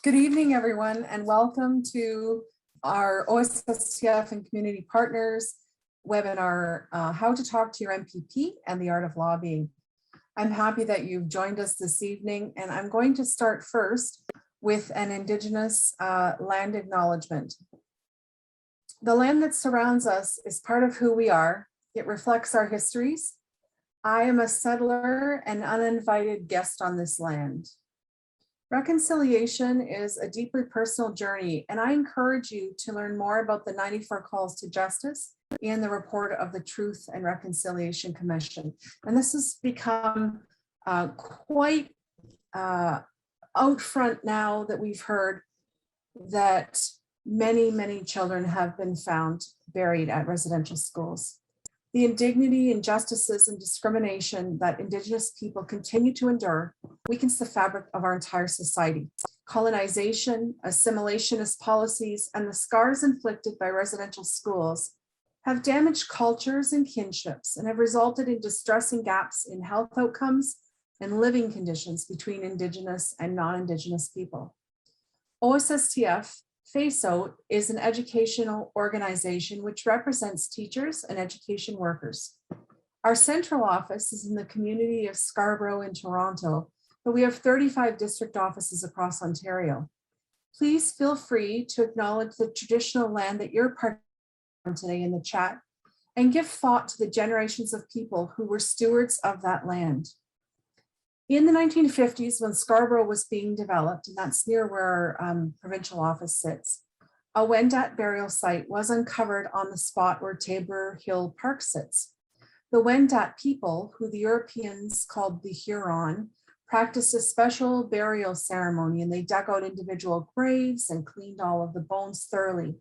Good evening, everyone, and welcome to our OSSTF and Community Partners webinar, How to Talk to Your MPP and the Art of Lobbying. I'm happy that you've joined us this evening, and I'm going to start first with an Indigenous land acknowledgement. The land that surrounds us is part of who we are. It reflects our histories. I am a settler and uninvited guest on this land. Reconciliation is a deeply personal journey, and I encourage you to learn more about the 94 calls to justice in the report of the Truth and Reconciliation Commission. And this has become quite out front now that we've heard that many children have been found buried at residential schools. The indignity, injustices, and discrimination that Indigenous people continue to endure weakens the fabric of our entire society. Colonization, assimilationist policies, and the scars inflicted by residential schools have damaged cultures and kinships and have resulted in distressing gaps in health outcomes and living conditions between Indigenous and non-Indigenous people. OSSTF FEESO is an educational organization which represents teachers and education workers. Our central office is in the community of Scarborough in Toronto, but we have 35 district offices across Ontario. Please feel free to acknowledge the traditional land that you're part of today in the chat and give thought to the generations of people who were stewards of that land. In the 1950s, when Scarborough was being developed, and that's near where our provincial office sits, a Wendat burial site was uncovered on the spot where Tabor Hill Park sits. The Wendat people, who the Europeans called the Huron, practiced a special burial ceremony, and they dug out individual graves and cleaned all of the bones thoroughly.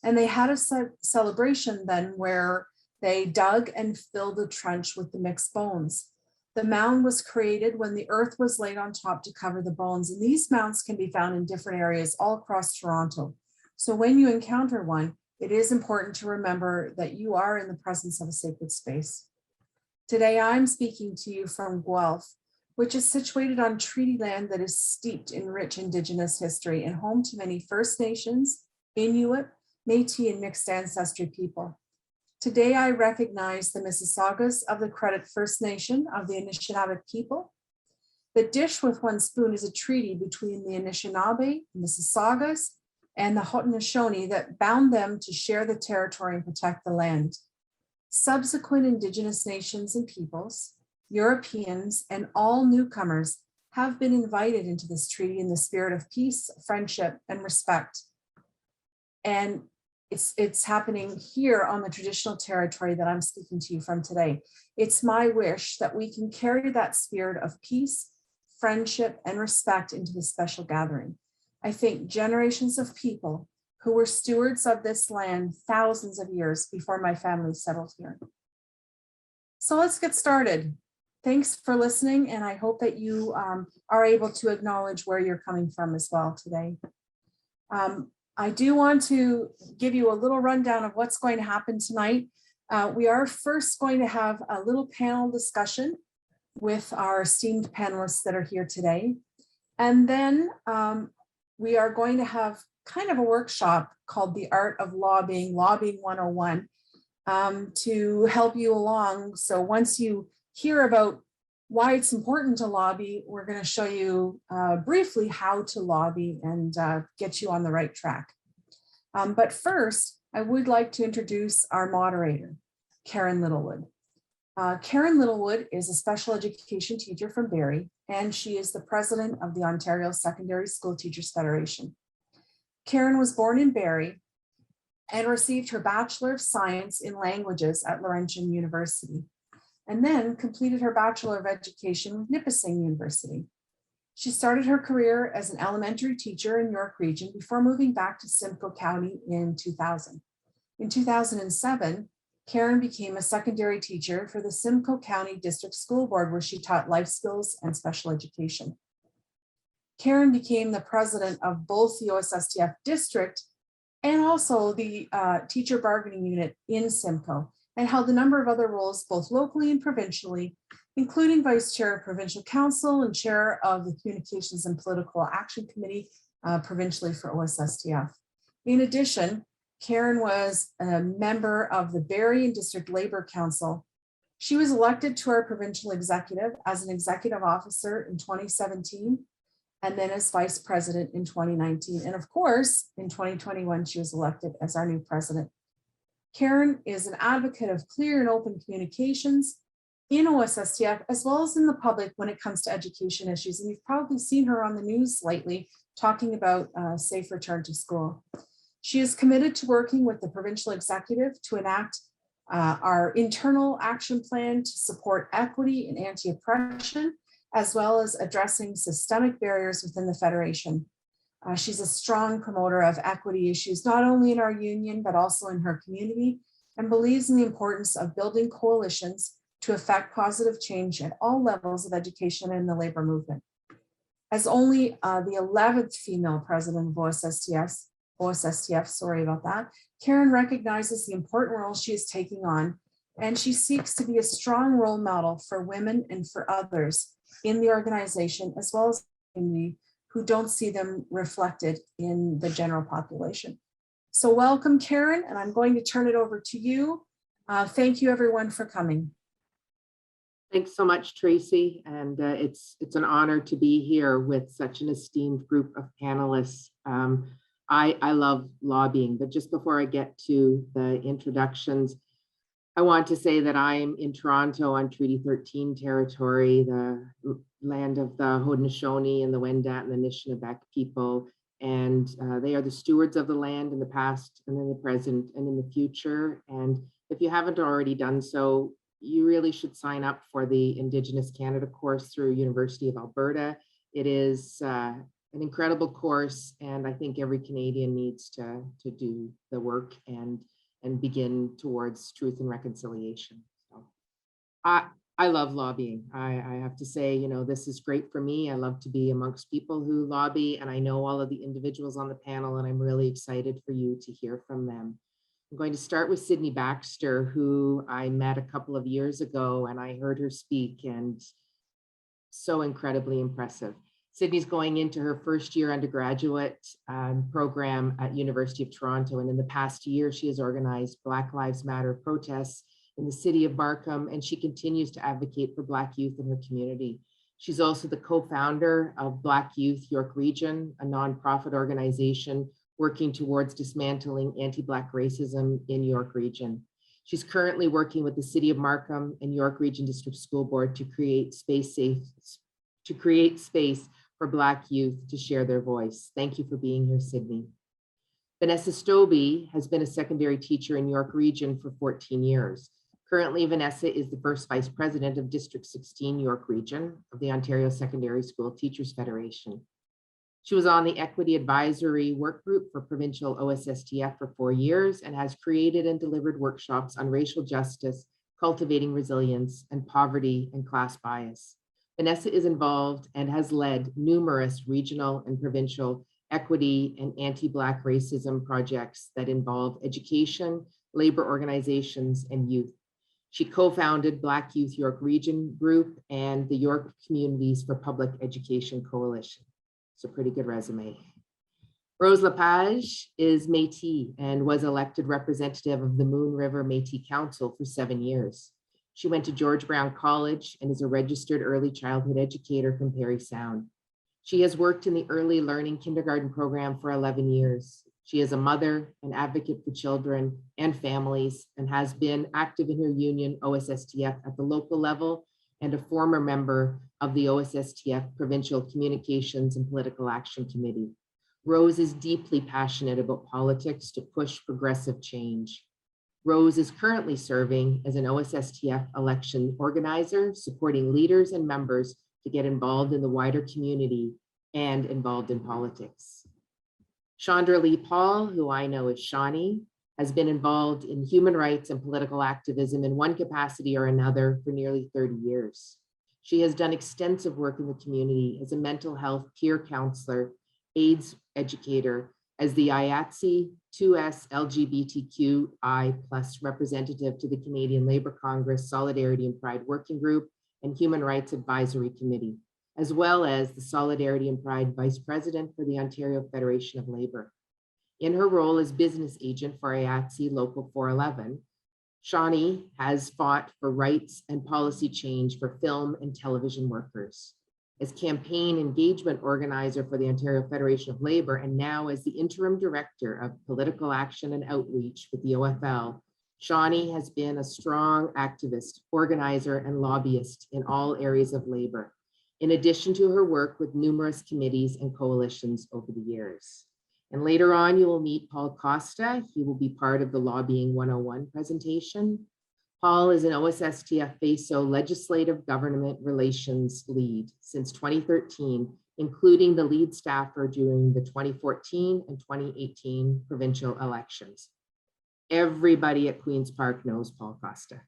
And they had a celebration then where they dug and filled a trench with the mixed bones. The mound was created when the earth was laid on top to cover the bones, and these mounds can be found in different areas all across Toronto. So when you encounter one, it is important to remember that you are in the presence of a sacred space. Today, I'm speaking to you from Guelph, which is situated on treaty land that is steeped in rich Indigenous history and home to many First Nations, Inuit, Métis, and mixed ancestry people. Today, I recognize the Mississaugas of the Credit First Nation of the Anishinaabe people. The dish with one spoon is a treaty between the Anishinaabe, Mississaugas, and the Haudenosaunee that bound them to share the territory and protect the land. Subsequent Indigenous nations and peoples, Europeans, and all newcomers have been invited into this treaty in the spirit of peace, friendship, and respect. And it's happening here on the traditional territory that I'm speaking to you from today. It's my wish that we can carry that spirit of peace, friendship, and respect into this special gathering. I think generations of people who were stewards of this land thousands of years before my family settled here. So let's get started. Thanks for listening, and I hope that you are able to acknowledge where you're coming from as well today. I do want to give you a little rundown of what's going to happen tonight. We are first going to have a little panel discussion with our esteemed panelists that are here today. And then we are going to have kind of a workshop called The Art of Lobbying, Lobbying 101, to help you along. So once you hear about why it's important to lobby, we're going to show you briefly how to lobby and get you on the right track. But first, I would like to introduce our moderator, Karen Littlewood. Karen Littlewood is a special education teacher from Barrie, and she is the president of the Ontario Secondary School Teachers Federation. Karen was born in Barrie and received her Bachelor of Science in Languages at Laurentian University, and then completed her Bachelor of Education with Nipissing University. She started her career as an elementary teacher in York Region before moving back to Simcoe County in 2000. In 2007, Karen became a secondary teacher for the Simcoe County District School Board, where she taught life skills and special education. Karen became the president of both the OSSTF district and also the teacher bargaining unit in Simcoe, and held a number of other roles both locally and provincially, including vice chair of provincial council and chair of the Communications and Political Action Committee provincially for OSSTF. In addition, Karen was a member of the Barrie and District Labour Council. She was elected to our provincial executive as an executive officer in 2017, and then as vice president in 2019. And of course, in 2021, she was elected as our new president. Karen is an advocate of clear and open communications in OSSTF, as well as in the public when it comes to education issues. And you've probably seen her on the news lately talking about safe return to school. She is committed to working with the provincial executive to enact our internal action plan to support equity and anti-oppression, as well as addressing systemic barriers within the Federation. She's a strong promoter of equity issues, not only in our union, but also in her community, and believes in the importance of building coalitions to affect positive change at all levels of education and the labor movement. As only the 11th female president of OSSTF, sorry about that, Karen recognizes the important role she is taking on, and she seeks to be a strong role model for women and for others in the organization, as well as the community who don't see them reflected in the general population. So welcome, Karen, and I'm going to turn it over to you. Thank you, everyone, for coming. Thanks so much, Tracy, and it's an honor to be here with such an esteemed group of panelists. I love lobbying, but just before I get to the introductions, I want to say that I'm in Toronto on Treaty 13 territory, the land of the Haudenosaunee and the Wendat and the Anishinaabe people, and they are the stewards of the land in the past and in the present and in the future. And if you haven't already done so, you really should sign up for the Indigenous Canada course through University of Alberta. It is an incredible course, and I think every Canadian needs to do the work and begin towards truth and reconciliation. So I love lobbying. I have to say, you know, this is great for me. I love to be amongst people who lobby, and I know all of the individuals on the panel, and I'm really excited for you to hear from them. I'm going to start with Sydney Baxter, who I met a couple of years ago, and I heard her speak, and so incredibly impressive. Sydney's going into her first year undergraduate program at University of Toronto, and in the past year, she has organized Black Lives Matter protests in the city of Markham, and she continues to advocate for Black youth in her community. She's also the co-founder of Black Youth York Region, a nonprofit organization working towards dismantling anti-Black racism in York Region. She's currently working with the City of Markham and York Region District School Board to create space for Black youth to share their voice. Thank you for being here, Sydney. Vanessa Stoby has been a secondary teacher in York Region for 14 years. Currently, Vanessa is the first vice president of District 16 York Region of the Ontario Secondary School Teachers Federation. She was on the Equity Advisory Work Group for Provincial OSSTF for 4 years and has created and delivered workshops on racial justice, cultivating resilience, and poverty and class bias. Vanessa is involved and has led numerous regional and provincial equity and anti-Black racism projects that involve education, labor organizations, and youth. She co-founded Black Youth York Region Group and the York Communities for Public Education Coalition. It's a pretty good resume. Rose Lepage is Métis and was elected representative of the Moon River Métis Council for 7 years. She went to George Brown College and is a registered early childhood educator from Parry Sound. She has worked in the early learning kindergarten program for 11 years. She is a mother, an advocate for children and families, and has been active in her union, OSSTF, at the local level, and a former member of the OSSTF Provincial Communications and Political Action Committee. Rose is deeply passionate about politics to push progressive change. Rose is currently serving as an OSSTF election organizer, supporting leaders and members to get involved in the wider community and involved in politics. Chandra Li Paul, who I know as Shawnee, has been involved in human rights and political activism in one capacity or another for nearly 30 years. She has done extensive work in the community as a mental health peer counselor, AIDS educator, as the IATSE 2S LGBTQI+ representative to the Canadian Labour Congress Solidarity and Pride Working Group and Human Rights Advisory Committee. as well as the Solidarity and Pride Vice President for the Ontario Federation of Labour. In her role as business agent for IATSE Local 411, Shawnee has fought for rights and policy change for film and television workers. As campaign engagement organizer for the Ontario Federation of Labour, and now as the interim director of political action and outreach with the OFL, Shawnee has been a strong activist, organizer, and lobbyist in all areas of labor, in addition to her work with numerous committees and coalitions over the years. And later on, you will meet Paul Kossta. He will be part of the Lobbying 101 presentation. Paul is an OSSTF FEESO Legislative Government Relations lead since 2013, including the lead staffer during the 2014 and 2018 provincial elections. Everybody at Queen's Park knows Paul Kossta.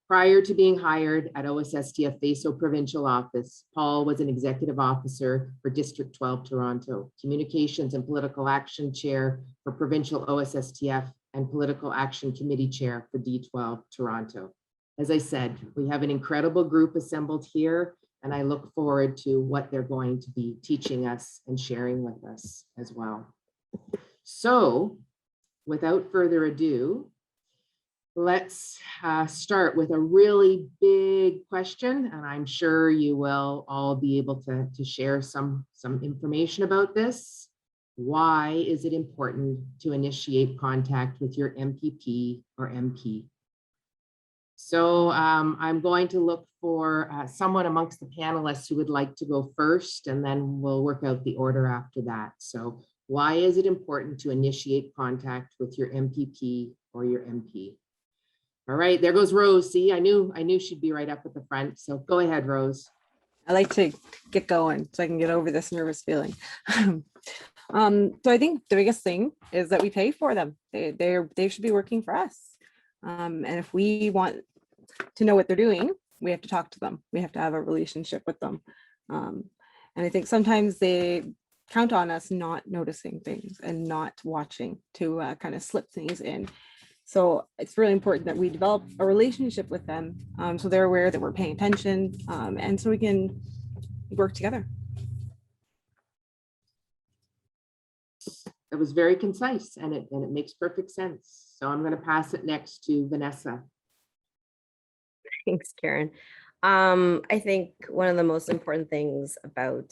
Prior to being hired at OSSTF FEESO Provincial Office, Paul was an executive officer for District 12 Toronto, Communications and Political Action Chair for Provincial OSSTF, and Political Action Committee Chair for D12 Toronto. As I said, we have an incredible group assembled here, and I look forward to what they're going to be teaching us and sharing with us as well. So, without further ado, let's start with a really big question, and I'm sure you will all be able to share some information about this. Why is it important to initiate contact with your MPP or MP? So I'm going to look for someone amongst the panelists who would like to go first, and then we'll work out the order after that. So why is it important to initiate contact with your MPP or your MP? All right, there goes Rose. See, I knew she'd be right up at the front. So go ahead, Rose. I like to get going so I can get over this nervous feeling. So I think the biggest thing is that we pay for them. They should be working for us. And if we want to know what they're doing, we have to talk to them. We have to have a relationship with them. And I think sometimes they count on us not noticing things and not watching to kind of slip things in. So it's really important that we develop a relationship with them, so they're aware that we're paying attention, and so we can work together. That was very concise, and it makes perfect sense. So I'm going to pass it next to Vanessa. Thanks, Karen. I think one of the most important things about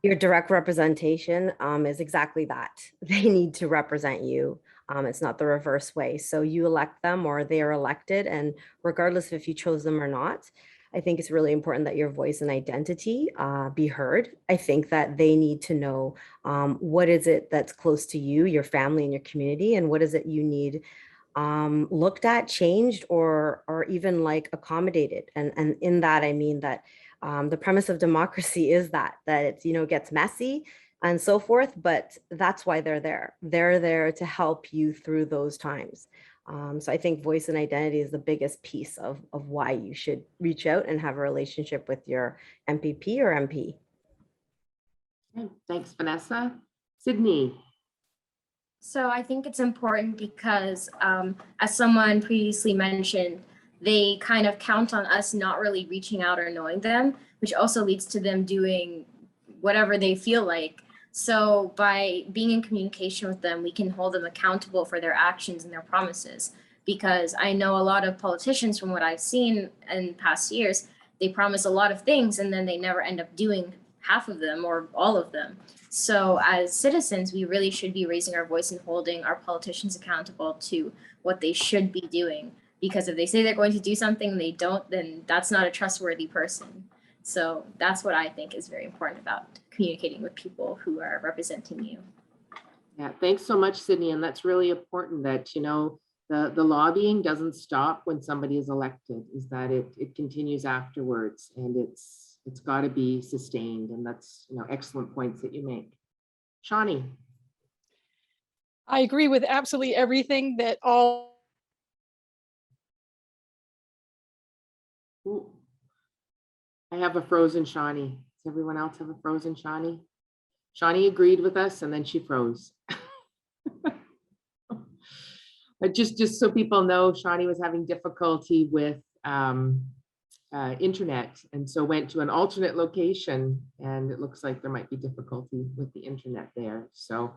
your direct representation is exactly that. They need to represent you. It's not the reverse way. So you elect them or they are elected, and regardless of if you chose them or not, I think it's really important that your voice and identity be heard. I think that they need to know what is it that's close to you, your family, and your community, and what is it you need looked at, changed, or even like accommodated. And in that, I mean that the premise of democracy is that it gets messy and so forth, but that's why they're there. They're there to help you through those times. So I think voice and identity is the biggest piece of why you should reach out and have a relationship with your MPP or MP. Okay, thanks, Vanessa. Sydney. So I think it's important because, as someone previously mentioned, they kind of count on us not really reaching out or knowing them, which also leads to them doing whatever they feel like. So by being in communication with them, we can hold them accountable for their actions and their promises. Because I know a lot of politicians, from what I've seen in past years, they promise a lot of things and then they never end up doing half of them or all of them. So as citizens, we really should be raising our voice and holding our politicians accountable to what they should be doing. Because if they say they're going to do something and they don't, then that's not a trustworthy person. So that's what I think is very important about communicating with people who are representing you. Yeah, thanks so much, Sydney. And that's really important that, the lobbying doesn't stop when somebody is elected, is that it continues afterwards, and it's got to be sustained. And that's, excellent points that you make. Shawnee. I agree with absolutely everything that all. Ooh. I have a frozen Shawnee. Does everyone else have a frozen Shawnee? Shawnee agreed with us and then she froze. But just so people know, Shawnee was having difficulty with internet, and so went to an alternate location, and it looks like there might be difficulty with the internet there. So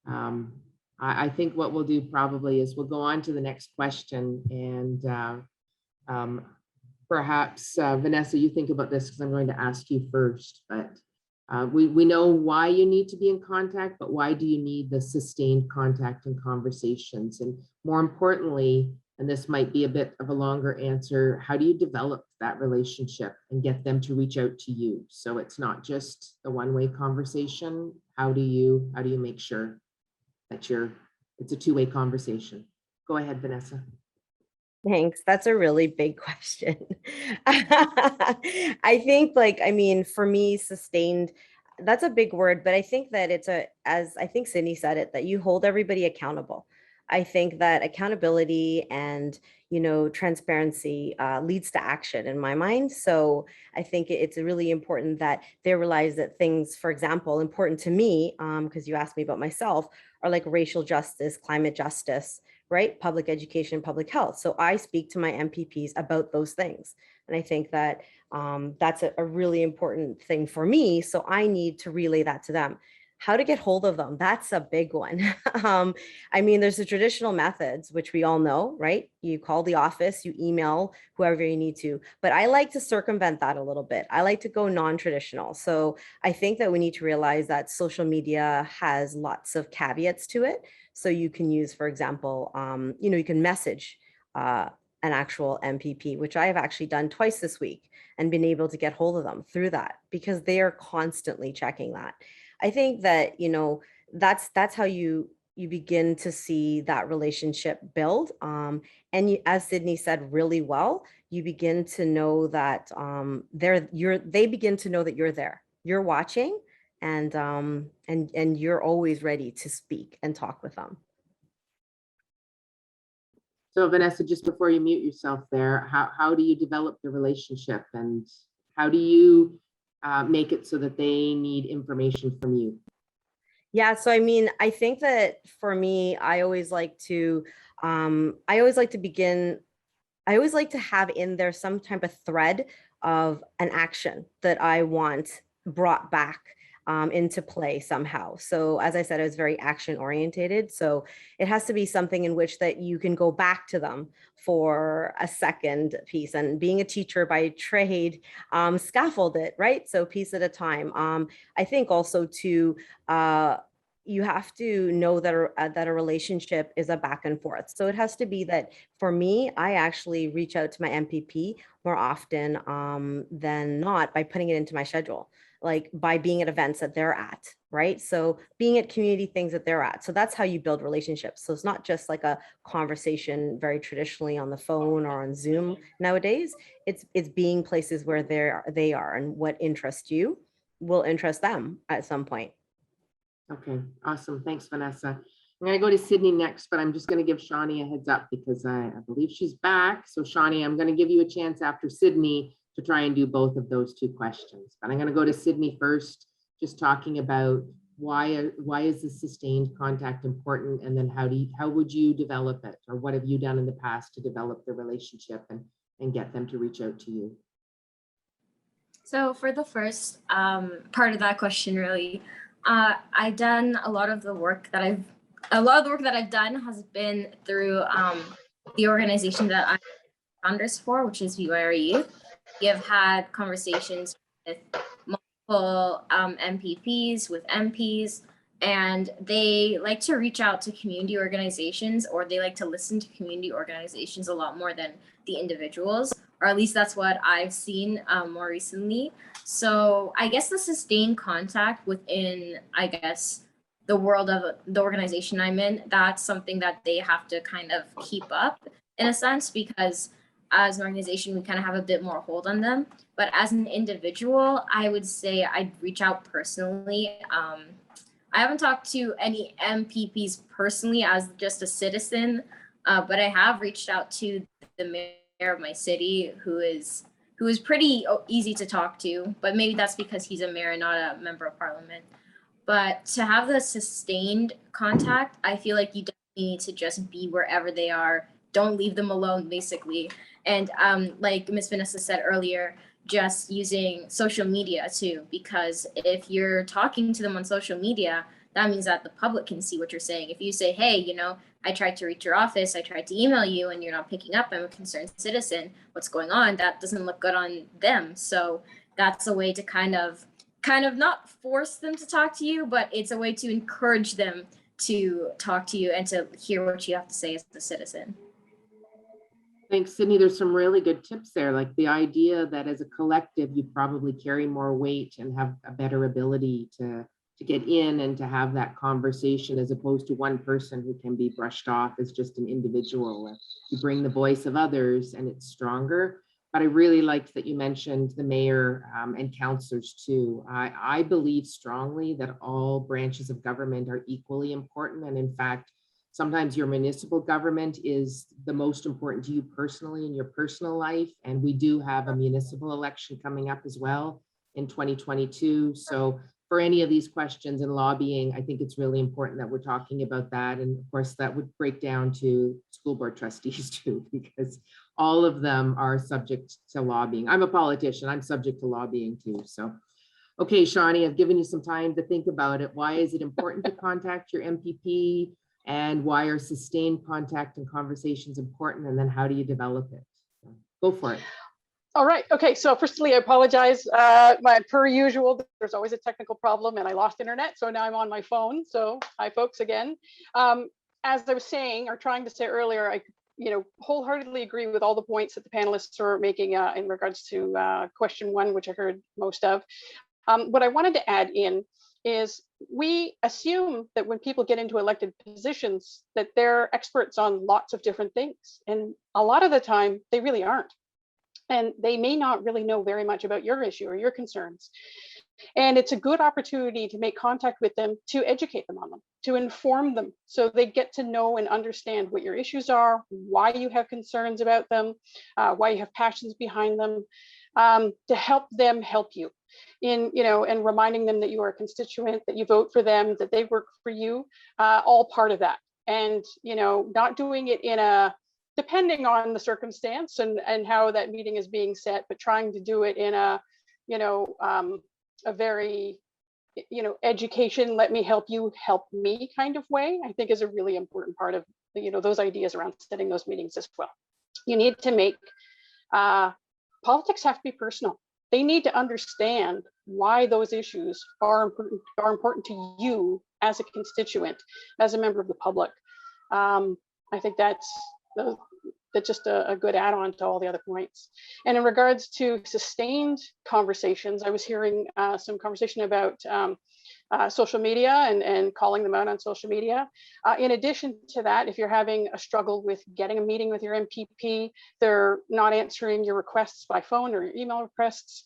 I think what we'll do probably is we'll go on to the next question, and perhaps Vanessa, you think about this because I'm going to ask you first, but we know why you need to be in contact, but why do you need the sustained contact and conversations? And more importantly, and this might be a bit of a longer answer, how do you develop that relationship and get them to reach out to you? So it's not just a one-way conversation. How do you make sure that it's a two-way conversation? Go ahead, Vanessa. Thanks. That's a really big question. I think, for me, sustained, that's a big word, but I think that as I think Sydney said it, that you hold everybody accountable. I think that accountability and, transparency leads to action in my mind. So I think it's really important that they realize that things, for example, important to me, because you asked me about myself, are like racial justice, climate justice, right? Public education, public health. So I speak to my MPPs about those things. And I think that that's a really important thing for me. So I need to relay that to them. How to get hold of them, that's a big one. There's the traditional methods, which we all know, right? You call the office, you email whoever you need to, but I like to circumvent that a little bit. I like to go non-traditional. So I think that we need to realize that social media has lots of caveats to it. So you can use, for example, you can message an actual MPP, which I have actually done twice this week and been able to get hold of them through that because they are constantly checking that. I think that, that's how you begin to see that relationship build. As Sydney said really well, you begin to know that they begin to know that you're there, you're watching, and you're always ready to speak and talk with them. So Vanessa, just before you mute yourself there, how do you develop the relationship, and how do you make it so that they need information from you? Yeah, so I think that for me, I always like to have in there some type of thread of an action that I want brought back into play somehow. So as I said, I was very action orientated. So it has to be something in which that you can go back to them for a second piece. And being a teacher by trade, scaffold it, right? So piece at a time. I think also to you have to know that a relationship is a back and forth. So it has to be that for me, I actually reach out to my MPP more often than not by putting it into my schedule, like by being at events that they're at, right? So being at community things that they're at. So that's how you build relationships. So it's not just like a conversation very traditionally on the phone or on Zoom nowadays. It's being places where they are and what interests you will interest them at some point. Okay, awesome. Thanks, Vanessa. I'm going to go to Sydney next, but I'm just going to give Shawnee a heads up because I believe she's back. So Shawnee, I'm going to give you a chance after Sydney to try and do both of those two questions. But I'm going to go to Sydney first, just talking about why is the sustained contact important, and then how would you develop it, or what have you done in the past to develop the relationship and get them to reach out to you? So for the first part of that question, really, I've done a lot of the work that I've done has been through the organization that I'm founders for, which is VYR Youth. We have had conversations with multiple MPPs, with MPs, and they like to reach out to community organizations, or they like to listen to community organizations a lot more than the individuals, or at least that's what I've seen more recently. So I guess the sustained contact within, the world of the organization I'm in, that's something that they have to kind of keep up in a sense, because as an organization, we kind of have a bit more hold on them. But as an individual, I would say I'd reach out personally. I haven't talked to any MPPs personally as just a citizen, but I have reached out to the mayor of my city, who is pretty easy to talk to, but maybe that's because he's a mayor and not a member of parliament. But to have the sustained contact, I feel like you don't need to just be wherever they are. Don't leave them alone, basically. And like Ms. Vanessa said earlier, just using social media too, because if you're talking to them on social media, that means that the public can see what you're saying. If you say, hey, you know, I tried to reach your office, I tried to email you and you're not picking up, I'm a concerned citizen, what's going on? That doesn't look good on them. So that's a way to kind of not force them to talk to you, but it's a way to encourage them to talk to you and to hear what you have to say as a citizen. Thanks, Sydney. There's some really good tips there, like the idea that as a collective, you probably carry more weight and have a better ability to get in and to have that conversation, as opposed to one person who can be brushed off as just an individual. You bring the voice of others and it's stronger. But I really liked that you mentioned the mayor and councillors too. I believe strongly that all branches of government are equally important. And in fact, sometimes your municipal government is the most important to you personally in your personal life. And we do have a municipal election coming up as well in 2022. So for any of these questions in lobbying, I think it's really important that we're talking about that. And of course, that would break down to school board trustees too, because all of them are subject to lobbying. I'm a politician, I'm subject to lobbying too. So, okay, Shawnee, I've given you some time to think about it. Why is it important to contact your MPP? And why are sustained contact and conversations important? And then how do you develop it? So go for it. All right. Okay. So firstly, I apologize. Per usual, there's always a technical problem and I lost internet. So now I'm on my phone. So hi, folks, again. As I was saying or trying to say earlier, I wholeheartedly agree with all the points that the panelists are making in regards to question one, which I heard most of. What I wanted to add in is we assume that when people get into elected positions that they're experts on lots of different things. And a lot of the time they really aren't. And they may not really know very much about your issue or your concerns. And it's a good opportunity to make contact with them, to educate them on them, to inform them so they get to know and understand what your issues are, why you have concerns about them, why you have passions behind them, to help them help you in, and reminding them that you are a constituent, that you vote for them, that they work for you, all part of that. And, not doing it in a, depending on the circumstance and how that meeting is being set, but trying to do it in a, a very, education, let me help you, help me kind of way, I think is a really important part of, those ideas around setting those meetings as well. You need to make, politics have to be personal. They need to understand why those issues are important to you as a constituent, as a member of the public. I think that's just a good add-on to all the other points. And in regards to sustained conversations, I was hearing some conversation about social media and calling them out on social media. In addition to that, if you're having a struggle with getting a meeting with your MPP, they're not answering your requests by phone or your email requests.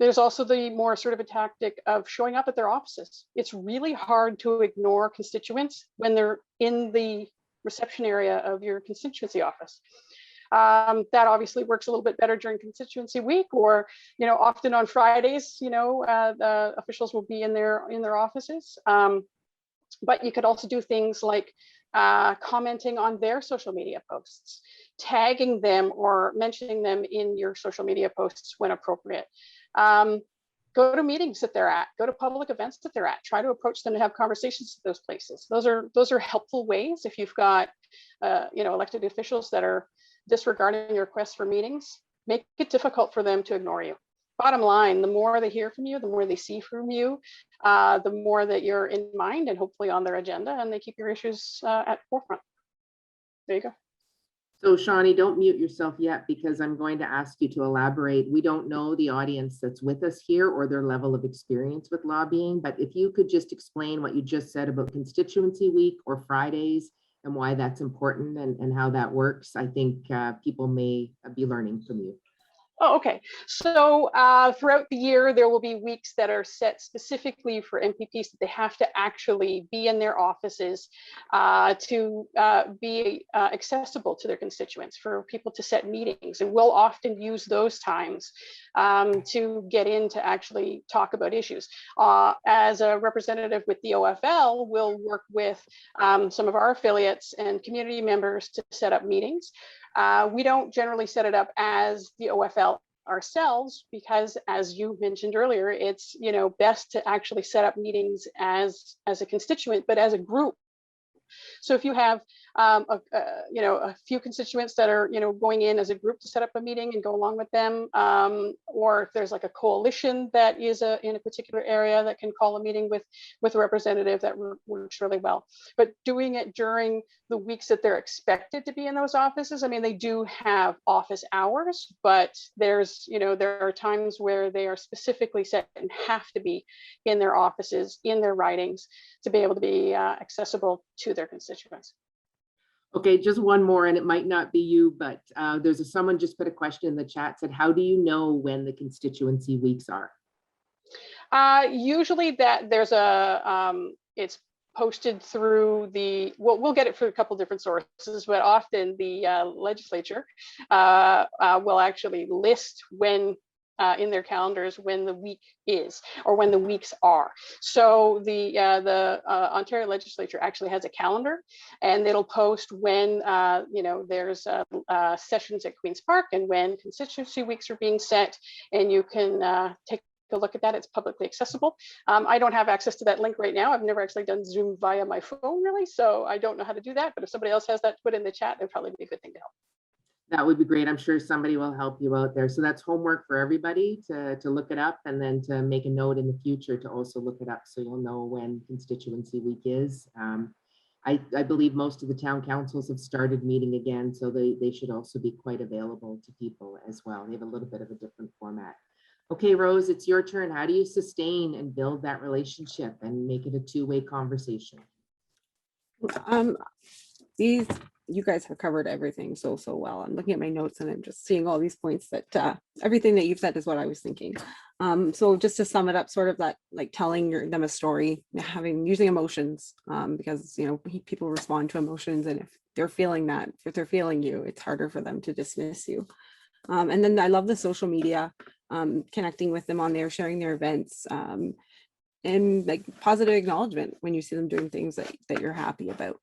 There's also the more assertive tactic of showing up at their offices. It's really hard to ignore constituents when they're in the reception area of your constituency office. That obviously works a little bit better during constituency week, or often on Fridays, the officials will be in their offices. But you could also do things like commenting on their social media posts, tagging them or mentioning them in your social media posts when appropriate. Go to meetings that they're at, go to public events that they're at, try to approach them and have conversations at those places. Those are helpful ways. If you've got elected officials that are disregarding your requests for meetings, make it difficult for them to ignore you. Bottom line, the more they hear from you, the more they see from you, the more that you're in mind and hopefully on their agenda, and they keep your issues at forefront. There you go. So Shawnee, don't mute yourself yet, because I'm going to ask you to elaborate. We don't know the audience that's with us here or their level of experience with lobbying, but if you could just explain what you just said about constituency week or Fridays and why that's important and how that works, I think people may be learning from you. Oh, okay. So throughout the year, there will be weeks that are set specifically for MPPs that they have to actually be in their offices to be accessible to their constituents, for people to set meetings. And we'll often use those times to get in to actually talk about issues. As a representative with the OFL, we'll work with some of our affiliates and community members to set up meetings. We don't generally set it up as the OFL ourselves, because as you mentioned earlier, it's best to actually set up meetings as a constituent, but as a group. So if you have a few constituents that are going in as a group to set up a meeting and go along with them, or if there's like a coalition that is in a particular area that can call a meeting with a representative, that works really well. But doing it during the weeks that they're expected to be in those offices, I mean, they do have office hours, but there are times where they are specifically set and have to be in their offices, in their ridings, to be able to be accessible to their constituents. Okay, just one more, and it might not be you, but someone just put a question in the chat, said, how do you know when the constituency weeks are? Usually that there's it's posted through we'll get it through a couple different sources, but often the legislature will actually list when in their calendars when the week is, or when the weeks are. So the Ontario legislature actually has a calendar, and it'll post when there's sessions at Queen's Park and when constituency weeks are being set, and you can take a look at that. It's publicly accessible. I don't have access to that link right now. I've never actually done Zoom via my phone, really, so I don't know how to do that. But if somebody else has that to put in the chat, it'd probably be a good thing to help. That would be great. I'm sure somebody will help you out there. So that's homework for everybody to look it up, and then to make a note in the future to also look it up, so you'll know when constituency week is. I believe most of the town councils have started meeting again, so they should also be quite available to people as well. They have a little bit of a different format. Okay, Rose, it's your turn. How do you sustain and build that relationship and make it a two-way conversation? You guys have covered everything so well. I'm looking at my notes and I'm just seeing all these points that everything that you've said is what I was thinking. So just to sum it up, sort of that, like telling them a story, using emotions, because people respond to emotions, and if they're feeling that, if they're feeling you, it's harder for them to dismiss you. And then I love the social media, connecting with them on there, sharing their events, and like positive acknowledgement when you see them doing things that you're happy about,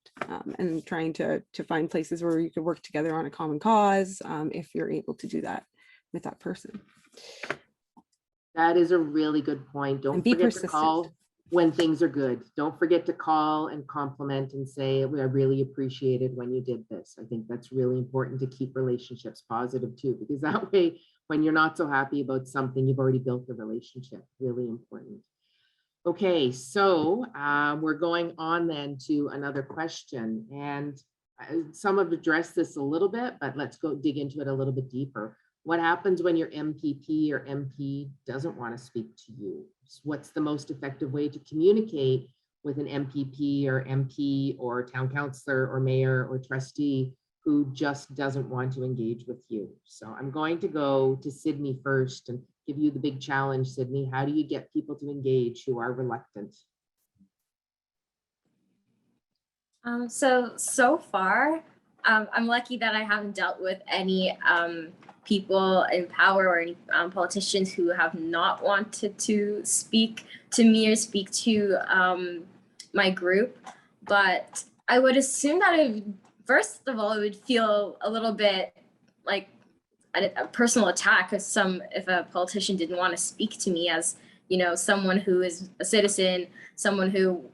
and trying to find places where you could work together on a common cause, if you're able to do that with that person. That is a really good point. Don't forget to call when things are good. Don't forget to call and compliment and say, I really appreciated when you did this. I think that's really important to keep relationships positive too, because that way, when you're not so happy about something, you've already built the relationship. Really important. Okay, so we're going on then to another question, and some have addressed this a little bit, but let's go dig into it a little bit deeper. What happens when your MPP or MP doesn't want to speak to you? What's the most effective way to communicate with an MPP or MP or town councillor or mayor or trustee who just doesn't want to engage with you? So I'm going to go to Sydney first and give you the big challenge, Sydney. How do you get people to engage who are reluctant? So far, I'm lucky that I haven't dealt with any people in power or any politicians who have not wanted to speak to me or speak to my group. But I would assume that first of all, it would feel a little bit like a personal attack if a politician didn't want to speak to me as someone who is a citizen, someone who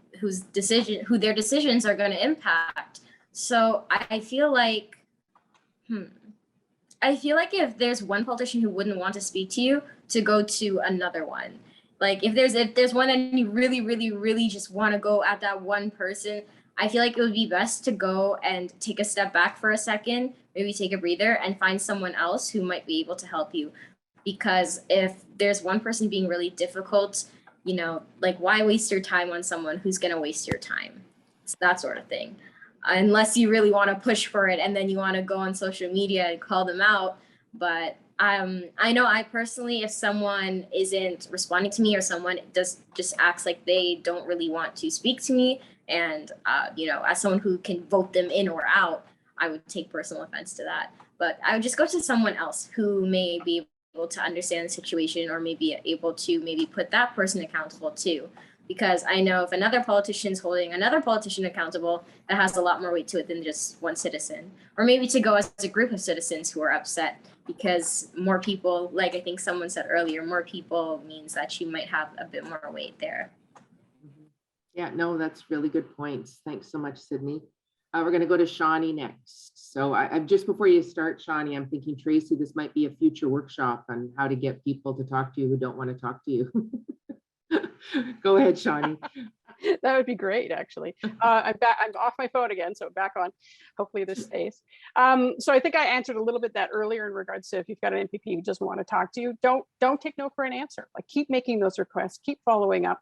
their decisions are going to impact. So I feel like if there's one politician who wouldn't want to speak to you, to go to another one. Like if there's one that you really, really, really just want to go at that one person, I feel like it would be best to go and take a step back for a second, maybe take a breather and find someone else who might be able to help you. Because if there's one person being really difficult, like why waste your time on someone who's going to waste your time? It's that sort of thing. Unless you really want to push for it and then you want to go on social media and call them out. But I know I personally, if someone isn't responding to me or someone just acts like they don't really want to speak to me, and as someone who can vote them in or out, I would take personal offense to that. But I would just go to someone else who may be able to understand the situation, or maybe able to maybe put that person accountable too. Because I know if another politician is holding another politician accountable, that has a lot more weight to it than just one citizen. Or maybe to go as a group of citizens who are upset, because more people, like I think someone said earlier, more people means that you might have a bit more weight there. Yeah, no, that's really good points. Thanks so much, Sydney. We're going to go to Shawnee next. So I'm just before you start, Shawnee, I'm thinking, Tracy, this might be a future workshop on how to get people to talk to you who don't want to talk to you. Go ahead, Shawnee. That would be great, actually. I'm back. I'm off my phone again, so back on. Hopefully this stays. So I think I answered a little bit that earlier in regards to if you've got an MPP who doesn't want to talk to you, don't take no for an answer. Like, keep making those requests, keep following up,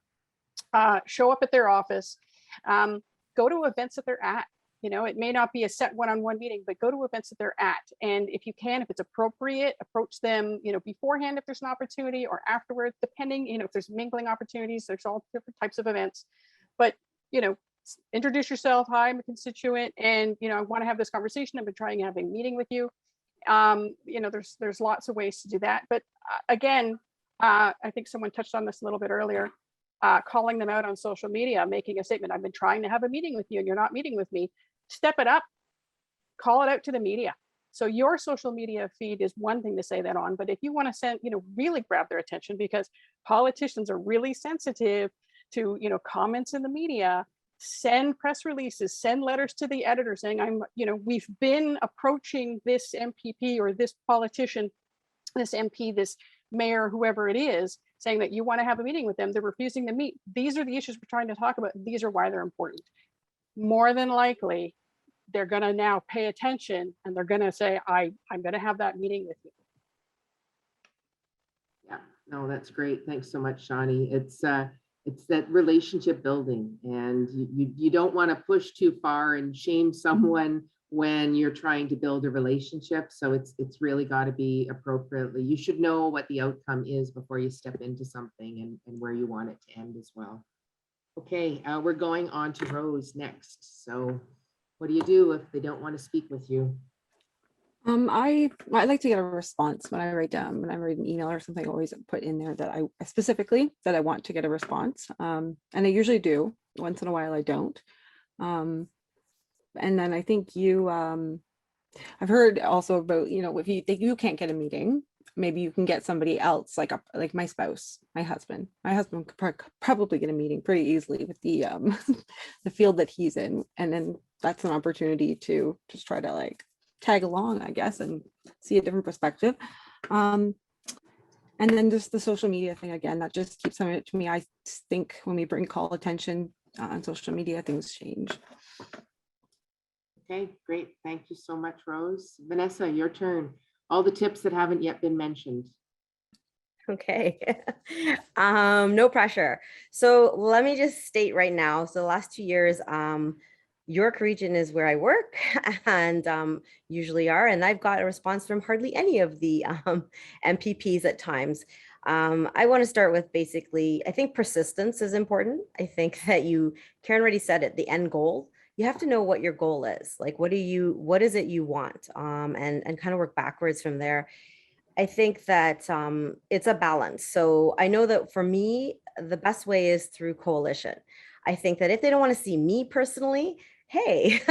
show up at their office, go to events that they're at. You know, it may not be a set one-on-one meeting, but go to events that they're at. And if you can, if it's appropriate, approach them, you know, beforehand if there's an opportunity, or afterwards, depending, you know, if there's mingling opportunities, there's all different types of events. But, you know, introduce yourself. Hi, I'm a constituent, and, you know, I want to have this conversation. I've been trying to have a meeting with you. You know, there's lots of ways to do that. But again, I think someone touched on this a little bit earlier. Calling them out on social media, making a statement, I've been trying to have a meeting with you and you're not meeting with me. Step it up, call it out to the media. So your social media feed is one thing to say that on, but if you want to send, you know, really grab their attention, because politicians are really sensitive to, you know, comments in the media, send press releases, send letters to the editor saying, you know, we've been approaching this MPP or this politician, this MP, this mayor, whoever it is, saying that you want to have a meeting with them. They're refusing to meet. These are the issues we're trying to talk about. These are why they're important. More than likely, they're going to now pay attention and they're going to say, I'm going to have that meeting with you. Yeah, no, that's great. Thanks so much, Shawnee. It's that relationship building, and you don't want to push too far and shame someone when you're trying to build a relationship. So it's really got to be appropriately. You should know what the outcome is before you step into something, and where you want it to end as well. Okay, we're going on to Rose next. So what do you do if they don't want to speak with you? I like to get a response when I write an email or something. I always put in there that I specifically that I want to get a response, and I usually do. Once in a while I don't. And then I think I've heard also about, you know, if you can't get a meeting, maybe you can get somebody else, like my spouse, my husband could probably get a meeting pretty easily with the the field that he's in, and then that's an opportunity to just try to like tag along, I guess, and see a different perspective. And then just the social media thing, again, that just keeps coming to me. I think when we call attention on social media, things change. Okay, great. Thank you so much, Rose. Vanessa, your turn. All the tips that haven't yet been mentioned. Okay. No pressure. So let me just state right now. So the last 2 years, York Region is where I work and usually are, and I've got a response from hardly any of the MPPs at times. I want to start with basically, I think persistence is important. I think that Karen already said it, the end goal. You have to know what your goal is. Like, what is it you want? And kind of work backwards from there. I think that it's a balance. So I know that for me, the best way is through coalition. I think that if they don't want to see me personally, hey,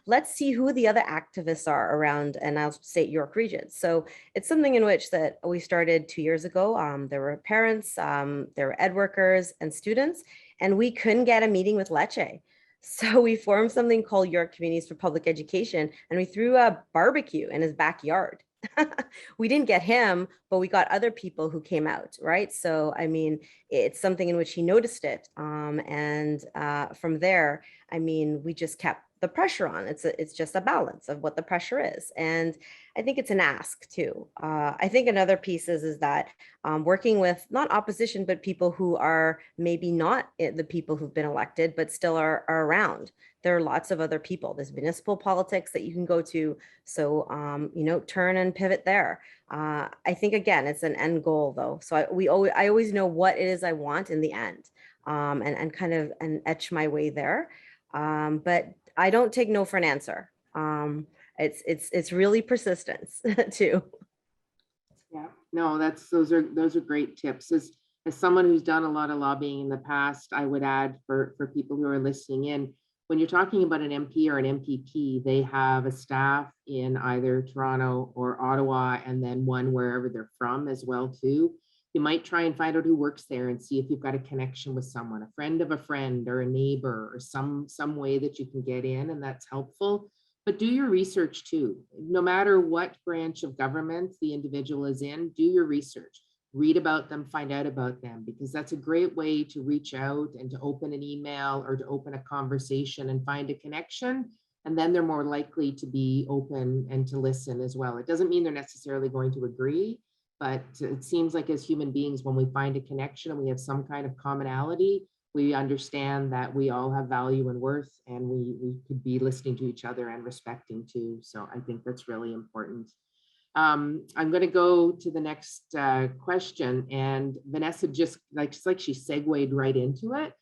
let's see who the other activists are around, and I'll state York Region. So it's something in which that we started 2 years ago. There were parents, there were ed workers and students, and we couldn't get a meeting with Lepage. So we formed something called York Communities for Public Education, and we threw a barbecue in his backyard. We didn't get him, but we got other people who came out, right? So, I mean, it's something in which he noticed it. And from there, I mean, we just kept the pressure on. It's just a balance of what the pressure is. And I think it's an ask too. I think another piece is that working with not opposition, but people who are maybe not the people who've been elected, but still are around. There are lots of other people. There's municipal politics that you can go to. So, you know, turn and pivot there. I think, again, it's an end goal though. So I always know what it is I want in the end, and kind of etch my way there. But I don't take no for an answer. It's really persistence too. Yeah, No, those are great tips. As someone who's done a lot of lobbying in the past, I would add for people who are listening in, when you're talking about an MP or an MPP, they have a staff in either Toronto or Ottawa, and then one wherever they're from as well too. You might try and find out who works there and see if you've got a connection with someone, a friend of a friend or a neighbor, or some way that you can get in, and that's helpful. But do your research too. No matter what branch of government the individual is in, do your research. Read about them, find out about them, because that's a great way to reach out and to open an email or to open a conversation and find a connection. And then they're more likely to be open and to listen as well. It doesn't mean they're necessarily going to agree, but it seems like as human beings, when we find a connection and we have some kind of commonality, we understand that we all have value and worth, and we could be listening to each other and respecting too. So I think that's really important. I'm going to go to the next question, and Vanessa just like she segued right into it.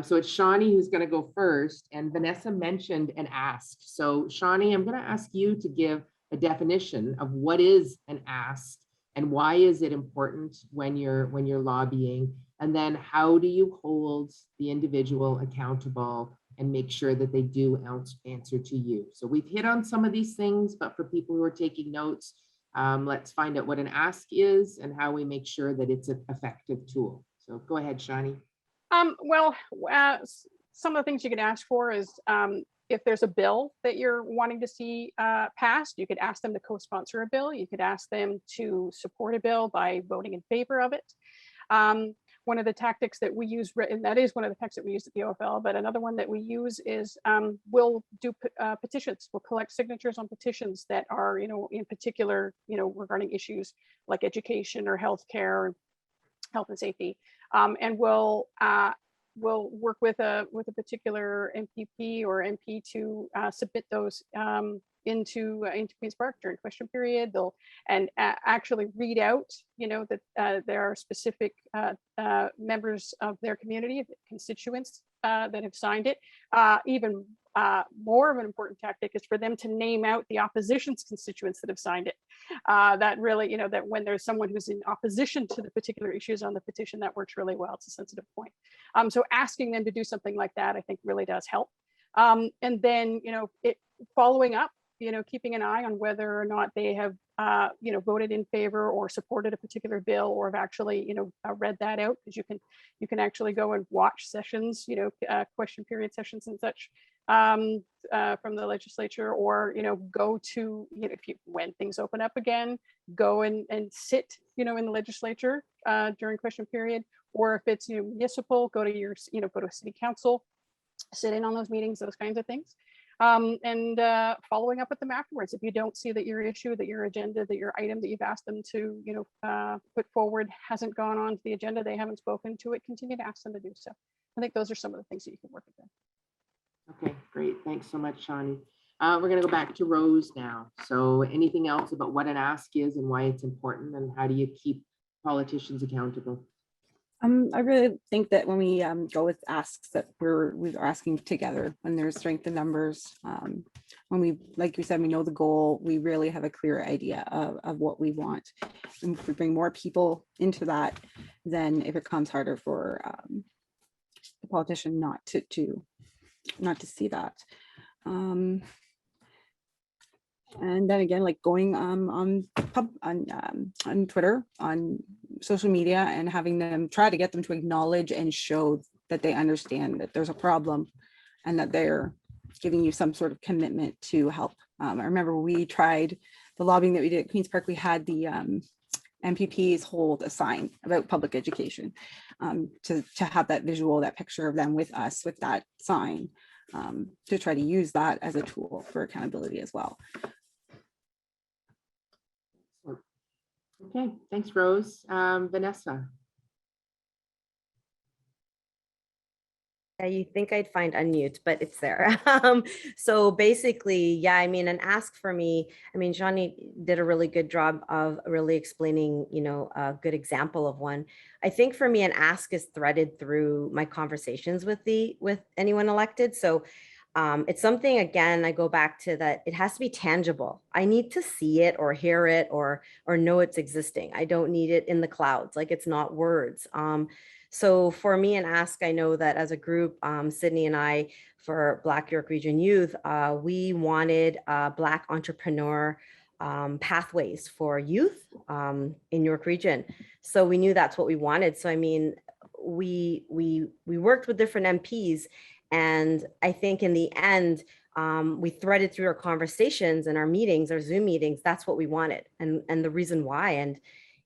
So it's Shawnee who's going to go first, and Vanessa mentioned an ask. So Shawnee, I'm going to ask you to give a definition of what is an ask and why is it important when you're lobbying, and then how do you hold the individual accountable and make sure that they do answer to you. So we've hit on some of these things, but for people who are taking notes, let's find out what an ask is and how we make sure that it's an effective tool. So go ahead, Shawnee. Well, some of the things you can ask for is if there's a bill that you're wanting to see passed, you could ask them to co-sponsor a bill. You could ask them to support a bill by voting in favor of it. One of the tactics that we use, and that is one of the tactics that we use at the OFL, but another one that we use is we'll do petitions. We'll collect signatures on petitions that are, in particular, regarding issues like education or healthcare, health and safety, and we'll work with a particular MPP or MP to submit those into Queen's Park during question period. They'll actually read out, that there are specific members of their community, constituents that have signed it. Even more of an important tactic is for them to name out the opposition's constituents that have signed it. That really, that when there's someone who's in opposition to the particular issues on the petition, that works really well. It's a sensitive point. So asking them to do something like that, I think really does help. And then, following up, keeping an eye on whether or not they have, voted in favor or supported a particular bill, or have actually, read that out, because you can actually go and watch sessions, question period sessions and such from the legislature, or, go to, when things open up again, go and sit, in the legislature during question period, or if it's, municipal, go to your, go to city council, sit in on those meetings, those kinds of things. And following up with them afterwards. If you don't see that your issue, that your agenda, that your item that you've asked them to, put forward hasn't gone on to the agenda, they haven't spoken to it, continue to ask them to do so. I think those are some of the things that you can work with them. Okay, great. Thanks so much, Shawnee. We're going to go back to Rose now. So anything else about what an ask is and why it's important, and how do you keep politicians accountable? I really think that when we go with asks, that we're asking together when there's strength in numbers. When we, like you said, we know the goal, we really have a clear idea of what we want. And if we bring more people into that, then it becomes harder for the politician not to see that. And then again, like going on Twitter, on social media, and having them try to get them to acknowledge and show that they understand that there's a problem and that they're giving you some sort of commitment to help. I remember we tried the lobbying that we did at Queen's Park. We had the MPPs hold a sign about public education to have that visual, that picture of them with us with that sign, to try to use that as a tool for accountability as well. Okay, thanks, Rose. Vanessa. Yeah, you think I'd find unmute, but it's there. So basically, yeah, I mean, an ask for me, I mean, Shawnee did a really good job of really explaining, a good example of one. I think for me, an ask is threaded through my conversations with anyone elected. So It's something, again, I go back to that, it has to be tangible. I need to see it or hear it or know it's existing. I don't need it in the clouds, like it's not words. So for me and Ask, I know that as a group, Sydney and I, for Black York Region Youth, we wanted Black entrepreneur pathways for youth in York Region. So we knew that's what we wanted. So I mean, we worked with different MPs, and I think in the end, we threaded through our conversations and our meetings, our Zoom meetings. That's what we wanted, and the reason why. And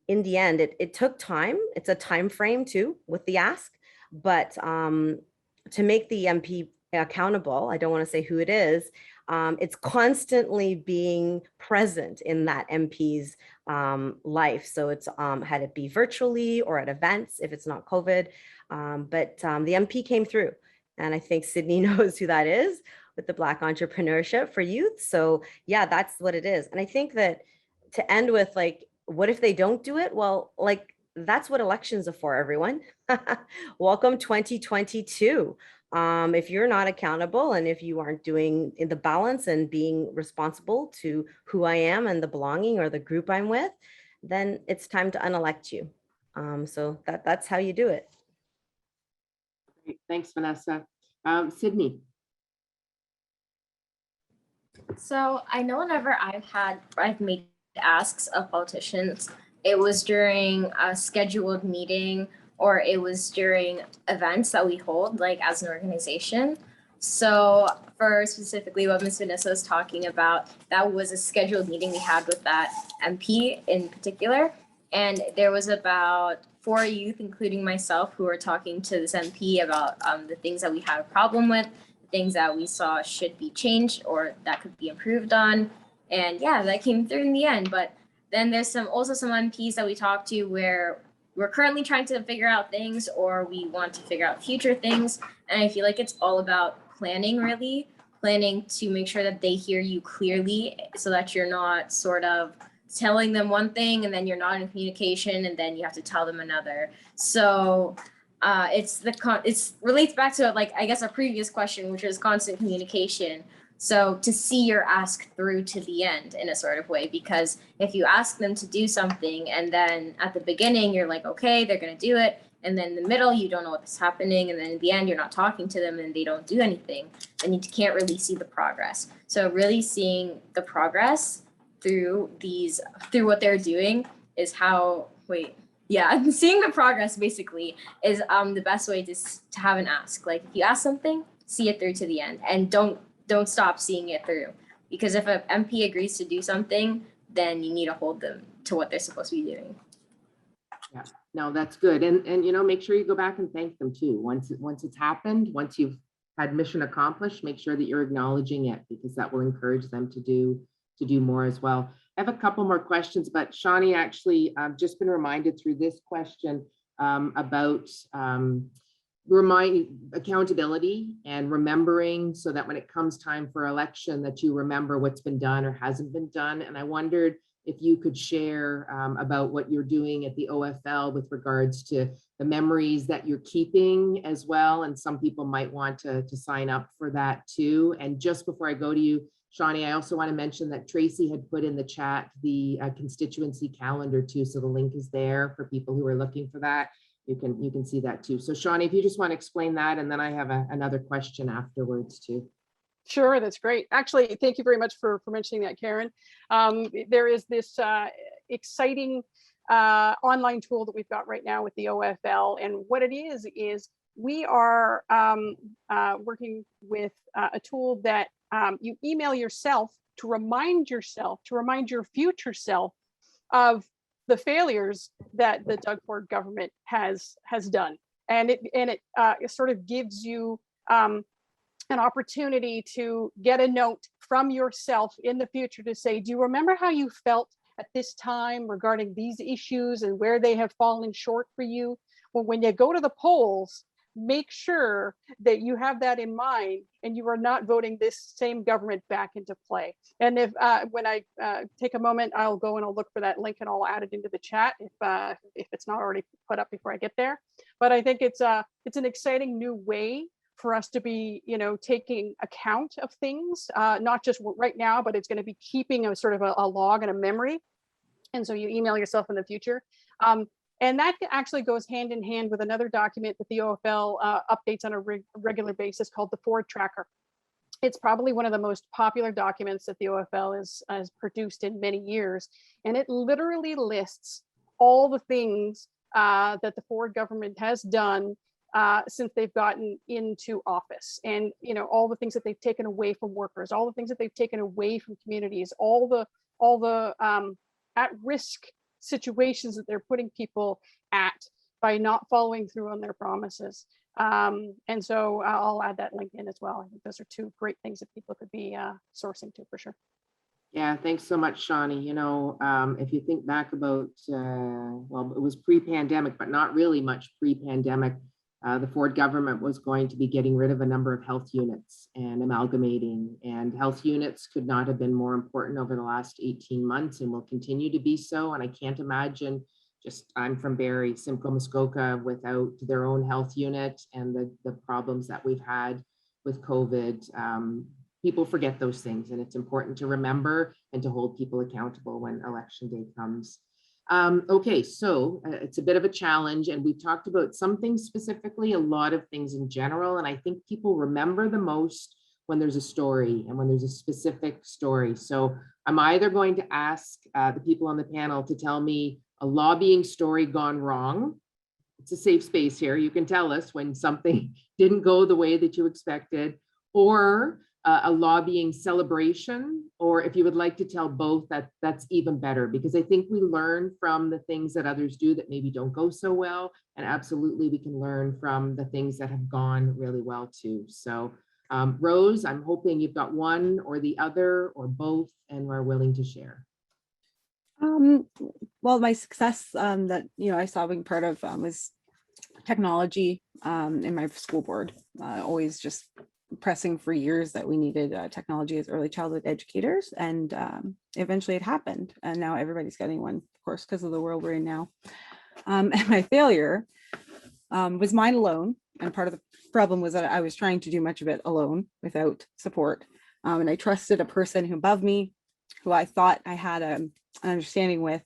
in the end, it took time. It's a time frame too with the ask, but to make the MP accountable, I don't want to say who it is. It's constantly being present in that MP's life. So it's had it be virtually or at events if it's not COVID. But the MP came through, and I think Sydney knows who that is with the Black entrepreneurship for youth. So yeah, that's what it is. And I think that to end with, like, what if they don't do it? Well, like, that's what elections are for, everyone. Welcome 2022. If you're not accountable and if you aren't doing the balance and being responsible to who I am and the belonging or the group I'm with, then it's time to unelect you. So that's how you do it. Great. Thanks, Vanessa. Sydney. So I know whenever I've made asks of politicians, it was during a scheduled meeting or it was during events that we hold, like as an organization. So for specifically what Ms. Vanessa is talking about, that was a scheduled meeting we had with that MP in particular. And there was about 4 youth, including myself, who were talking to this MP about the things that we had a problem with, things that we saw should be changed or that could be improved on. And yeah, that came through in the end. But then there's also some MPs that we talked to where we're currently trying to figure out things or we want to figure out future things. And I feel like it's all about planning, really. Planning to make sure that they hear you clearly so that you're not sort of telling them one thing and then you're not in communication and then you have to tell them another. So it relates back to, like, I guess a previous question, which is constant communication. So to see your ask through to the end in a sort of way, because if you ask them to do something and then at the beginning you're like, okay, they're going to do it. And then in the middle, you don't know what's happening. And then in the end, you're not talking to them and they don't do anything. And you can't really see the progress. So really seeing the progress through what they're doing is how, seeing the progress basically is the best way to have an ask. Like, if you ask something, see it through to the end and don't stop seeing it through. Because if an MP agrees to do something, then you need to hold them to what they're supposed to be doing. Yeah, no, that's good. And make sure you go back and thank them too. Once it's happened, once you've had mission accomplished, make sure that you're acknowledging it, because that will encourage them to do more as well. I have a couple more questions, but Shawnee, actually, I've just been reminded through this question about accountability and remembering, so that when it comes time for election, that you remember what's been done or hasn't been done. And I wondered if you could share about what you're doing at the OFL with regards to the memories that you're keeping as well. And some people might want to sign up for that too. And just before I go to you, Shawnee, I also want to mention that Tracy had put in the chat the constituency calendar too. So the link is there for people who are looking for that. You can see that too. So Shawnee, if you just want to explain that, and then I have another question afterwards too. Sure, that's great. Actually, thank you very much for mentioning that, Karen. There is this exciting online tool that we've got right now with the OFL. And what it is we are working with a tool that you email yourself to remind your future self of the failures that the Doug Ford government has done. And it sort of gives you an opportunity to get a note from yourself in the future to say, do you remember how you felt at this time regarding these issues and where they have fallen short for you? Well, when you go to the polls, make sure that you have that in mind and you are not voting this same government back into play. And if when I take a moment, I'll go and I'll look for that link and I'll add it into the chat if it's not already put up before I get there. But I think it's an exciting new way for us to be, taking account of things, not just right now, but it's going to be keeping a sort of a log and a memory. And so you email yourself in the future. And that actually goes hand in hand with another document that the OFL updates on a regular basis called the Ford Tracker. It's probably one of the most popular documents that the OFL has produced in many years. And it literally lists all the things that the Ford government has done since they've gotten into office, and all the things that they've taken away from workers, all the things that they've taken away from communities, all the at-risk situations that they're putting people at by not following through on their promises. And so I'll add that link in as well. I think those are two great things that people could be sourcing to for sure. Yeah, thanks so much, Shawnee. If you think back about, well, it was pre-pandemic, but not really much pre-pandemic. The Ford government was going to be getting rid of a number of health units and amalgamating, and health units could not have been more important over the last 18 months and will continue to be so. And I can't imagine, I'm from Barrie, Simcoe, Muskoka, without their own health unit and the problems that we've had with COVID. People forget those things, and it's important to remember and to hold people accountable when election day comes. Okay, so it's a bit of a challenge, and we've talked about some things specifically, a lot of things in general, and I think people remember the most when there's a story and when there's a specific story. So I'm either going to ask the people on the panel to tell me a lobbying story gone wrong. It's a safe space here. You can tell us when something didn't go the way that you expected, or a lobbying celebration, or if you would like to tell both, that's even better, because I think we learn from the things that others do that maybe don't go so well, and absolutely we can learn from the things that have gone really well too. So Rose, I'm hoping you've got one or the other or both and we're willing to share. Well, my success that I saw being part of was technology in my school board. Always just pressing for years that we needed technology as early childhood educators, and eventually it happened, and now everybody's getting one, of course, because of the world we're in now. And my failure was mine alone, and part of the problem was that I was trying to do much of it alone without support, and I trusted a person who above me, who I thought I had an understanding with,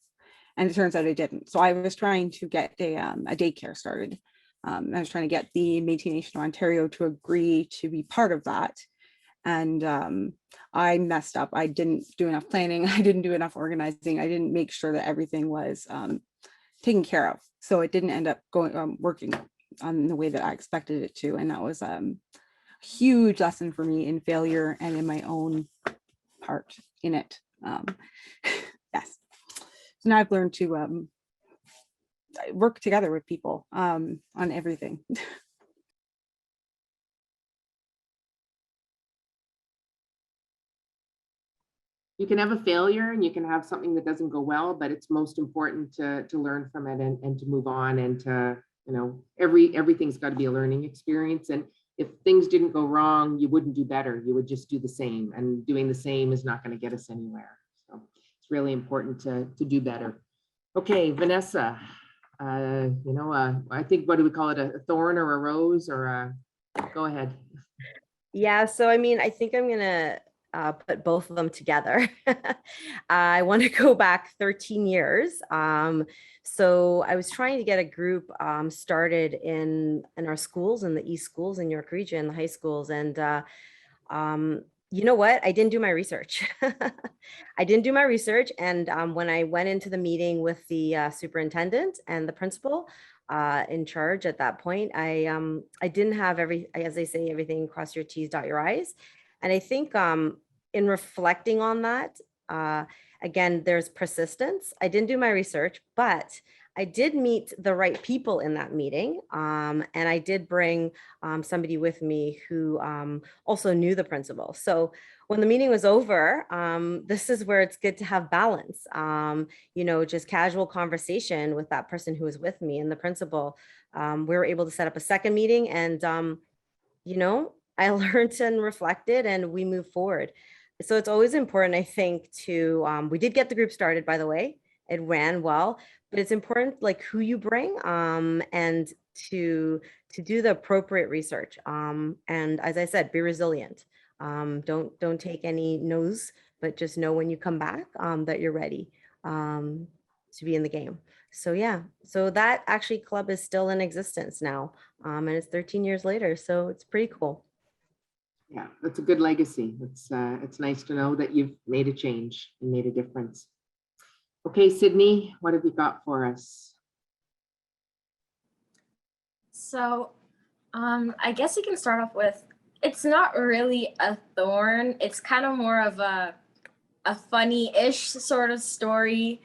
and it turns out I didn't. So I was trying to get a daycare started. I was trying to get the Métis Nation of Ontario to agree to be part of that. And I messed up. I didn't do enough planning. I didn't do enough organizing. I didn't make sure that everything was taken care of. So it didn't end up working on the way that I expected it to. And that was a huge lesson for me in failure and in my own part in it. Yes. So now I've learned to work together with people on everything. You can have a failure and you can have something that doesn't go well, but it's most important to learn from it and to move on, and to, everything's got to be a learning experience. And if things didn't go wrong, you wouldn't do better. You would just do the same, and doing the same is not going to get us anywhere. So it's really important to do better. Okay, Vanessa. I think, what do we call it? A thorn or a rose, or go ahead. Yeah, so I mean, I think I'm gonna put both of them together. I want to go back 13 years. So I was trying to get a group started in our schools, in the East schools in York Region, the high schools, and you know what? I didn't do my research. I didn't do my research. And when I went into the meeting with the superintendent and the principal in charge at that point, I didn't have as they say, everything cross your T's, dot your I's. And I think in reflecting on that, again, there's persistence. I didn't do my research, but I did meet the right people in that meeting. And I did bring somebody with me who also knew the principal. So when the meeting was over, this is where it's good to have balance, just casual conversation with that person who was with me and the principal. We were able to set up a second meeting, and, I learned and reflected, and we moved forward. So it's always important, I think, we did get the group started, by the way. It ran well, but it's important, like, who you bring, and to to do the appropriate research. And as I said, be resilient. Don't take any no's, but just know when you come back that you're ready to be in the game. So yeah, so that actually club is still in existence now, and it's 13 years later, so it's pretty cool. Yeah, that's a good legacy. It's nice to know that you've made a change and made a difference. Okay, Sydney, what have you got for us? So I guess you can start off with, it's not really a thorn. It's kind of more of a funny-ish sort of story.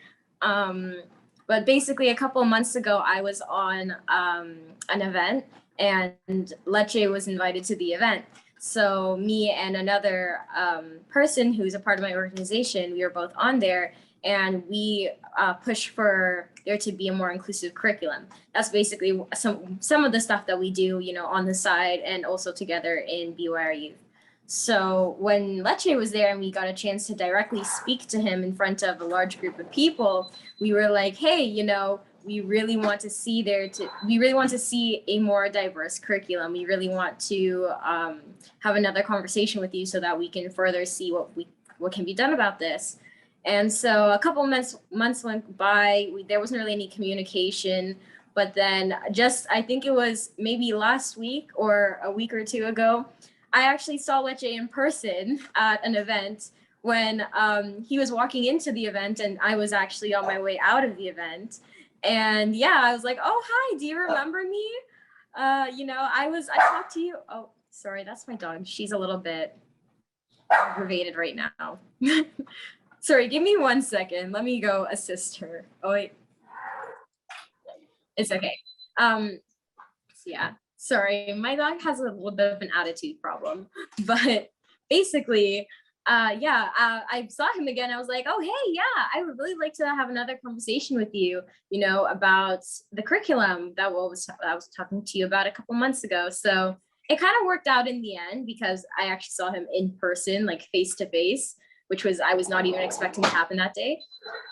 But basically a couple of months ago, I was on an event and Lepage was invited to the event. So me and another person who's a part of my organization, we were both on there, and we push for there to be a more inclusive curriculum. That's basically some of the stuff that we do, you know, on the side and also together in BYR Youth. So when Lepage was there and we got a chance to directly speak to him in front of a large group of people, we were like, hey, you know, we really want to see a more diverse curriculum. We really want to have another conversation with you so that we can further see what can be done about this. And so a couple months went by. There wasn't really any communication. But then I think it was maybe last week or a week or two ago, I actually saw Lepage in person at an event when he was walking into the event and I was actually on my way out of the event. And yeah, I was like, oh, hi, do you remember me? You know, I talked to you. Oh, sorry, that's my dog. She's a little bit aggravated right now. Sorry, give me 1 second. Let me go assist her. Oh, wait. It's okay. So yeah, sorry, my dog has a little bit of an attitude problem, but basically, I saw him again. I was like, oh, hey, yeah, I would really like to have another conversation with you, you know, about the curriculum that I was talking to you about a couple months ago. So it kind of worked out in the end because I actually saw him in person, like face to face, which I was not even expecting to happen that day.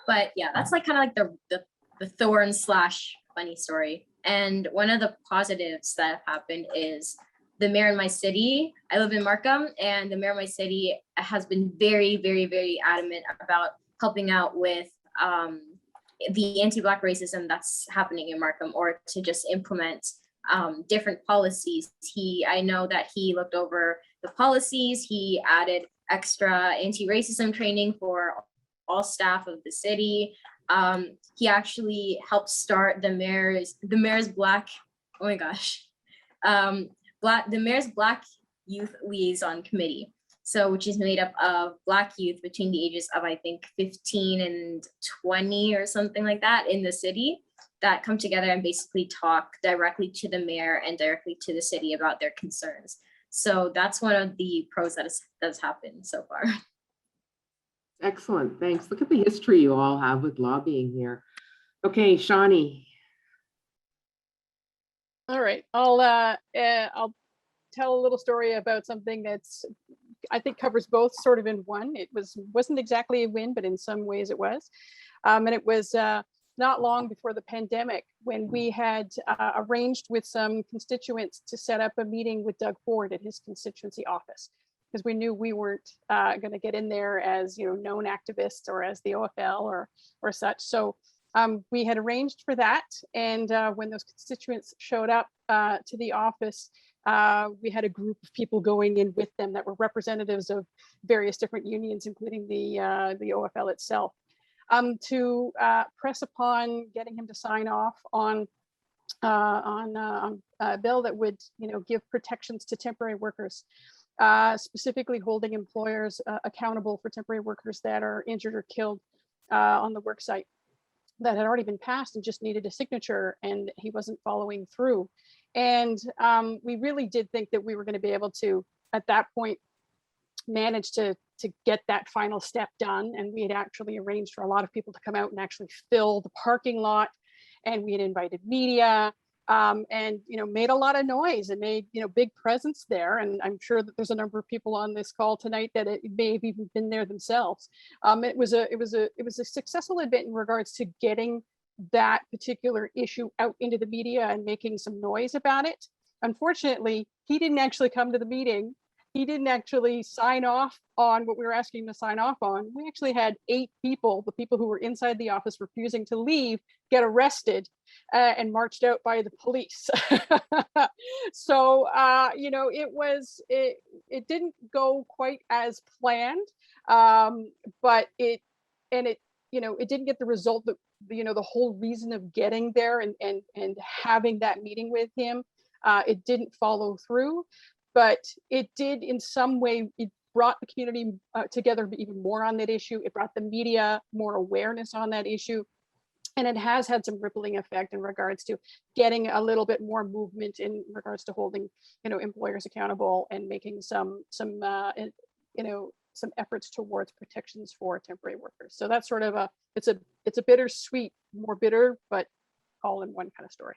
But yeah, that's like kind of like the thorn / funny story. And one of the positives that happened is the mayor in my city, I live in Markham, and the mayor of my city has been very, very, very adamant about helping out with the anti-Black racism that's happening in Markham, or to just implement different policies. I know that he looked over the policies, he added extra anti-racism training for all staff of the city. He actually helped start the mayor's Black, oh my gosh, the mayor's Black Youth Liaison Committee. So, which is made up of Black youth between the ages of, I think, 15 and 20 or something like that in the city, that come together and basically talk directly to the mayor and directly to the city about their concerns. So that's one of the pros that's happened so far. Excellent, thanks. Look at the history you all have with lobbying here. Okay, Shawnee. All right, I'll tell a little story about something that's, I think, covers both sort of in one. It wasn't exactly a win, but in some ways it was. And it was not long before the pandemic when we had arranged with some constituents to set up a meeting with Doug Ford at his constituency office, because we knew we weren't going to get in there as, you know, known activists or as the OFL or such. So we had arranged for that. And when those constituents showed up to the office, we had a group of people going in with them that were representatives of various different unions, including the OFL itself, to press upon getting him to sign off on a bill that would, you know, give protections to temporary workers, specifically holding employers accountable for temporary workers that are injured or killed on the work site. That had already been passed and just needed a signature, and he wasn't following through. And we really did think that we were going to be able to, at that point, manage to get that final step done. And we had actually arranged for a lot of people to come out and actually fill the parking lot, and we had invited media, and, you know, made a lot of noise and made, you know, big presence there. And I'm sure that there's a number of people on this call tonight that it may have even been there themselves. It was a successful event in regards to getting that particular issue out into the media and making some noise about it. unfortunately, he didn't actually come to the meeting. He didn't actually sign off on what we were asking him to sign off on. We actually had 8 people, the people who were inside the office refusing to leave, get arrested and marched out by the police. So, you know, it didn't go quite as planned, but it didn't get the result that, you know, the whole reason of getting there and having that meeting with him, it didn't follow through. But it did, in some way, it brought the community together even more on that issue. It brought the media more awareness on that issue. And it has had some rippling effect in regards to getting a little bit more movement in regards to holding, you know, employers accountable and making some efforts towards protections for temporary workers. So that's sort of it's a bittersweet, more bitter, but all in one kind of story.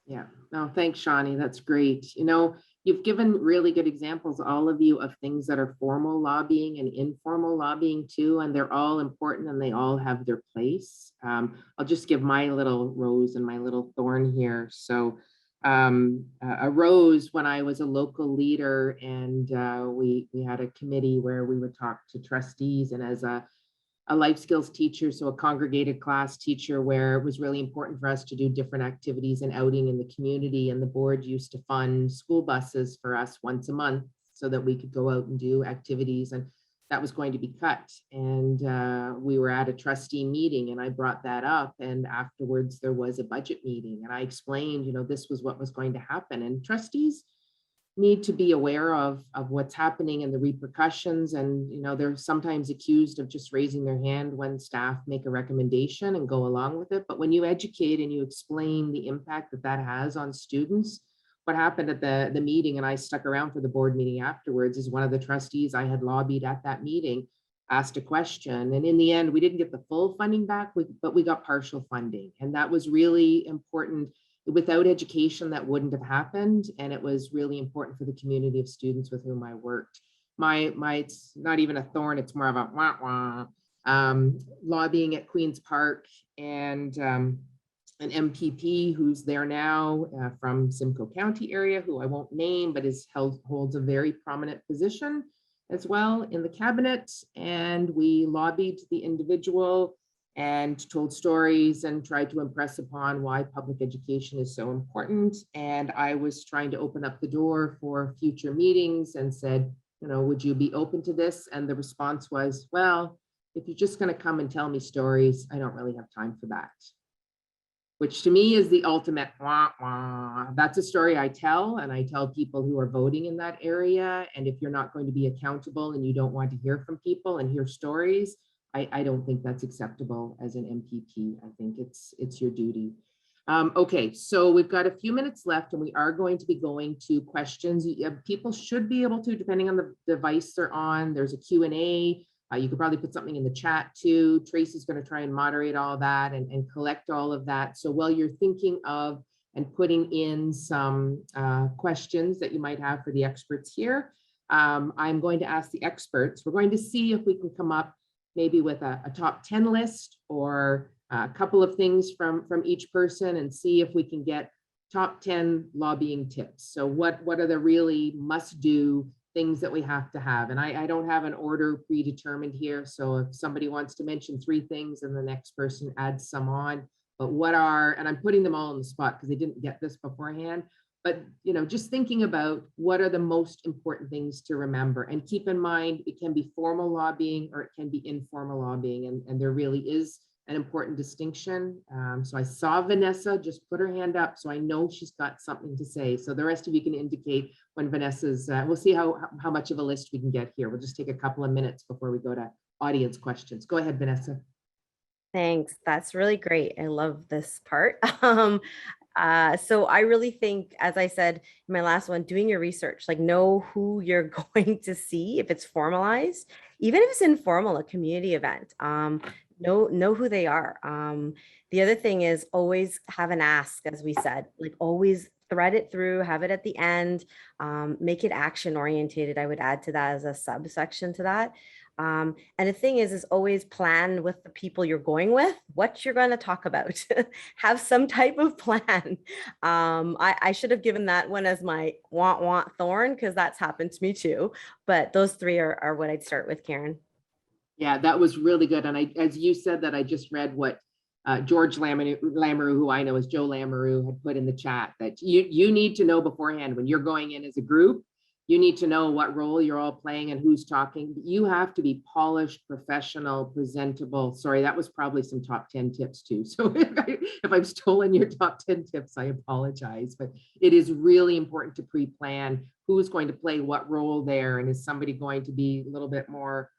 Yeah, no, thanks, Shawnee. That's great. You know, you've given really good examples, all of you, of things that are formal lobbying and informal lobbying too, and they're all important and they all have their place. I'll just give my little rose and my little thorn here. So a rose when I was a local leader, and we had a committee where we would talk to trustees, and as a life skills teacher, so a congregated class teacher, where it was really important for us to do different activities and outing in the community. And the board used to fund school buses for us once a month so that we could go out and do activities, and that was going to be cut. And we were at a trustee meeting and I brought that up, and afterwards there was a budget meeting and I explained, you know, this was what was going to happen, and trustees need to be aware of what's happening and the repercussions. And, you know, they're sometimes accused of just raising their hand when staff make a recommendation and go along with it. But when you educate and you explain the impact that that has on students, what happened at the meeting, and I stuck around for the board meeting afterwards, is one of the trustees I had lobbied at that meeting asked a question. And in the end, we didn't get the full funding back, but we got partial funding. And that was really important. Without education, that wouldn't have happened. And it was really important for the community of students with whom I worked. It's not even a thorn, it's more of a wah-wah. Lobbying at Queen's Park, and an MPP who's there now from Simcoe County area, who I won't name, but holds a very prominent position as well in the cabinet. And we lobbied the individual and told stories and tried to impress upon why public education is so important. And I was trying to open up the door for future meetings and said, you know, would you be open to this? And the response was, well, if you're just going to come and tell me stories, I don't really have time for that. Which to me is the ultimate wah, wah. That's a story I tell, and I tell people who are voting in that area. And if you're not going to be accountable and you don't want to hear from people and hear stories, I don't think that's acceptable as an MPP. I think it's your duty. Okay, so we've got a few minutes left and we are going to be going to questions. People should be able to, depending on the device they're on, there's a Q&A. You could probably put something in the chat too. Tracy's going to try and moderate all that and collect all of that. So while you're thinking of and putting in some questions that you might have for the experts here, I'm going to ask the experts. We're going to see if we can come up maybe with a top 10 list or a couple of things from each person, and see if we can get top 10 lobbying tips. So what are the really must-do things that we have to have? And I don't have an order predetermined here. So if somebody wants to mention 3 things and the next person adds some on, but and I'm putting them all on the spot because they didn't get this beforehand. But, you know, just thinking about what are the most important things to remember, and keep in mind, it can be formal lobbying or it can be informal lobbying. And there really is an important distinction. So I saw Vanessa just put her hand up, so I know she's got something to say. So the rest of you can indicate when Vanessa's, we'll see how much of a list we can get here. We'll just take a couple of minutes before we go to audience questions. Go ahead, Vanessa. Thanks. That's really great. I love this part. So I really think, as I said in my last one, doing your research, like know who you're going to see, if it's formalized, even if it's informal, a community event, know who they are. The other thing is always have an ask, as we said, like always thread it through, have it at the end, make it action orientated. I would add to that as a subsection to that. And the thing is always plan with the people you're going with, what you're going to talk about. Have some type of plan. I should have given that one as my want Thorn, because that's happened to me too. But those three are what I'd start with, Karen. Yeah, that was really good. And as you said that, I just read what George Lamoureux, who I know as Joe Lamoureux, had put in the chat, that you need to know beforehand when you're going in as a group. You need to know what role you're all playing and who's talking. You have to be polished, professional, presentable. Sorry, that was probably some top 10 tips too. So if I've stolen your top 10 tips, I apologize. But it is really important to pre-plan who's going to play what role there. And is somebody going to be a little bit more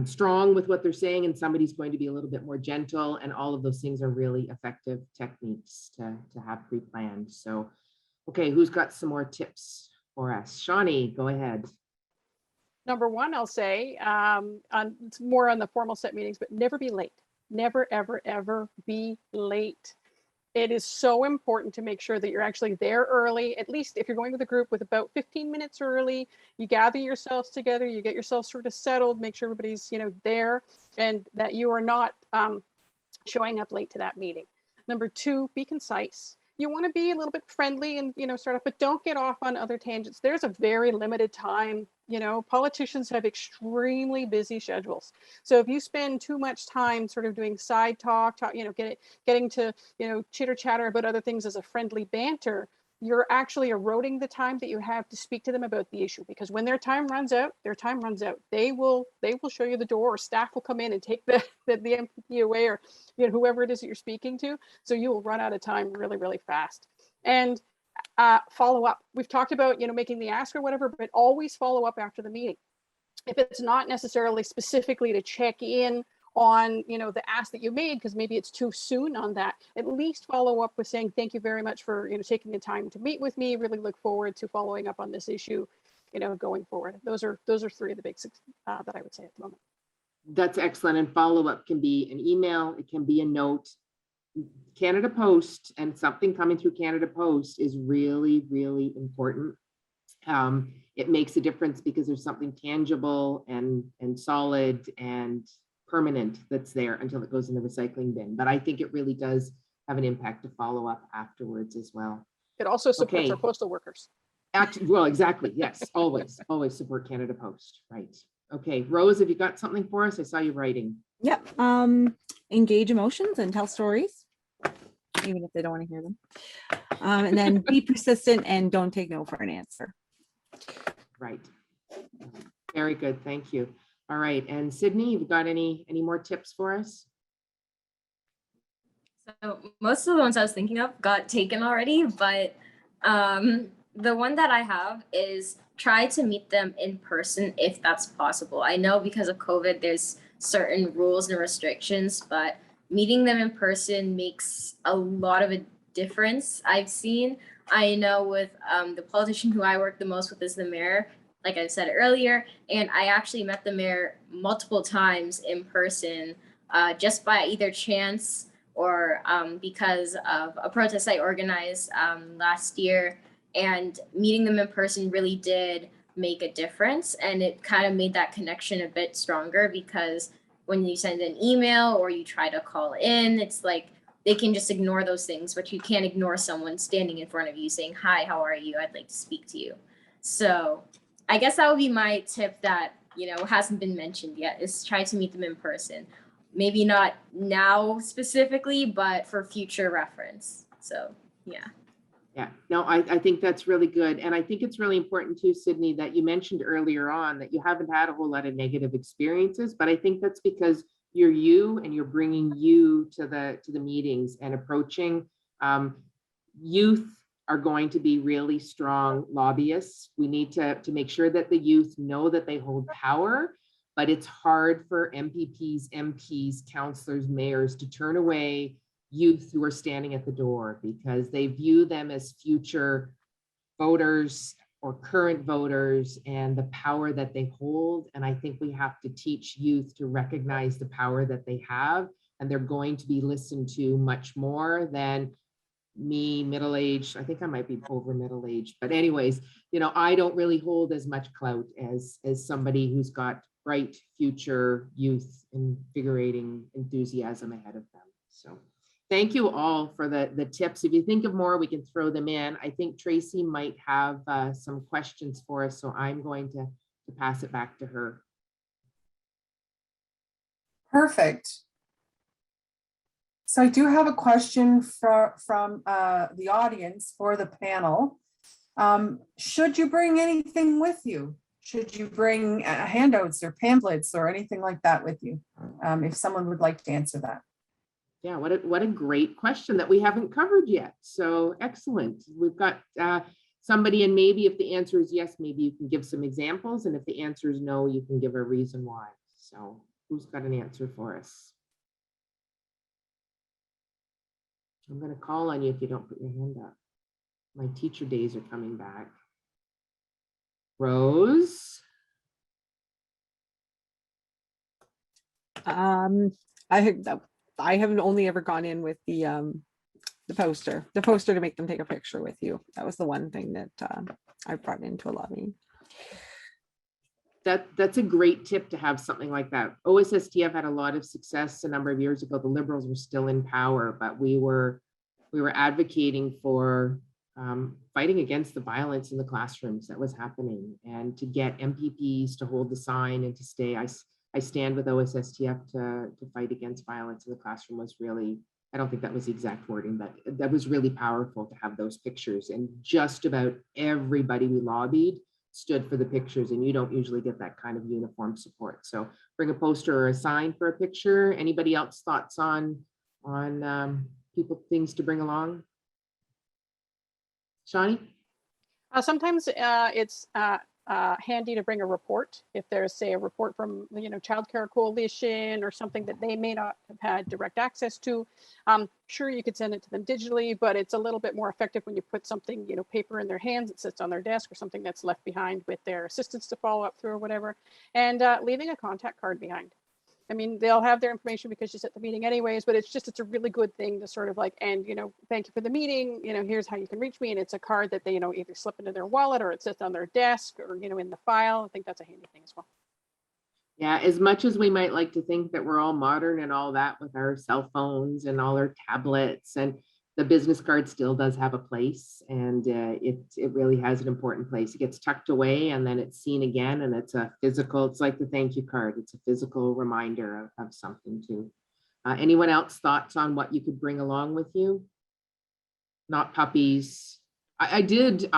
strong with what they're saying, and somebody's going to be a little bit more gentle. And all of those things are really effective techniques to have pre-planned. So, okay, who's got some more tips for us? Shawnee, go ahead. Number one, I'll say, it's more on the formal set meetings, but never be late. Never, ever, ever be late. It is so important to make sure that you're actually there early. At least if you're going with a group, with about 15 minutes early, you gather yourselves together, you get yourselves sort of settled, make sure everybody's, there, and that you are not showing up late to that meeting. Number two, be concise. You want to be a little bit friendly and, start off, but don't get off on other tangents. There's a very limited time. Politicians have extremely busy schedules. So if you spend too much time sort of doing side talk, getting to, chitter chatter about other things as a friendly banter, you're actually eroding the time that you have to speak to them about the issue. Because when their time runs out, They will show you the door, or staff will come in and take the MPP away, or whoever it is that you're speaking to. So you will run out of time really, really fast. And follow up. We've talked about, making the ask or whatever, but always follow up after the meeting. If it's not necessarily specifically to check in on, the ask that you made, because maybe it's too soon on that, at least follow up with saying, thank you very much for, taking the time to meet with me. Really look forward to following up on this issue, going forward. Those are three of the basics that I would say at the moment. That's excellent. And follow-up can be an email, it can be a note. Canada Post and something coming through Canada Post is really, really important. It makes a difference because there's something tangible and solid and permanent that's there until it goes in the recycling bin. But I think it really does have an impact to follow up afterwards as well. It also supports our postal workers. Well, exactly. Yes, always support Canada Post. Right. Okay, Rose, have you got something for us? I saw you writing. Yep. Engage emotions and tell stories, even if they don't want to hear them. And then be persistent and don't take no for an answer. Right. Very good. Thank you. All right. And Sydney, you've got any more tips for us? So most of the ones I was thinking of got taken already, but the one that I have is try to meet them in person if that's possible. I know because of COVID, there's certain rules and restrictions, but meeting them in person makes a lot of a difference. I know with the politician who I work the most with is the mayor, like I said earlier, and I actually met the mayor multiple times in person, just by either chance or because of a protest I organized last year. And meeting them in person really did make a difference, and it kind of made that connection a bit stronger, because when you send an email or you try to call in, it's like they can just ignore those things, but you can't ignore someone standing in front of you saying, hi, how are you? I'd like to speak to you. So I guess that would be my tip that, hasn't been mentioned yet, is try to meet them in person. Maybe not now specifically, but for future reference. So, yeah. Yeah, no, I think that's really good. And I think it's really important too, Sydney, that you mentioned earlier on that you haven't had a whole lot of negative experiences, but I think that's because you're you and you're bringing you to the meetings and approaching. Youth are going to be really strong lobbyists. We need to make sure that the youth know that they hold power, but it's hard for MPPs, MPs, councillors, mayors to turn away youth who are standing at the door because they view them as future voters or current voters and the power that they hold. And I think we have to teach youth to recognize the power that they have, and they're going to be listened to much more than me, middle-aged, I think I might be over middle-aged, but anyways, I don't really hold as much clout as somebody who's got bright future youth invigorating enthusiasm ahead of them. So thank you all for the tips. If you think of more, we can throw them in. I think Tracy might have some questions for us, so I'm going to pass it back to her. Perfect. So I do have a question from the audience for the panel. Should you bring anything with you? Should you bring handouts or pamphlets or anything like that with you? If someone would like to answer that. Yeah, what a great question that we haven't covered yet. So excellent. We've got somebody, and maybe if the answer is yes, maybe you can give some examples. And if the answer is no, you can give a reason why. So who's got an answer for us? I'm going to call on you if you don't put your hand up. My teacher days are coming back. Rose? I haven't only ever gone in with the poster to make them take a picture with you. That was the one thing that I brought into a lobby. That's a great tip, to have something like that. OSSTF had a lot of success a number of years ago. The Liberals were still in power, but we were advocating for fighting against the violence in the classrooms that was happening, and to get MPPs to hold the sign and to stay. I stand with OSSTF to fight against violence in the classroom was really, I don't think that was the exact wording, but that was really powerful to have those pictures. And just about everybody we lobbied stood for the pictures, and you don't usually get that kind of uniform support. So bring a poster or a sign for a picture. Anybody else thoughts on things to bring along? Shawnee? Sometimes it's handy to bring a report. If there's, say, a report from Child Care Coalition or something that they may not have had direct access to. Sure, you could send it to them digitally, but it's a little bit more effective when you put something, paper in their hands that sits on their desk, or something that's left behind with their assistants to follow up through or whatever, and leaving a contact card behind. I mean, they'll have their information because she's at the meeting anyways, but it's a really good thing to sort of like, and, thank you for the meeting, here's how you can reach me. And it's a card that they, either slip into their wallet, or it sits on their desk, or, in the file. I think that's a handy thing as well. Yeah, as much as we might like to think that we're all modern and all that with our cell phones and all our tablets, and the business card still does have a place, and it really has an important place. It gets tucked away and then it's seen again, and it's a physical, it's like the thank you card. It's a physical reminder of something too. Anyone else thoughts on what you could bring along with you? Not puppies. I did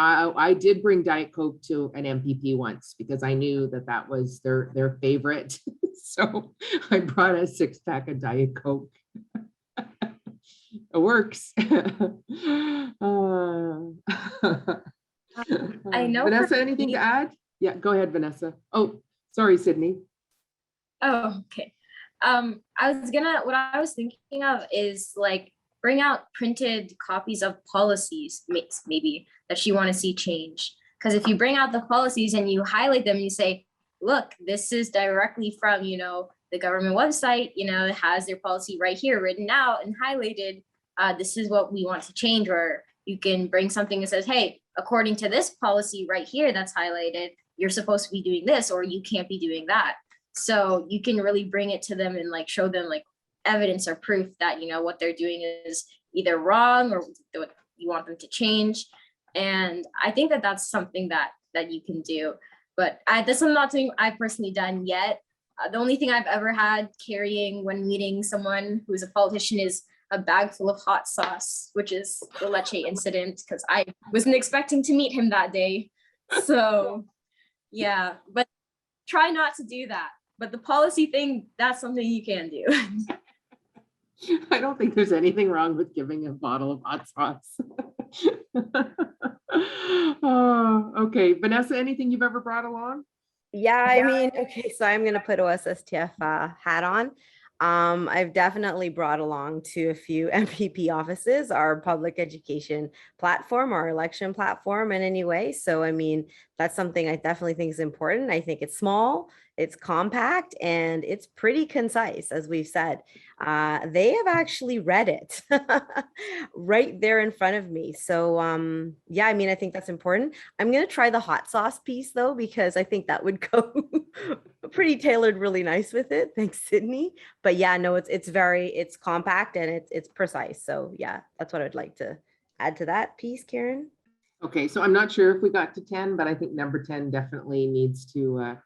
bring Diet Coke to an MPP once because I knew that was their favorite. So I brought a 6-pack of Diet Coke. It works. I know. Vanessa, anything to add? Yeah, go ahead, Vanessa. Oh, sorry, Sydney. Oh, okay. What I was thinking of is like bring out printed copies of policies, maybe that you want to see change. Because if you bring out the policies and you highlight them, and you say, look, this is directly from, the government website, it has their policy right here written out and highlighted. This is what we want to change. Or you can bring something that says, hey, according to this policy right here that's highlighted, you're supposed to be doing this, or you can't be doing that. So you can really bring it to them and like show them like evidence or proof that, what they're doing is either wrong or what you want them to change. And I think that that's something that you can do. But this is not something I've personally done yet. The only thing I've ever had carrying when meeting someone who's a politician is a bag full of hot sauce, which is the Lepage incident, because I wasn't expecting to meet him that day. So yeah, but try not to do that. But the policy thing, that's something you can do. I don't think there's anything wrong with giving a bottle of hot sauce. Oh, okay. Vanessa, anything you've ever brought along? Yeah, I mean, okay, so I'm going to put OSSTF hat on. I've definitely brought along to a few MPP offices our public education platform, our election platform in any way. So, I mean, that's something I definitely think is important. I think it's small. It's compact and it's pretty concise, as we've said. They have actually read it right there in front of me. So yeah, I mean, I think that's important. I'm going to try the hot sauce piece though, because I think that would go pretty tailored really nice with it. Thanks, Sydney. But yeah, no, it's compact and it's precise. So yeah, that's what I'd like to add to that piece, Karen. Okay, so I'm not sure if we got to 10, but I think number 10 definitely needs to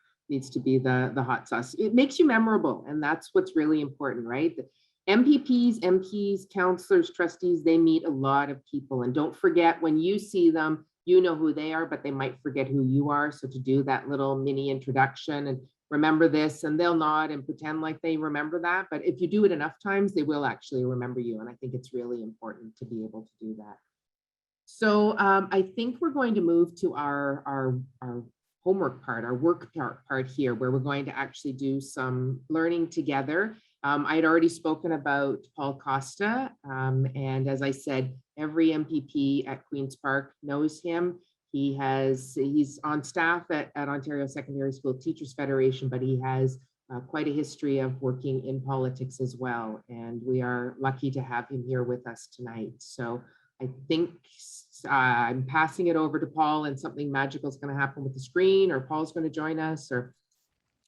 be the hot sauce. It makes you memorable, and that's what's really important, right? The MPPs, MPs, councillors, trustees, they meet a lot of people, and don't forget, when you see them, you know who they are, but they might forget who you are. So to do that little mini introduction and remember this, and they'll nod and pretend like they remember that. But if you do it enough times, they will actually remember you. And I think it's really important to be able to do that. So I think we're going to move to our homework part, our work part here, where we're going to actually do some learning together. I'd already spoken about Paul Kossta, and as I said, every MPP at Queen's Park knows him. He's on staff at Ontario Secondary School Teachers Federation, but he has quite a history of working in politics as well. And we are lucky to have him here with us tonight. So I think I'm passing it over to Paul, and something magical is going to happen with the screen, or Paul's going to join us, or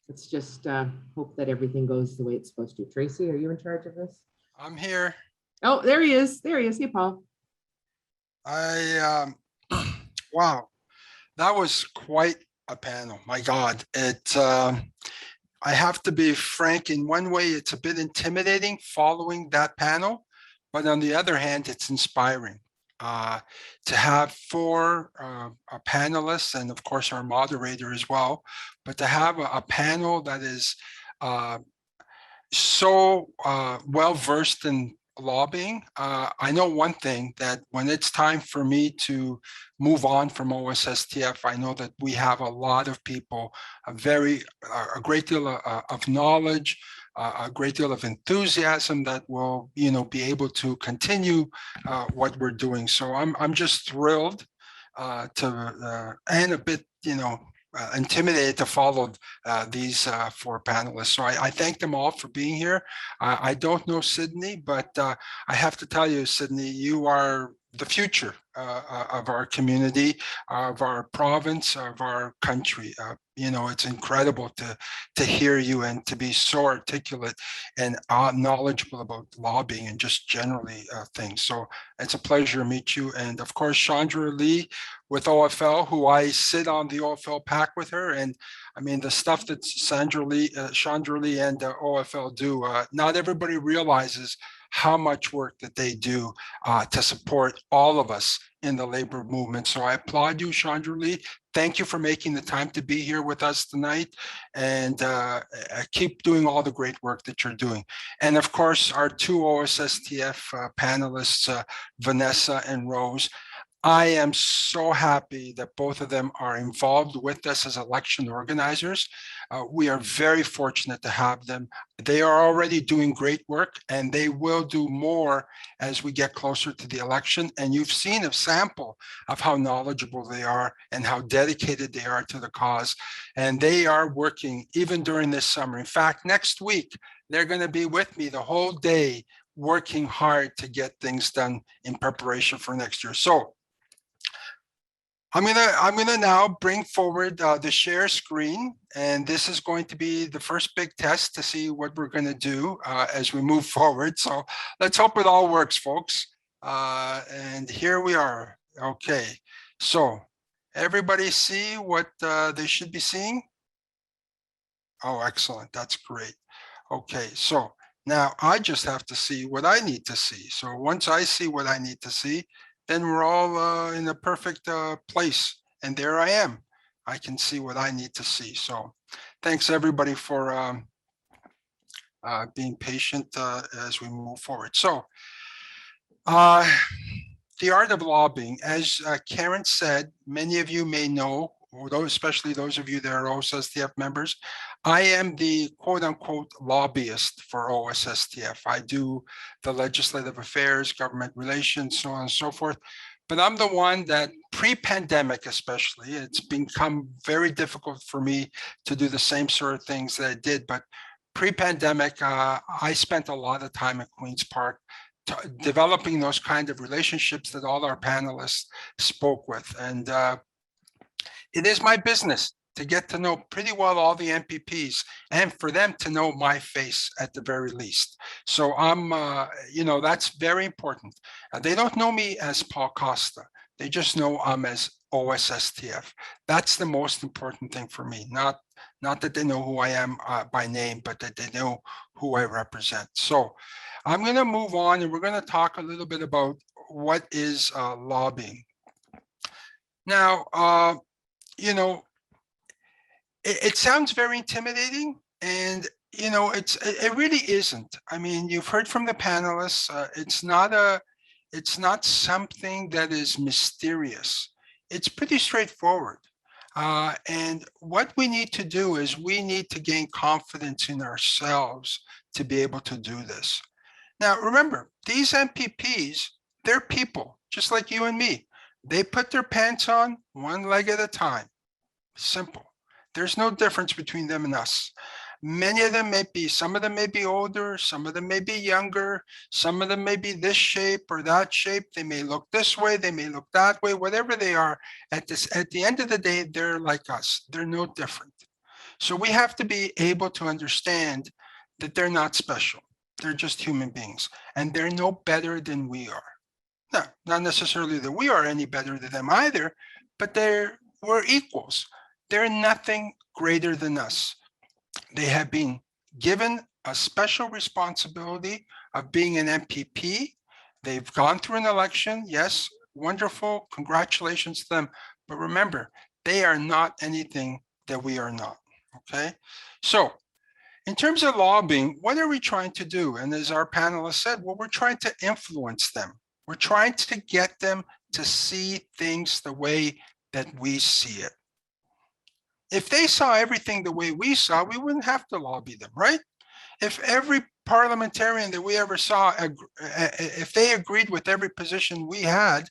let's just hope that everything goes the way it's supposed to. Tracy, are you in charge of this? I'm here. Oh, there he is. There he is. Hey, Paul. Wow, that was quite a panel. My God, I have to be frank, in one way, it's a bit intimidating following that panel, but on the other hand, it's inspiring. To have four panelists, and of course our moderator as well, but to have a panel that is so well versed in lobbying. I know one thing, that when it's time for me to move on from OSSTF, I know that we have a lot of people, a great deal of knowledge, a great deal of enthusiasm that will, be able to continue what we're doing. So I'm just thrilled and a bit, intimidated to follow these four panelists. So I thank them all for being here. I don't know Sydney, but I have to tell you, Sydney, you are the future of our community, of our province, of our country. It's incredible to hear you and to be so articulate and knowledgeable about lobbying and just generally things. So it's a pleasure to meet you. And of course, Chandra Li with OFL, who I sit on the OFL pack with her. And I mean, the stuff that Chandra Li and OFL do, not everybody realizes how much work that they do to support all of us in the labor movement. So I applaud you, Chandra Li. Thank you for making the time to be here with us tonight, and keep doing all the great work that you're doing. And of course, our two OSSTF panelists, Vanessa and Rose. I am so happy that both of them are involved with us as election organizers. We are very fortunate to have them. They are already doing great work, and they will do more as we get closer to the election. And you've seen a sample of how knowledgeable they are and how dedicated they are to the cause. And they are working even during this summer. In fact, next week, they're going to be with me the whole day, working hard to get things done in preparation for next year. So I'm gonna now bring forward the share screen, and this is going to be the first big test to see what we're going to do as we move forward. So let's hope it all works, folks. And here we are. Okay, so everybody see what they should be seeing? Oh, excellent. That's great. Okay, so now I just have to see what I need to see. So once I see what I need to see, then we're all in a perfect place. And there I am. I can see what I need to see. So thanks everybody for being patient as we move forward. So the art of lobbying, as Karen said, many of you may know, although especially those of you that are OSSTF members, I am the quote unquote lobbyist for OSSTF. I do the legislative affairs, government relations, so on and so forth. but I'm the one that pre-pandemic especially, it's become very difficult for me to do the same sort of things that I did. But pre-pandemic, I spent a lot of time at Queen's Park developing those kind of relationships that all our panelists spoke with. And it is my business to get to know pretty well all the MPPs and for them to know my face at the very least. So I'm, that's very important. They don't know me as Paul Kossta. They just know I'm as OSSTF. That's the most important thing for me. Not that they know who I am by name, but that they know who I represent. So I'm going to move on, and we're going to talk a little bit about what is lobbying. Now, it sounds very intimidating, and it really isn't. I mean, you've heard from the panelists. It's not something that is mysterious. It's pretty straightforward. And what we need to do is we need to gain confidence in ourselves to be able to do this. Now, remember, these MPPs, they're people, just like you and me. They put their pants on one leg at a time. Simple. There's no difference between them and us. Many of them some of them may be older, some of them may be younger, some of them may be this shape or that shape. They may look this way, they may look that way, whatever they are. At the end of the day, they're like us. They're no different. So we have to be able to understand that they're not special. They're just human beings, and they're no better than we are. No, not necessarily that we are any better than them either, but we're equals. They're nothing greater than us. They have been given a special responsibility of being an MPP. They've gone through an election. Yes, wonderful. Congratulations to them. But remember, they are not anything that we are not. Okay. So in terms of lobbying, what are we trying to do? And as our panelists said, well, we're trying to influence them. We're trying to get them to see things the way that we see it. If they saw everything the way we saw, we wouldn't have to lobby them, right? If every parliamentarian that we ever saw, if they agreed with every position we had,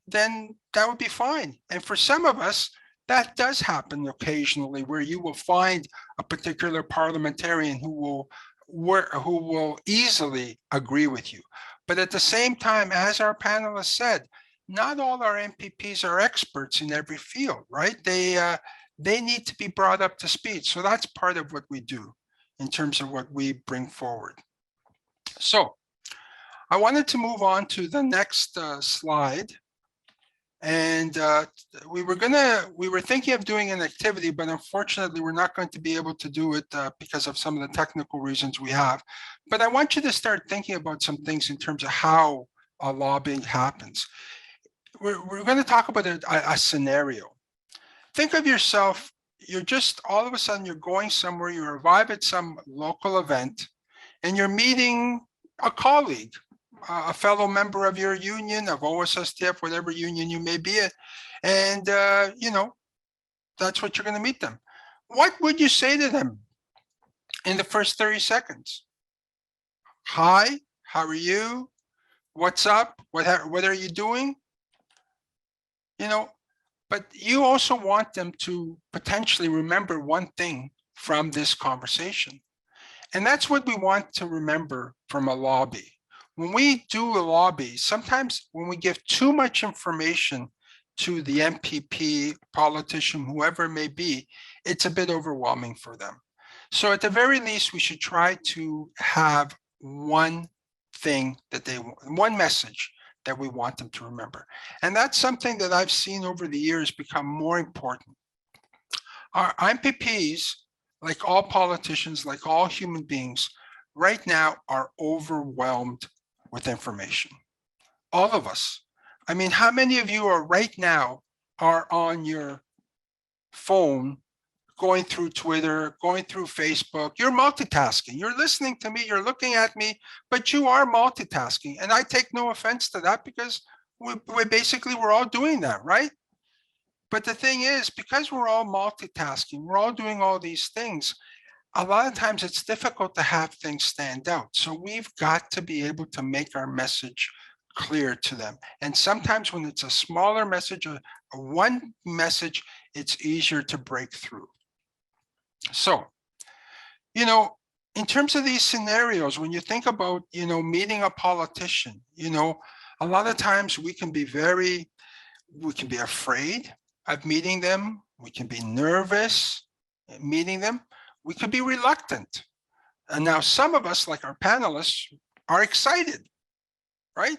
then that would be fine. And for some of us, that does happen occasionally, where you will find a particular parliamentarian who will easily agree with you. But at the same time, as our panelists said, not all our MPPs are experts in every field, right? They need to be brought up to speed. So that's part of what we do in terms of what we bring forward. So I wanted to move on to the next slide. And we were thinking of doing an activity, but unfortunately we're not going to be able to do it because of some of the technical reasons we have. But I want you to start thinking about some things in terms of how lobbying happens. We're going to talk about a scenario. Think of yourself, you're just all of a sudden you're going somewhere, you arrive at some local event, and you're meeting a colleague, a fellow member of your union, of OSSTF, whatever union you may be in, and that's what you're going to meet them. What would you say to them in the first 30 seconds? Hi, how are you? What's up? What are you doing? But you also want them to potentially remember one thing from this conversation. And that's what we want to remember from a lobby. When we do a lobby, sometimes when we give too much information to the MPP, politician, whoever it may be, it's a bit overwhelming for them. So at the very least, we should try to have one thing one message that we want them to remember. And that's something that I've seen over the years become more important. Our MPPs, like all politicians, like all human beings, right now are overwhelmed with information. All of us. I mean, how many of you are right now are on your phone, going through Twitter, going through Facebook? You're multitasking. You're listening to me, you're looking at me, but you are multitasking. And I take no offense to that, because we're all doing that, right? But the thing is, because we're all multitasking, we're all doing all these things, a lot of times it's difficult to have things stand out. So we've got to be able to make our message clear to them. And sometimes when it's a smaller message, a one message, it's easier to break through. So, you know, in terms of these scenarios, when you think about, you know, meeting a politician, you know, a lot of times we can be afraid of meeting them. We can be nervous meeting them. We could be reluctant. And now some of us, like our panelists, are excited, right?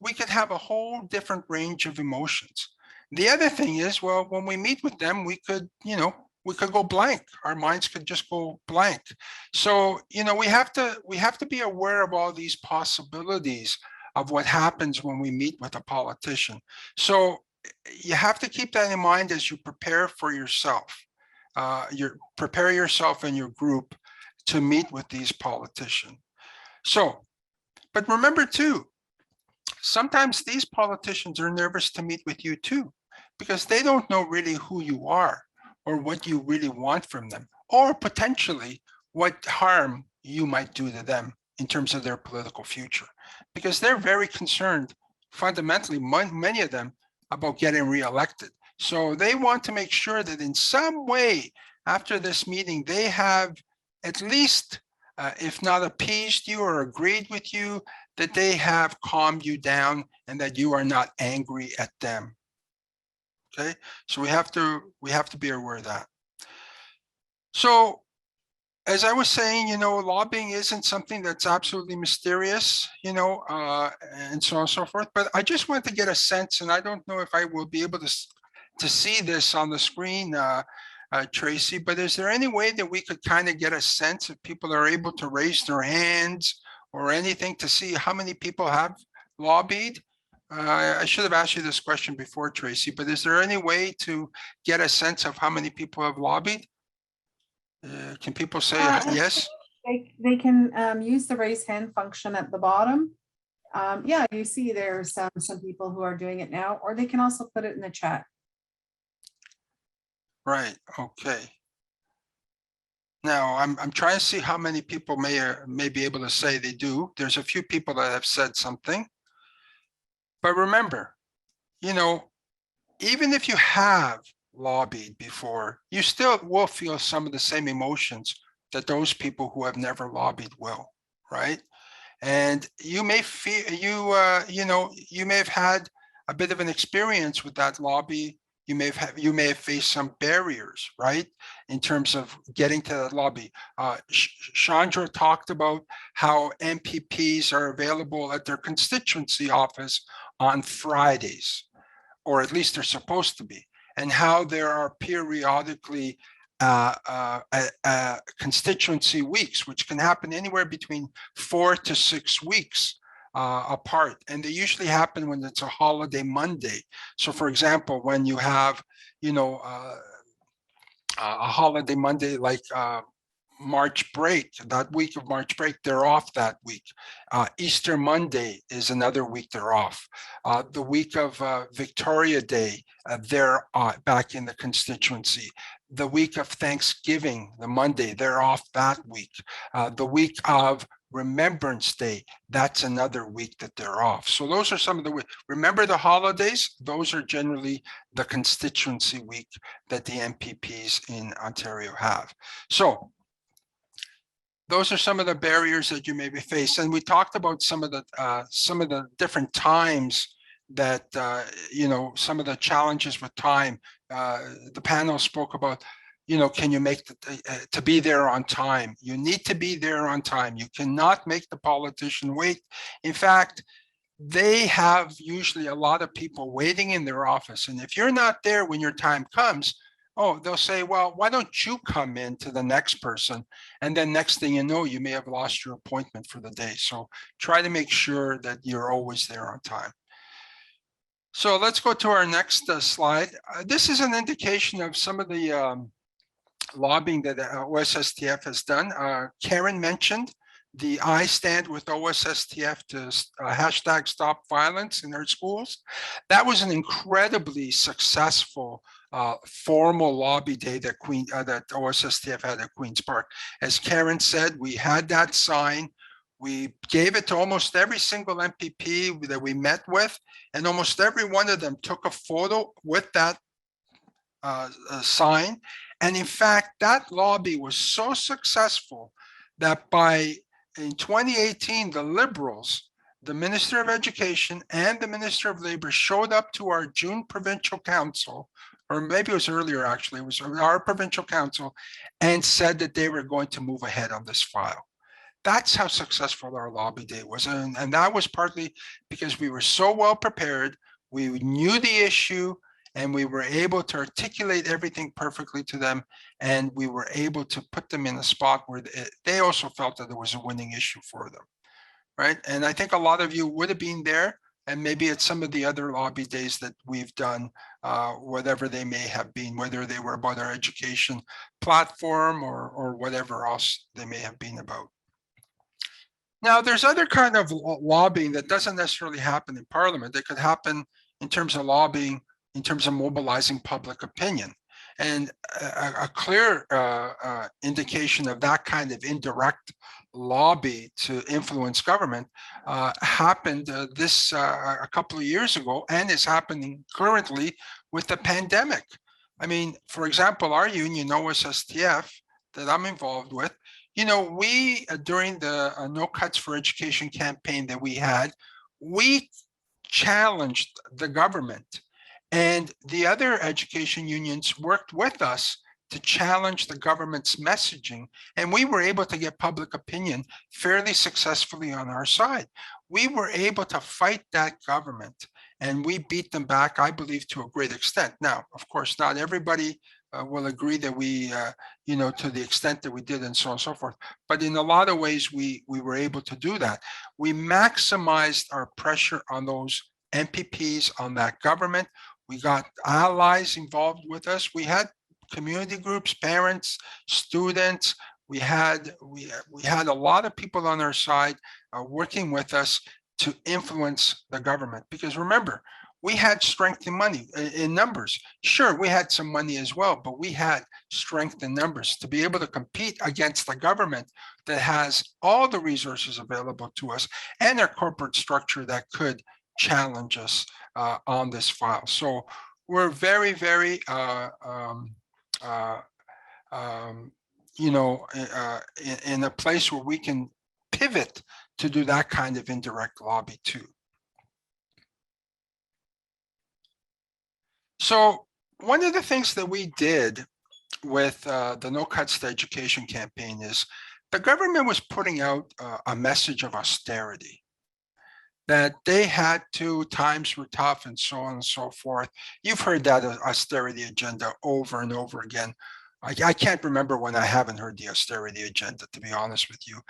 We could have a whole different range of emotions. The other thing is, well, when we meet with them, we could, you know, we could go blank. Our minds could just go blank. So, you know, we have to be aware of all these possibilities of what happens when we meet with a politician. So you have to keep that in mind as you prepare for yourself. Prepare yourself and your group to meet with these politicians. So, but remember too, sometimes these politicians are nervous to meet with you too, because they don't know really who you are or what you really want from them, or potentially what harm you might do to them in terms of their political future, because they're very concerned, fundamentally, many of them, about getting reelected. So they want to make sure that in some way after this meeting, they have at least, if not appeased you or agreed with you, that they have calmed you down and that you are not angry at them. Okay, so we have to be aware of that. So as I was saying, you know, lobbying isn't something that's absolutely mysterious, you know, and so on and so forth. But I just want to get a sense, and I don't know if I will be able to see this on the screen, Tracy, but is there any way that we could kind of get a sense if people are able to raise their hands or anything to see how many people have lobbied? I should have asked you this question before, Tracy, but is there any way to get a sense of how many people have lobbied? Can people say yes? They can use the raise hand function at the bottom. Yeah, you see there's some people who are doing it now, or they can also put it in the chat. Right, okay. Now I'm trying to see how many people may be able to say they do. There's a few people that have said something. But remember, you know, even if you have lobbied before, you still will feel some of the same emotions that those people who have never lobbied will, right? And you may feel, you know, you may have had a bit of an experience with that lobby. You may have faced some barriers, right, in terms of getting to that lobby. Chandra talked about how MPPs are available at their constituency office on Fridays, or at least they're supposed to be, and how there are periodically constituency weeks, which can happen anywhere between 4 to 6 weeks apart, and they usually happen when it's a holiday Monday. So for example, when you have, you know, a holiday Monday like March break, that week of March break, they're off that week. Easter Monday is another week they're off. The week of Victoria Day, they're back in the constituency. The week of Thanksgiving, the Monday, they're off that week. The week of Remembrance Day, that's another week that they're off. So those are some of the weeks. Remember the holidays? Those are generally the constituency week that the MPPs in Ontario have. So those are some of the barriers that you may be faced. And we talked about some of the different times that, you know, some of the challenges with time. The panel spoke about, you know, can you make to be there on time? You need to be there on time. You cannot make the politician wait. In fact, they have usually a lot of people waiting in their office. And if you're not there when your time comes, oh, they'll say, well, why don't you come in to the next person? And then next thing you know, you may have lost your appointment for the day. So try to make sure that you're always there on time. So let's go to our next slide. This is an indication of some of the lobbying that OSSTF has done. Karen mentioned the I Stand with OSSTF to hashtag stop violence in our schools. That was an incredibly successful formal lobby day that that OSSTF had at Queen's Park. As Karen said, we had that sign. We gave it to almost every single MPP that we met with, and almost every one of them took a photo with that sign. And in fact, that lobby was so successful that in 2018, the Liberals, the Minister of Education and the Minister of Labor showed up to our June Provincial Council, or maybe it was earlier actually, it was our Provincial Council, and said that they were going to move ahead on this file. That's how successful our lobby day was. And that was partly because we were so well prepared, we knew the issue, and we were able to articulate everything perfectly to them. And we were able to put them in a spot where they also felt that it was a winning issue for them, right? And I think a lot of you would have been there, and maybe at some of the other lobby days that we've done, whatever they may have been, whether they were about our education platform or whatever else they may have been about. Now, there's other kind of lobbying that doesn't necessarily happen in Parliament. That could happen in terms of lobbying, in terms of mobilizing public opinion. And a clear indication of that kind of indirect lobby to influence government happened a couple of years ago, and is happening currently with the pandemic. I mean, for example, our union, OSSTF, that I'm involved with, you know, we, during the No Cuts for Education campaign that we had, we challenged the government, and the other education unions worked with us to challenge the government's messaging, and we were able to get public opinion fairly successfully on our side. We were able to fight that government, and we beat them back, I believe, to a great extent. Now, of course, not everybody will agree that we, you know, to the extent that we did, and so on and so forth. But in a lot of ways, we were able to do that. We maximized our pressure on those MPPs, on that government. We got allies involved with us. We had community groups, parents, students. We had a lot of people on our side working with us to influence the government. Because remember, we had strength in money, in numbers. Sure, we had some money as well, but we had strength in numbers to be able to compete against the government that has all the resources available to us and our corporate structure that could challenge us on this file. So we're very, very, you know, in a place where we can pivot to do that kind of indirect lobby too. So one of the things that we did with the No Cuts to Education campaign is the government was putting out a message of austerity, that they had to, times were tough and so on and so forth. You've heard that austerity agenda over and over again. I can't remember when I haven't heard the austerity agenda, to be honest with you.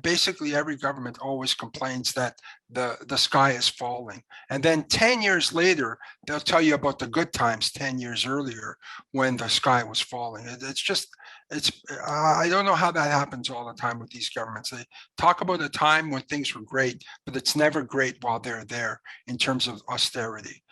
Basically every government always complains that the sky is falling. And then 10 years later, they'll tell you about the good times 10 years earlier when the sky was falling. I don't know how that happens all the time with these governments. They talk about a time when things were great, but it's never great while they're there in terms of austerity.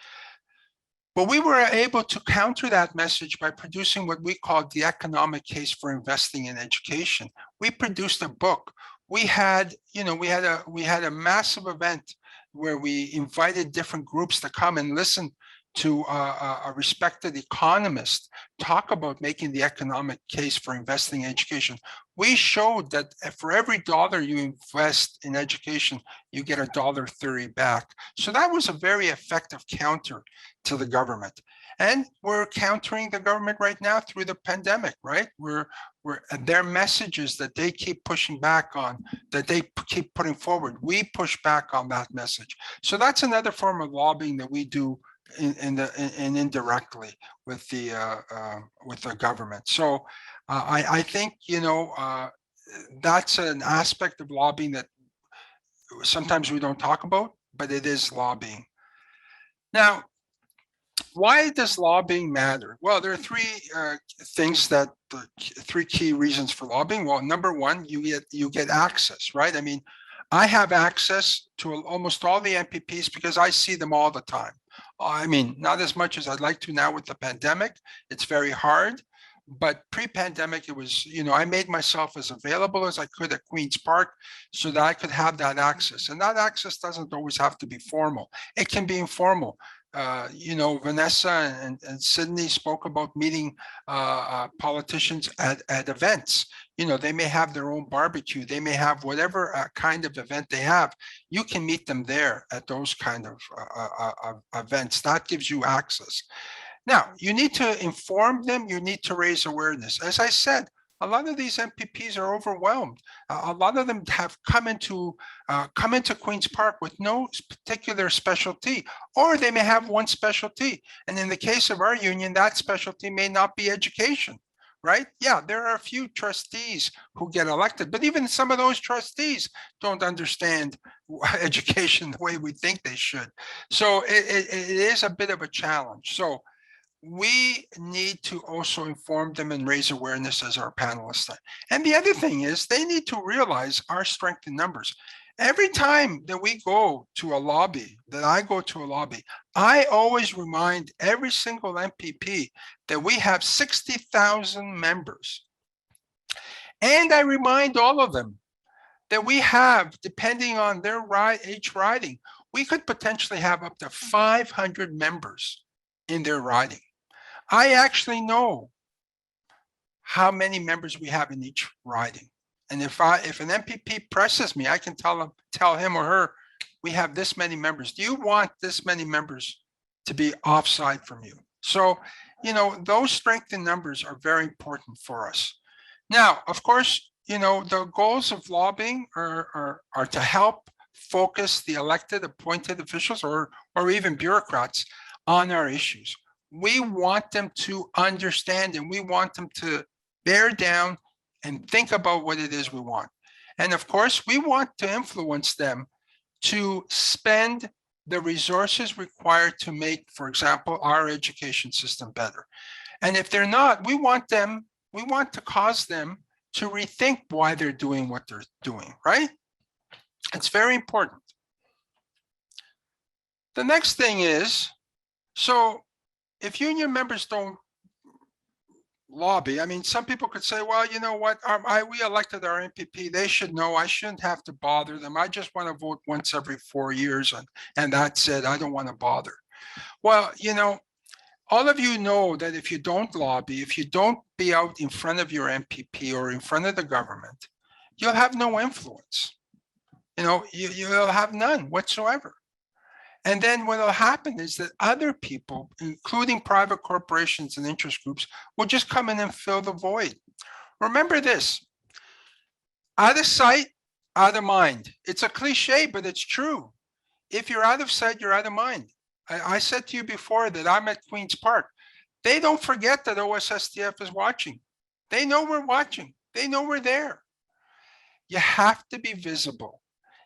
But we were able to counter that message by producing what we called the economic case for investing in education. We produced a book. We had, you know, we had a massive event where we invited different groups to come and listen to a respected economist talk about making the economic case for investing in education. We showed that for every dollar you invest in education, you get $1.30 back. So that was a very effective counter to the government. And we're countering the government right now through the pandemic, right? Their messages that they keep pushing back on, that they keep putting forward, we push back on that message. So that's another form of lobbying that we do indirectly with the government. So I think, you know, that's an aspect of lobbying that sometimes we don't talk about, but it is lobbying. Now, why does lobbying matter? Well, there are three three key reasons for lobbying. Well, number one, you get access, right? I mean, I have access to almost all the MPPs because I see them all the time. I mean, not as much as I'd like to now with the pandemic. It's very hard, But pre-pandemic, it was, I made myself as available as I could at Queen's Park so that I could have that access. And that access doesn't always have to be formal. It can be informal. Vanessa and Sydney spoke about meeting politicians at events. They may have their own barbecue. They may have whatever kind of event they have. You can meet them there at those kind of events. That gives you access. Now, you need to inform them. You need to raise awareness. As I said, a lot of these MPPs are overwhelmed. A lot of them have come into Queen's Park with no particular specialty, or they may have one specialty. And in the case of our union, that specialty may not be education, right? Yeah, there are a few trustees who get elected, but even some of those trustees don't understand education the way we think they should. So it is a bit of a challenge. So we need to also inform them and raise awareness as our panelists. And the other thing is they need to realize our strength in numbers. Every time that we go to a lobby, that I go to a lobby, I always remind every single MPP that we have 60,000 members. And I remind all of them that we have, depending on their each riding, we could potentially have up to 500 members in their riding. I actually know how many members we have in each riding. And if an MPP presses me, I can tell him or her, we have this many members. Do you want this many members to be offside from you? So, those strength in numbers are very important for us. Now, of course, the goals of lobbying are to help focus the elected, appointed officials or even bureaucrats on our issues. We want them to understand and we want them to bear down and think about what it is we want. And of course, we want to influence them to spend the resources required to make, for example, our education system better. And if they're not, we want to cause them to rethink why they're doing what they're doing, right? It's very important. The next thing is, so if union members don't lobby, I mean, some people could say, well, you know what, we elected our MPP, they should know, I shouldn't have to bother them. I just want to vote once every 4 years and that's it, I don't want to bother. Well, all of you know that if you don't lobby, if you don't be out in front of your MPP or in front of the government, you'll have no influence. You'll have none whatsoever. And then what will happen is that other people, including private corporations and interest groups, will just come in and fill the void. Remember this, out of sight, out of mind. It's a cliche, but it's true. If you're out of sight, you're out of mind. I said to you before that I'm at Queen's Park. They don't forget that OSSTF is watching. They know we're watching. They know we're there. You have to be visible.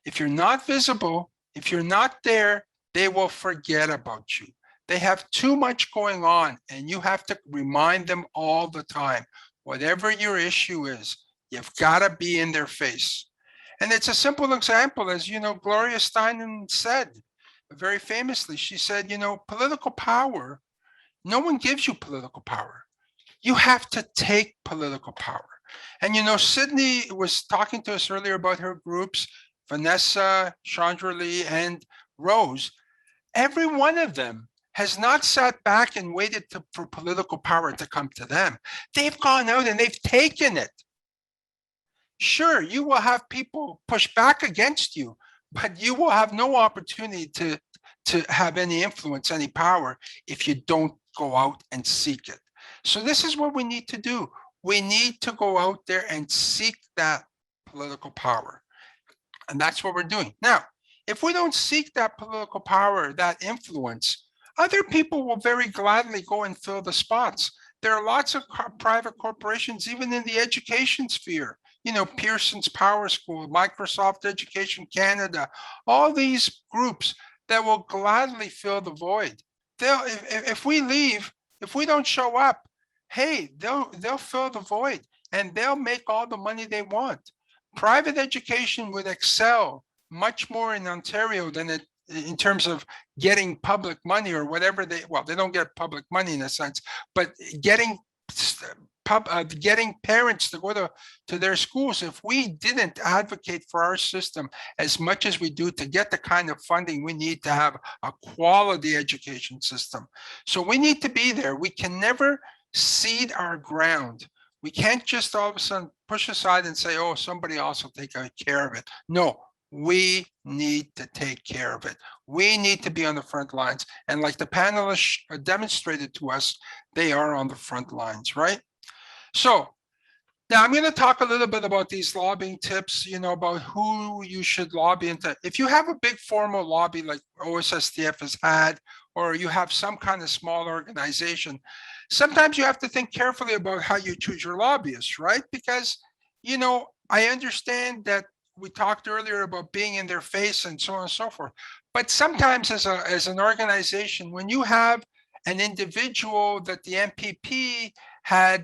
If you're not visible, if you're not there, they will forget about you. They have too much going on and you have to remind them all the time, whatever your issue is, you've got to be in their face. And it's a simple example, as Gloria Steinem said, very famously, she said, political power, no one gives you political power. You have to take political power. And Sydney was talking to us earlier about her groups, Vanessa, Chandra Li, and Rose. Every one of them has not sat back and waited for political power to come to them. They've gone out and they've taken it. Sure, you will have people push back against you, but you will have no opportunity to have any influence, any power, if you don't go out and seek it. So this is what we need to do. We need to go out there and seek that political power. And that's what we're doing. Now, if we don't seek that political power, that influence, other people will very gladly go and fill the spots. There are lots of private corporations, even in the education sphere, Pearson's Power School, Microsoft Education Canada, all these groups that will gladly fill the void. If we leave, if we don't show up, hey, they'll fill the void and they'll make all the money they want. Private education would excel much more in Ontario than in terms of getting public money or whatever they don't get public money in a sense, but getting getting parents to go to their schools, if we didn't advocate for our system as much as we do to get the kind of funding we need to have a quality education system. So we need to be there. We can never cede our ground. We can't just all of a sudden push aside and say, oh, somebody else will take care of it. No, we need to take care of it. We need to be on the front lines. And like the panelists demonstrated to us, they are on the front lines, right? So now I'm going to talk a little bit about these lobbying tips, about who you should lobby into. If you have a big formal lobby like OSSTF has had, or you have some kind of small organization, sometimes you have to think carefully about how you choose your lobbyists, right? Because, I understand that we talked earlier about being in their face and so on and so forth. But sometimes as an organization, when you have an individual that the MPP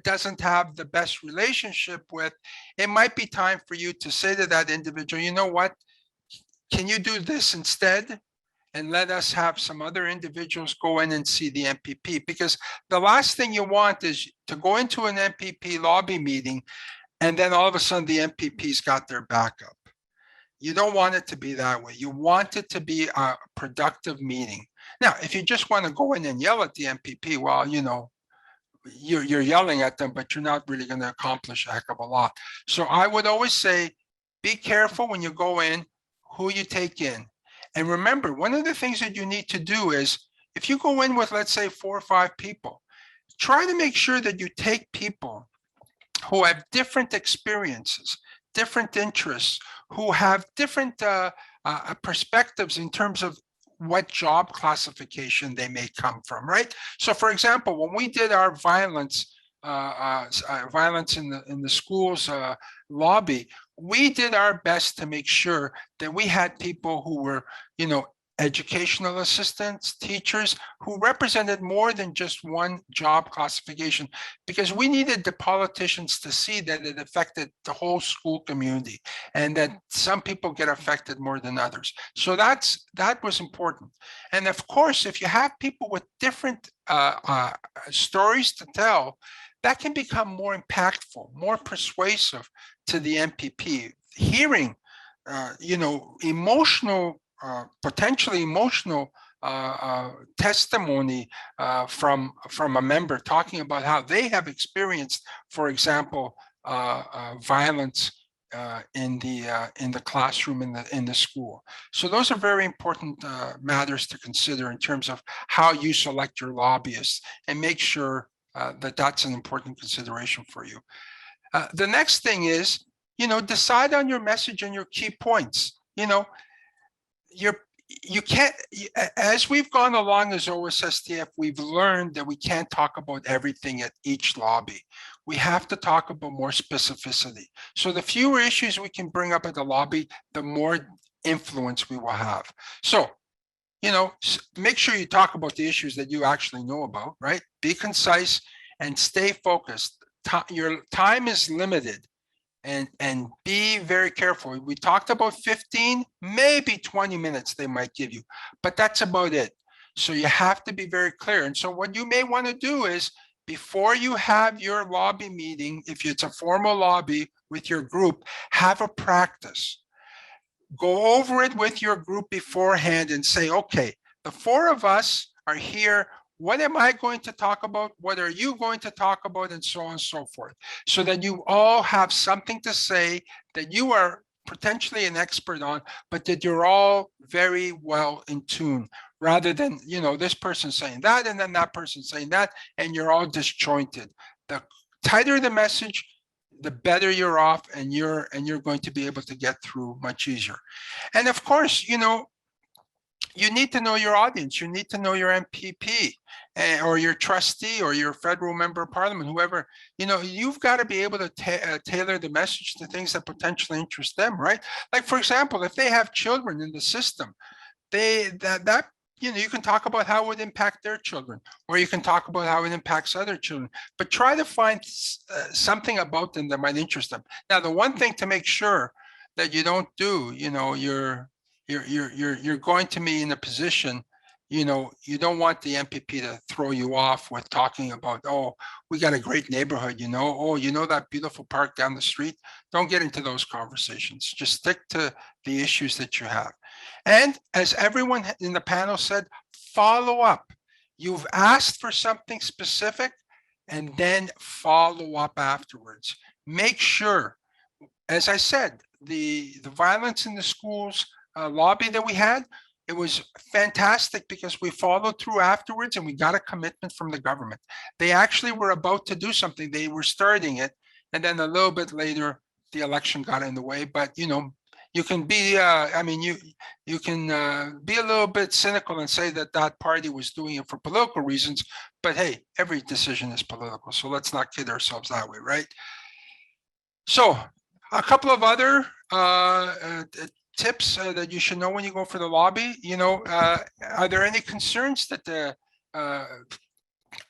doesn't have the best relationship with, it might be time for you to say to that individual, you know what, can you do this instead? And let us have some other individuals go in and see the MPP. Because the last thing you want is to go into an MPP lobby meeting and then all of a sudden the MPP's got their backup. You don't want it to be that way. You want it to be a productive meeting. Now, if you just want to go in and yell at the MPP, well, you're yelling at them, but you're not really going to accomplish a heck of a lot. So I would always say, be careful when you go in, who you take in. And remember, one of the things that you need to do is, if you go in with, let's say, 4 or 5 people, try to make sure that you take people who have different experiences, different interests, who have different perspectives in terms of what job classification they may come from, right? So for example, when we did our violence in the schools lobby, we did our best to make sure that we had people who were, educational assistants, teachers, who represented more than just one job classification, because we needed the politicians to see that it affected the whole school community and that some people get affected more than others. So that was important. And of course, if you have people with different stories to tell, that can become more impactful, more persuasive to the MPP. Hearing, potentially emotional testimony from a member talking about how they have experienced, for example, violence in the classroom in the school. So those are very important matters to consider in terms of how you select your lobbyists, and make sure that that's an important consideration for you. The next thing is, decide on your message and your key points. You can't, as we've gone along as OSSTF, we've learned that we can't talk about everything at each lobby. We have to talk about more specificity. So the fewer issues we can bring up at the lobby, the more influence we will have. So, make sure you talk about the issues that you actually know about, right? Be concise and stay focused. Your time is limited. And be very careful. We talked about 15, maybe 20 minutes they might give you, but that's about it. So you have to be very clear. And so what you may want to do is, before you have your lobby meeting, if it's a formal lobby with your group, have a practice. Go over it with your group beforehand and say, okay, the 4 of us are here. What am I going to talk about? What are you going to talk about? And so on and so forth. So that you all have something to say that you are potentially an expert on, but that you're all very well in tune, rather than, this person saying that and then that person saying that, and you're all disjointed. The tighter the message, the better you're off, and you're going to be able to get through much easier. And of course, you need to know your audience. You need to know your MPP or your trustee or your federal member of parliament, whoever. You've got to be able to tailor the message to things that potentially interest them, right? Like, for example, if they have children in the system, you can talk about how it would impact their children, or you can talk about how it impacts other children, but try to find something about them that might interest them. Now, the one thing to make sure that you don't do, you're going to be in a position, you know, you don't want the MPP to throw you off with talking about, oh, we got a great neighborhood, you know, oh, you know, that beautiful park down the street. Don't get into those conversations. Just stick to the issues that you have. And as everyone in the panel said, follow up. You've asked for something specific and then follow up afterwards. Make sure, as I said, the violence in the schools lobby that we had, it was fantastic because we followed through afterwards and we got a commitment from the government. They actually were about to do something. They were starting it. And then a little bit later, the election got in the way. But, you know, you can be, I mean, you can be a little bit cynical and say that that party was doing it for political reasons. But hey, every decision is political. So let's not kid ourselves that way, right? So a couple of other tips that you should know when you go for the lobby. You know, are there any concerns that the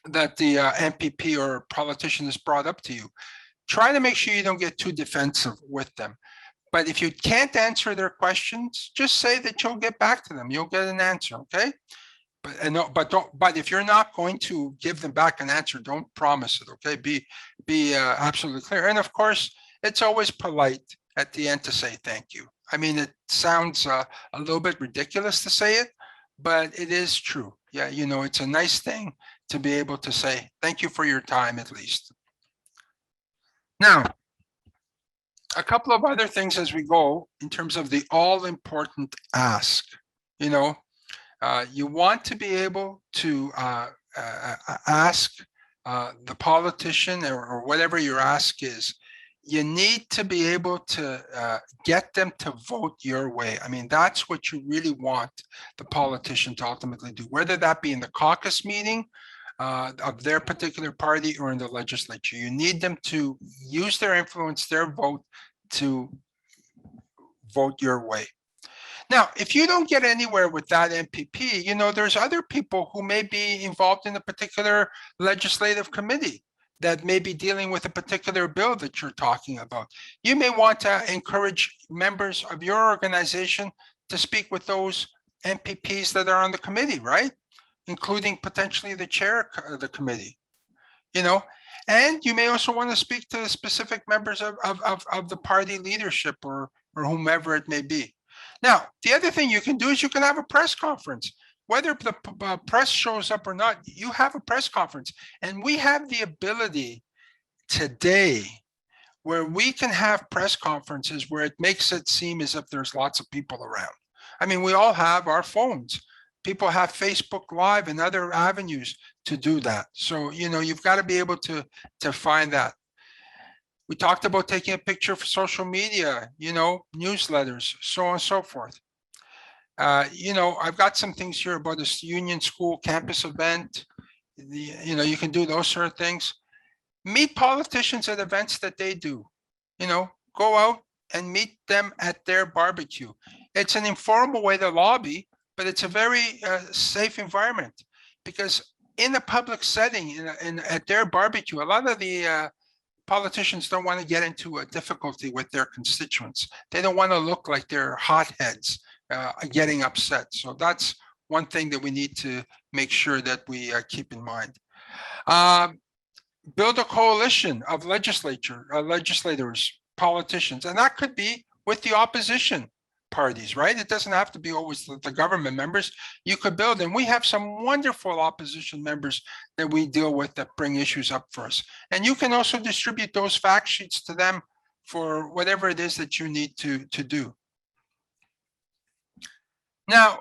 MPP or politician has brought up to you? Try to make sure you don't get too defensive with them. But if you can't answer their questions, just say that you'll get back to them. You'll get an answer, okay? But if you're not going to give them back an answer, don't promise it, okay? Be absolutely clear. And of course, it's always polite at the end to say thank you. I mean, it sounds a little bit ridiculous to say it, but it is true. Yeah, you know, it's a nice thing to be able to say thank you for your time at least. Now, a couple of other things as we go in terms of the all-important ask. You know, you want to be able to ask the politician or whatever your ask is. You need to be able to get them to vote your way. I mean, that's what you really want the politician to ultimately do, whether that be in the caucus meeting of their particular party or in the legislature. You need them to use their influence, their vote, to vote your way. Now, if you don't get anywhere with that MPP, you know, there's other people who may be involved in a particular legislative committee that may be dealing with a particular bill that you're talking about. You may want to encourage members of your organization to speak with those MPPs that are on the committee, right? Including potentially the chair of the committee, you know? And you may also want to speak to specific members of the party leadership or whomever it may be. Now, the other thing you can do is you can have a press conference. Whether the press shows up or not, you have a press conference. And we have the ability today where we can have press conferences where it makes it seem as if there's lots of people around. I mean, we all have our phones. People have Facebook Live and other avenues to do that. So, you know, you've got to be able to find that. We talked about taking a picture for social media, you know, newsletters, so on and so forth. You know, I've got some things here about this Union School campus event. You know, you can do those sort of things. Meet politicians at events that they do. You know, go out and meet them at their barbecue. It's an informal way to lobby, but it's a very safe environment because in a public setting, at their barbecue, a lot of the politicians don't want to get into a difficulty with their constituents. They don't want to look like they're hotheads getting upset. So that's one thing that we need to make sure that we keep in mind. Build a coalition of legislators, politicians, and that could be with the opposition parties, right? It doesn't have to be always the government members. You could build, and we have some wonderful opposition members that we deal with that bring issues up for us. And you can also distribute those fact sheets to them for whatever it is that you need to do. Now,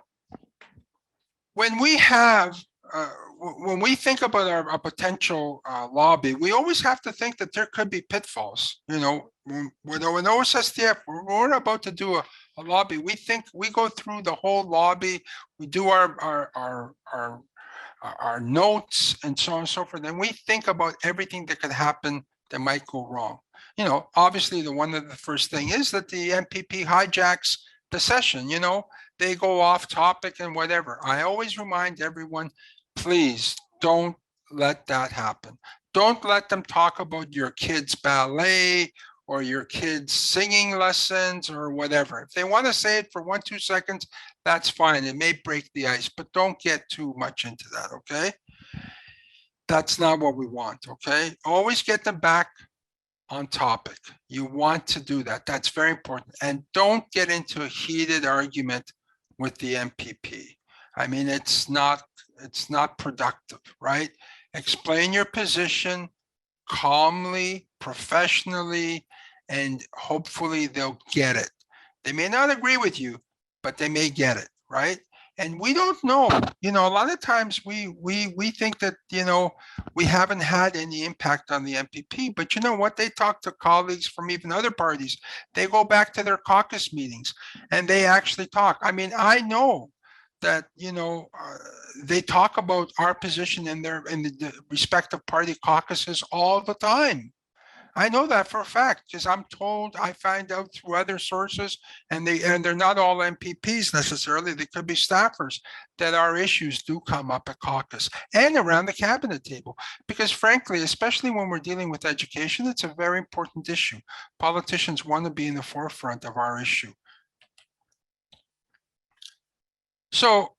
when we think about our potential lobby, we always have to think that there could be pitfalls. You know, with OSSTF, we're about to do a lobby. We go through the whole lobby. We do our notes and so on and so forth. And we think about everything that could happen that might go wrong. You know, obviously the first thing is that the MPP hijacks the session. You know, they go off topic and whatever. I always remind everyone, please don't let that happen. Don't let them talk about your kids' ballet or your kids' singing lessons or whatever. If they want to say it for 1-2 seconds, that's fine. It may break the ice, but don't get too much into that, okay? That's not what we want, okay? Always get them back on topic. You want to do that. That's very important. And don't get into a heated argument with the MPP. I mean, it's not productive, right? Explain your position calmly, professionally, and hopefully they'll get it. They may not agree with you, but they may get it, right? And we don't know, a lot of times we think that, we haven't had any impact on the MPP, but you know what? They talk to colleagues from even other parties. They go back to their caucus meetings and they actually talk. I mean, I know that, they talk about our position in the respective party caucuses all the time. I know that for a fact because I'm told, I find out through other sources, and they're not all MPPs necessarily. They could be staffers, that our issues do come up at caucus and around the cabinet table. Because frankly, especially when we're dealing with education, it's a very important issue. Politicians want to be in the forefront of our issue. So,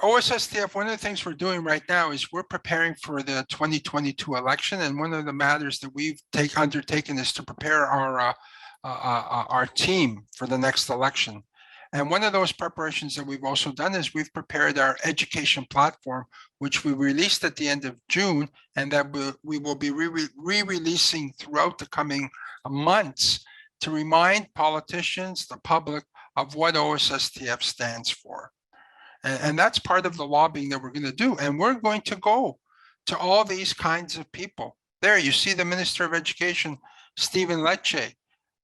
OSSTF, one of the things we're doing right now is we're preparing for the 2022 election. And one of the matters that we've undertaken is to prepare our team for the next election. And one of those preparations that we've also done is we've prepared our education platform, which we released at the end of June, and that we will be re-releasing throughout the coming months to remind politicians, the public, of what OSSTF stands for. And that's part of the lobbying that we're going to do. And we're going to go to all these kinds of people. There, you see the Minister of Education, Stephen Lepage.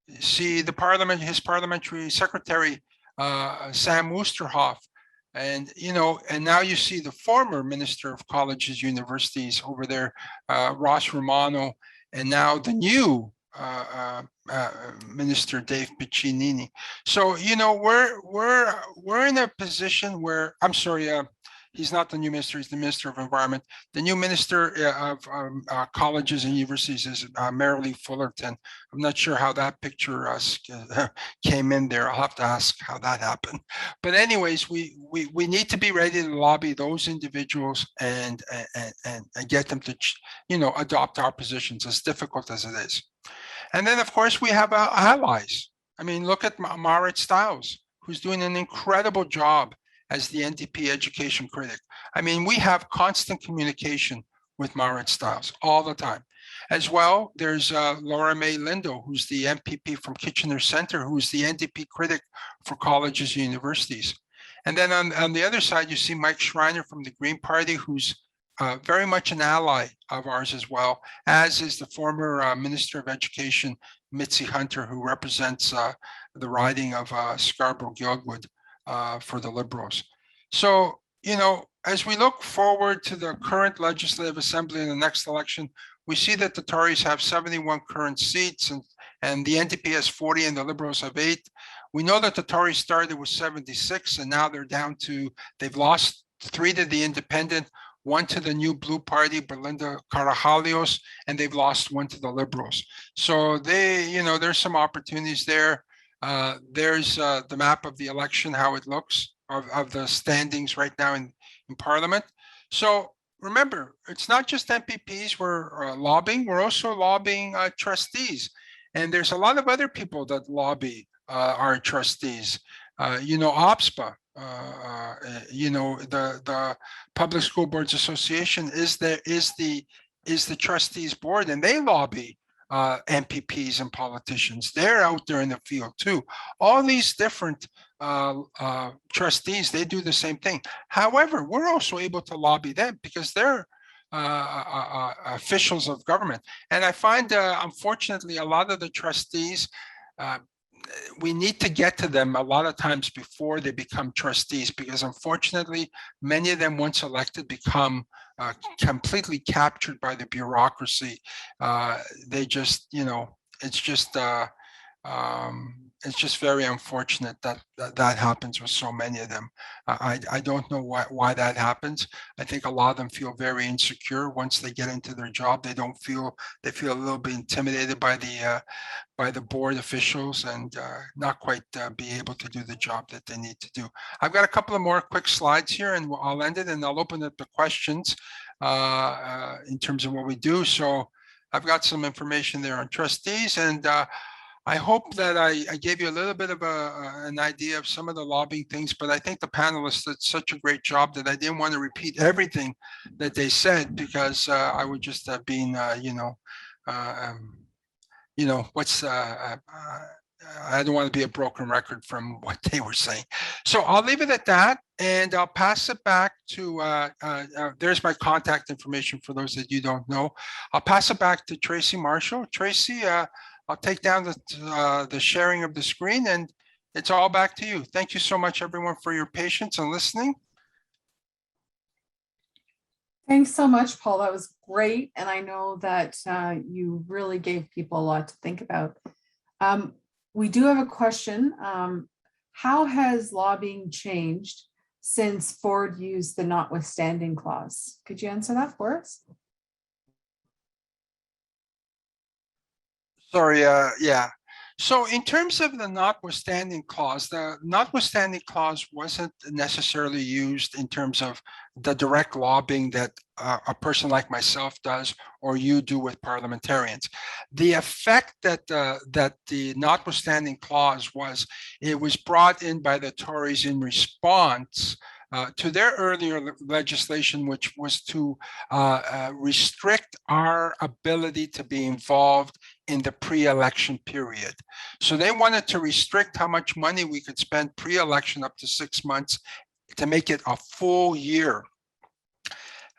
You see the his parliamentary secretary, Sam Oosterhoff. And, and now you see the former Minister of Colleges, Universities over there, Ross Romano, and now the new Minister Dave Piccinini. So, we're in a position where, I'm sorry, he's not the new minister, he's the Minister of Environment. The new Minister of Colleges and Universities is Marilee Fullerton. I'm not sure how that picture came in there. I'll have to ask how that happened. But anyways, we need to be ready to lobby those individuals and get them to, adopt our positions, as difficult as it is. And then, of course, we have allies. I mean, look at Marit Stiles, who's doing an incredible job as the NDP education critic. I mean, we have constant communication with Marit Stiles all the time. As well, there's Laura May Lindo, who's the MPP from Kitchener Centre, who's the NDP critic for colleges and universities. And then on the other side, you see Mike Schreiner from the Green Party, who's very much an ally of ours as well, as is the former Minister of Education, Mitzi Hunter, who represents the riding of Scarborough-Guildwood for the Liberals. So, as we look forward to the current Legislative Assembly in the next election, we see that the Tories have 71 current seats and the NDP has 40 and the Liberals have 8. We know that the Tories started with 76 and now they're down to, they've lost 3 to the Independent, 1 to the New Blue Party, Belinda Carajalios, and they've lost 1 to the Liberals. So there's some opportunities there. There's the map of the election, how it looks, of the standings right now in Parliament. So remember, it's not just MPPs we're lobbying, we're also lobbying trustees. And there's a lot of other people that lobby our trustees. OPSPA, the Public School Boards Association is the trustees board, and they lobby MPPs and politicians. They're out there in the field too. All these different trustees, they do the same thing. However, we're also able to lobby them because they're officials of government. And I find, unfortunately, a lot of the trustees, we need to get to them a lot of times before they become trustees, because unfortunately, many of them, once elected, become completely captured by the bureaucracy. They just, it's just it's just very unfortunate that that happens with so many of them. I don't know why that happens. I think a lot of them feel very insecure once they get into their job. They feel a little bit intimidated by the board officials and not quite be able to do the job that they need to do. I've got a couple of more quick slides here, and I'll end it, and I'll open up the questions in terms of what we do. So I've got some information there on trustees, and I hope that I gave you a little bit of an idea of some of the lobbying things, but I think the panelists did such a great job that I didn't want to repeat everything that they said, because I would just have been, I don't want to be a broken record from what they were saying. So I'll leave it at that, and I'll pass it back to, there's my contact information for those that you don't know. I'll pass it back to Tracy Marshall. Tracy, I'll take down the sharing of the screen, and it's all back to you. Thank you so much, everyone, for your patience and listening. Thanks so much, Paul. That was great. And I know that you really gave people a lot to think about. We do have a question. How has lobbying changed since Ford used the notwithstanding clause? Could you answer that for us? Sorry, yeah. So in terms of the notwithstanding clause wasn't necessarily used in terms of the direct lobbying that a person like myself does or you do with parliamentarians. The effect that the notwithstanding clause was, it was brought in by the Tories in response to their earlier legislation, which was to restrict our ability to be involved in the pre-election period. So they wanted to restrict how much money we could spend pre-election up to 6 months to make it a full year.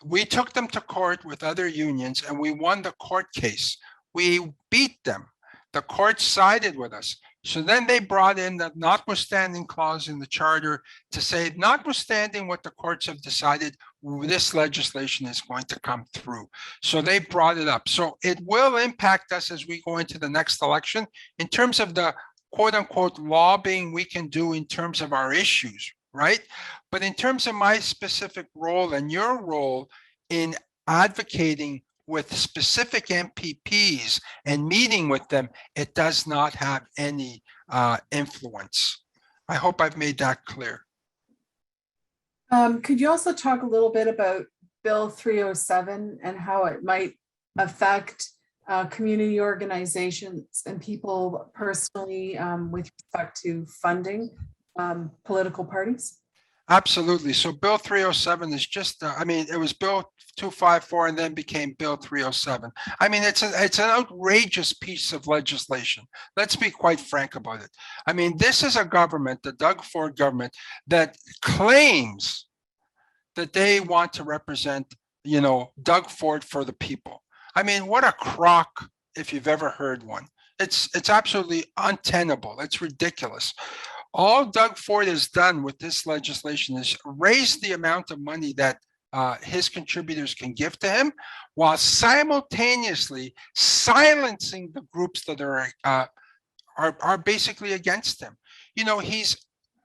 We took them to court with other unions and we won the court case. We beat them. The court sided with us. So then they brought in the notwithstanding clause in the charter to say, notwithstanding what the courts have decided, this legislation is going to come through. So they brought it up. So it will impact us as we go into the next election in terms of the quote unquote lobbying we can do in terms of our issues, right? But in terms of my specific role and your role in advocating with specific MPPs and meeting with them, it does not have any influence. I hope I've made that clear. Could you also talk a little bit about Bill 307 and how it might affect community organizations and people personally with respect to funding political parties? Absolutely. So Bill 307 is just, I mean, it was Bill 254 and then became Bill 307. I mean, it's an outrageous piece of legislation. Let's be quite frank about it. I mean, this is a government, the Doug Ford government, that claims that they want to represent, you know, Doug Ford for the people. I mean, what a crock if you've ever heard one. It's absolutely untenable. It's ridiculous. All Doug Ford has done with this legislation is raise the amount of money that his contributors can give to him, while simultaneously silencing the groups that are basically against him. You know, he's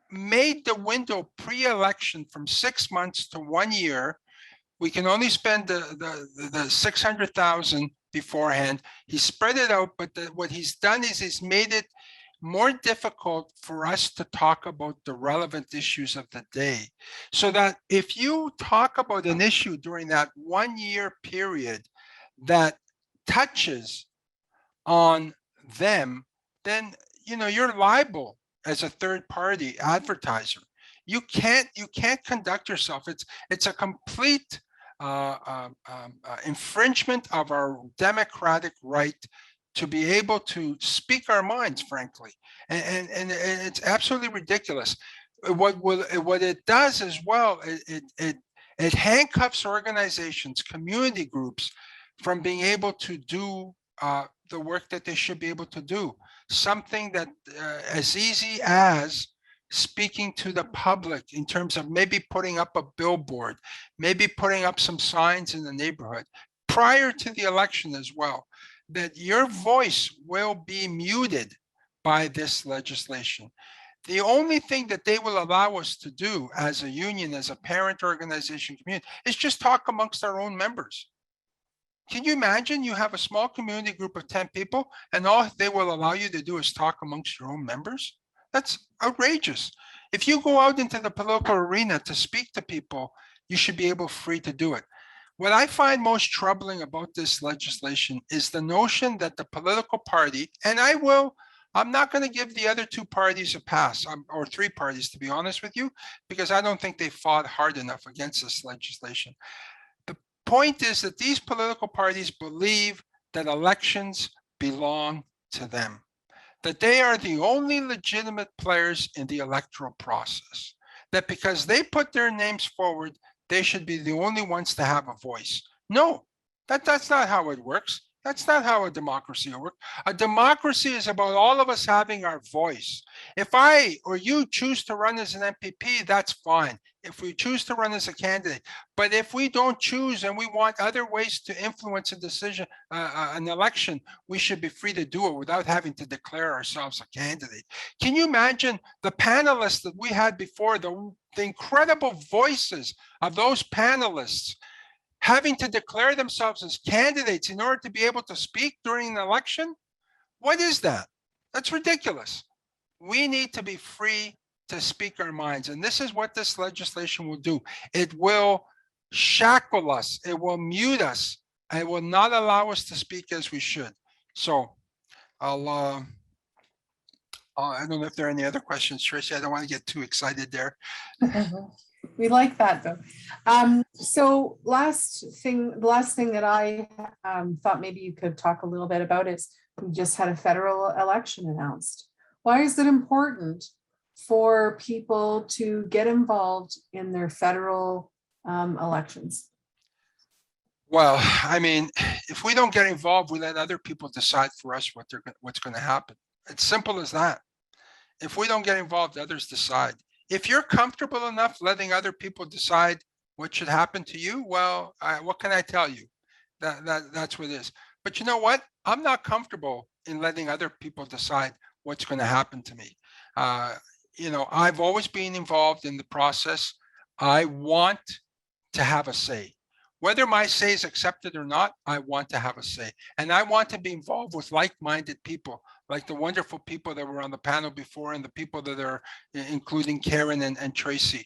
made the window pre-election from 6 months to 1 year. We can only spend the 600,000 beforehand. He spread it out, but what he's done is he's made it more difficult for us to talk about the relevant issues of the day. So that if you talk about an issue during that 1 year period that touches on them, then you know you're liable as a third party advertiser. You can't conduct yourself. It's a complete infringement of our democratic right to be able to speak our minds, frankly, and it's absolutely ridiculous. What it does as well, it handcuffs organizations, community groups, from being able to do the work that they should be able to do. Something that as easy as speaking to the public in terms of maybe putting up a billboard, maybe putting up some signs in the neighborhood prior to the election as well, that your voice will be muted by this legislation. The only thing that they will allow us to do as a union, as a parent organization community, is just talk amongst our own members. Can you imagine you have a small community group of 10 people and all they will allow you to do is talk amongst your own members? That's outrageous. If you go out into the political arena to speak to people, you should be able free to do it. What I find most troubling about this legislation is the notion that the political party, and I'm not going to give the other two parties a pass, or three parties, to be honest with you, because I don't think they fought hard enough against this legislation. The point is that these political parties believe that elections belong to them, that they are the only legitimate players in the electoral process, that because they put their names forward, they should be the only ones to have a voice. No, that's not how it works. That's not how a democracy works. A democracy is about all of us having our voice. If I or you choose to run as an MPP, that's fine. If we choose to run as a candidate, but if we don't choose and we want other ways to influence a decision, an election, we should be free to do it without having to declare ourselves a candidate. Can you imagine the panelists that we had before, the incredible voices of those panelists having to declare themselves as candidates in order to be able to speak during an election? What is that? That's ridiculous. We need to be free to speak our minds. And this is what this legislation will do. It will shackle us. It will mute us. It will not allow us to speak as we should. So I don't know if there are any other questions, Tracy. I don't want to get too excited there. We like that though. So the last thing that I thought maybe you could talk a little bit about is we just had a federal election announced. Why is it important for people to get involved in their federal elections? Well, I mean, if we don't get involved, we let other people decide for us what's going to happen. It's simple as that. If we don't get involved, others decide. If you're comfortable enough letting other people decide what should happen to you, well, what can I tell you? That's what it is. But you know what? I'm not comfortable in letting other people decide what's going to happen to me. You know, I've always been involved in the process. I want to have a say. Whether my say is accepted or not, I want to have a say. And I want to be involved with like-minded people, like the wonderful people that were on the panel before and the people that are including Karen and Tracy.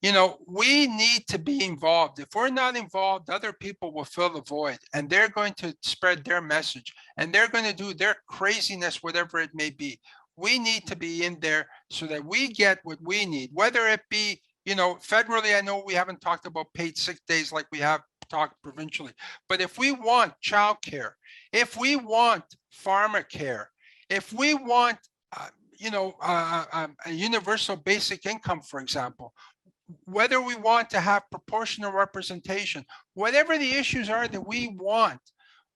You know, we need to be involved. If we're not involved, other people will fill the void and they're going to spread their message and they're going to do their craziness, whatever it may be. We need to be in there so that we get what we need, whether it be, you know, federally. I know we haven't talked about paid sick days like we have talked provincially, but if we want childcare, if we want pharmacare, if we want, a universal basic income, for example, whether we want to have proportional representation, whatever the issues are that we want,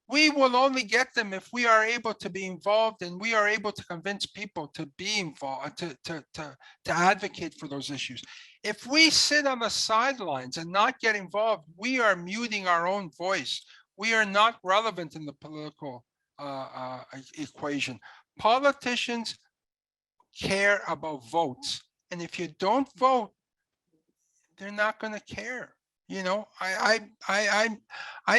we will only get them if we are able to be involved and we are able to convince people to be involved, to advocate for those issues. If we sit on the sidelines and not get involved, we are muting our own voice. We are not relevant in the political equation. Politicians care about votes. And if you don't vote, they're not going to care. You know, I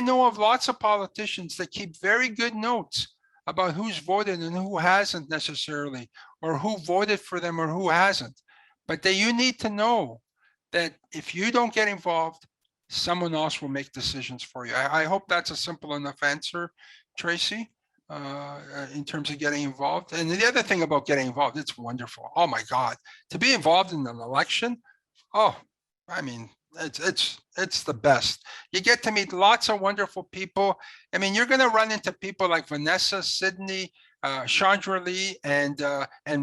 know of lots of politicians that keep very good notes about who's voted and who hasn't necessarily, or who voted for them or who hasn't. But you need to know that if you don't get involved, someone else will make decisions for you. I hope that's a simple enough answer, Tracy, in terms of getting involved. And the other thing about getting involved, it's wonderful. Oh my God, to be involved in an election. Oh, I mean, it's the best. You get to meet lots of wonderful people. I mean, you're going to run into people like Vanessa, Sydney, Chandra Li, and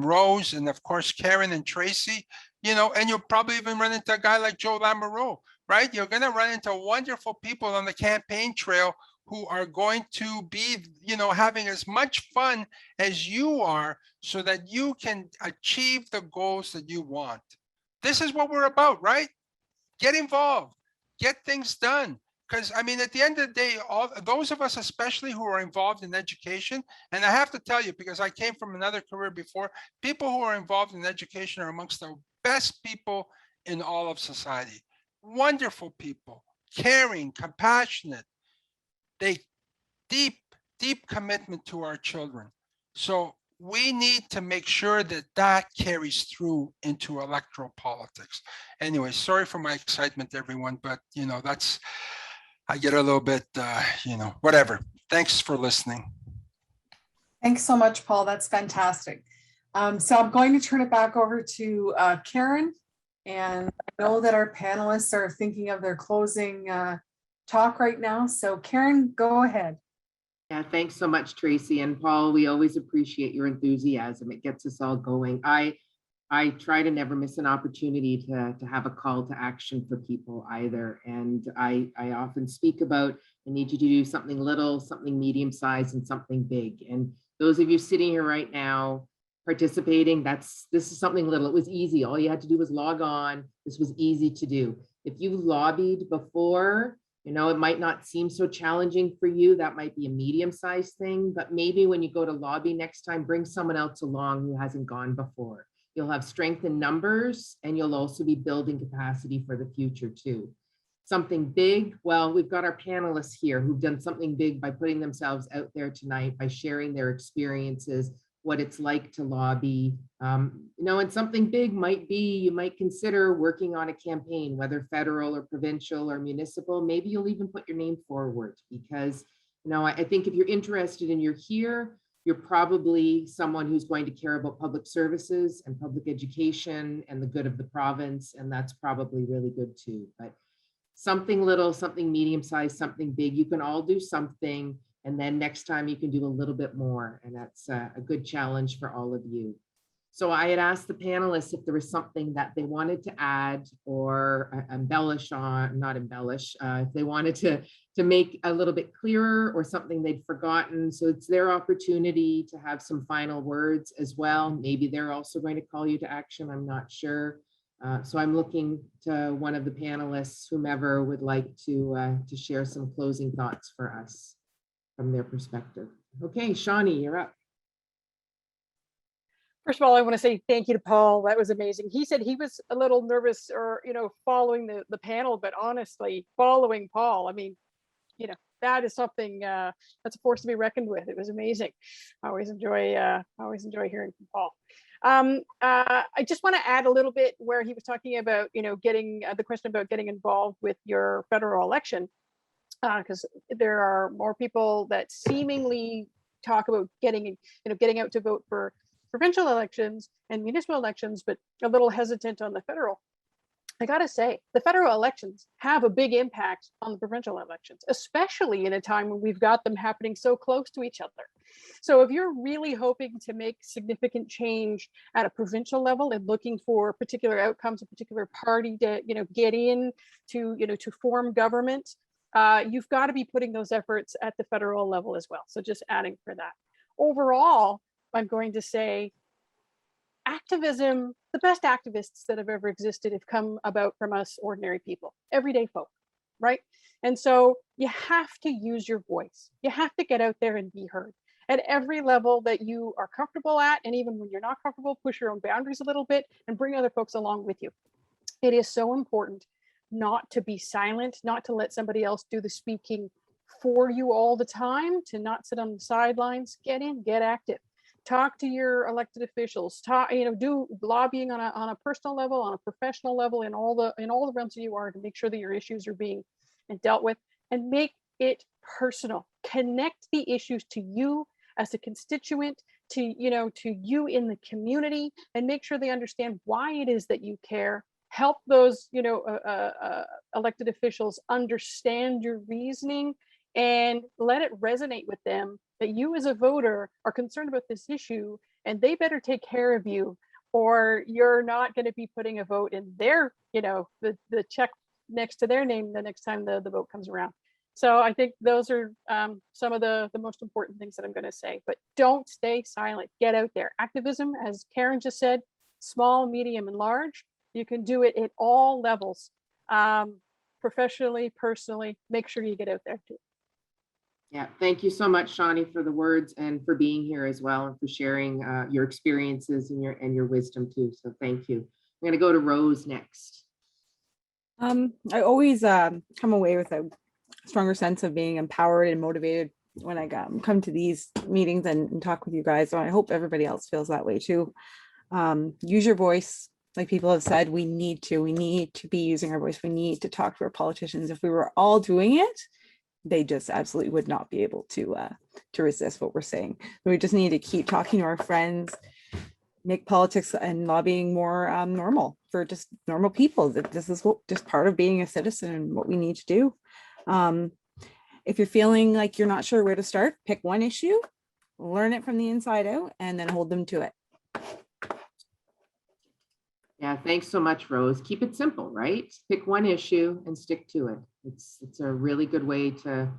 Rose, and of course Karen and Tracy. You know, and you'll probably even run into a guy like Joe Lamoureux, right? You're going to run into wonderful people on the campaign trail who are going to be, you know, having as much fun as you are, so that you can achieve the goals that you want. This is what we're about, right? Get involved, get things done, Because I mean, at the end of the day, all those of us, especially who are involved in education, and I have to tell you, because I came from another career before, people who are involved in education are amongst the best people in all of society. Wonderful people, caring, compassionate. They deep, deep commitment to our children. So we need to make sure that that carries through into electoral politics. Anyway, sorry for my excitement, everyone, but you know, that's, I get a little bit, you know, whatever. Thanks for listening. Thanks so much, Paul. That's fantastic. So I'm going to turn it back over to Karen. And I know that our panelists are thinking of their closing talk right now. So Karen, go ahead. Yeah, thanks so much, Tracy and Paul. We always appreciate your enthusiasm. It gets us all going. I try to never miss an opportunity to have a call to action for people either. And I often speak about, I need you to do something little, something medium-sized, and something big. And those of you sitting here right now participating, this is something little. It was easy. All you had to do was log on. This was easy to do. If you lobbied before, you know, it might not seem so challenging for you. That might be a medium-sized thing, but maybe when you go to lobby next time, bring someone else along who hasn't gone before. You'll have strength in numbers, and you'll also be building capacity for the future too. Something big, well, we've got our panelists here who've done something big by putting themselves out there tonight, by sharing their experiences, what it's like to lobby. You know, and something big might be, you might consider working on a campaign, whether federal or provincial or municipal. Maybe you'll even put your name forward because, you know, I think if you're interested and you're here, you're probably someone who's going to care about public services and public education and the good of the province. And that's probably really good too. But something little, something medium-sized, something big, you can all do something. And then next time you can do a little bit more. And that's a good challenge for all of you. So I had asked the panelists if there was something that they wanted to add or embellish on, not embellish, if they wanted to make a little bit clearer or something they'd forgotten. So it's their opportunity to have some final words as well. Maybe they're also going to call you to action, I'm not sure. So I'm looking to one of the panelists, whomever would like to share some closing thoughts for us from their perspective. Okay, Shawnee, you're up. First of all, I want to say thank you to Paul. That was amazing. He said he was a little nervous or, you know, following the panel, but honestly, following Paul, I mean, you know, that is something that's a force to be reckoned with. It was amazing. I always enjoy hearing from Paul. I just want to add a little bit where he was talking about, you know, getting the question about getting involved with your federal election, because there are more people that seemingly talk about getting out to vote for provincial elections and municipal elections, but a little hesitant on the federal. I gotta say, the federal elections have a big impact on the provincial elections, especially in a time when we've got them happening so close to each other. So if you're really hoping to make significant change at a provincial level and looking for particular outcomes, a particular party to, you know, get in to, you know, to form government, you've got to be putting those efforts at the federal level as well. So just adding for that. Overall, I'm going to say activism, the best activists that have ever existed have come about from us ordinary people, everyday folk, right? And so you have to use your voice. You have to get out there and be heard at every level that you are comfortable at. And even when you're not comfortable, push your own boundaries a little bit and bring other folks along with you. It is so important not to be silent, not to let somebody else do the speaking for you all the time, to not sit on the sidelines. Get in, get active. Talk to your elected officials, talk, you know, do lobbying on a personal level, on a professional level, in all the realms that you are, to make sure that your issues are being dealt with, and make it personal. Connect the issues to you as a constituent, to, you know, to you in the community, and make sure they understand why it is that you care. Help those, you know, elected officials understand your reasoning, and let it resonate with them that you as a voter are concerned about this issue, and they better take care of you, or you're not going to be putting a vote in their, you know, the check next to their name the next time the vote comes around. So I think those are some of the most important things that I'm going to say. But don't stay silent. Get out there. Activism, as Karen just said, small, medium, and large. You can do it at all levels. professionally, personally, make sure you get out there too. Yeah, thank you so much, Shawnee, for the words and for being here as well and for sharing your experiences and your wisdom too. So thank you. I'm going to go to Rose next. I always come away with a stronger sense of being empowered and motivated when I come to these meetings and talk with you guys. So I hope everybody else feels that way too. Use your voice. Like people have said, we need to be using our voice. We need to talk to our politicians. If we were all doing it, they just absolutely would not be able to resist what we're saying. We just need to keep talking to our friends, make politics and lobbying more normal for just normal people. That this is just part of being a citizen and what we need to do. If you're feeling like you're not sure where to start, pick one issue, learn it from the inside out, and then hold them to it. Yeah, thanks so much, Rose. Keep it simple, right? Pick one issue and stick to it. It's a really good way to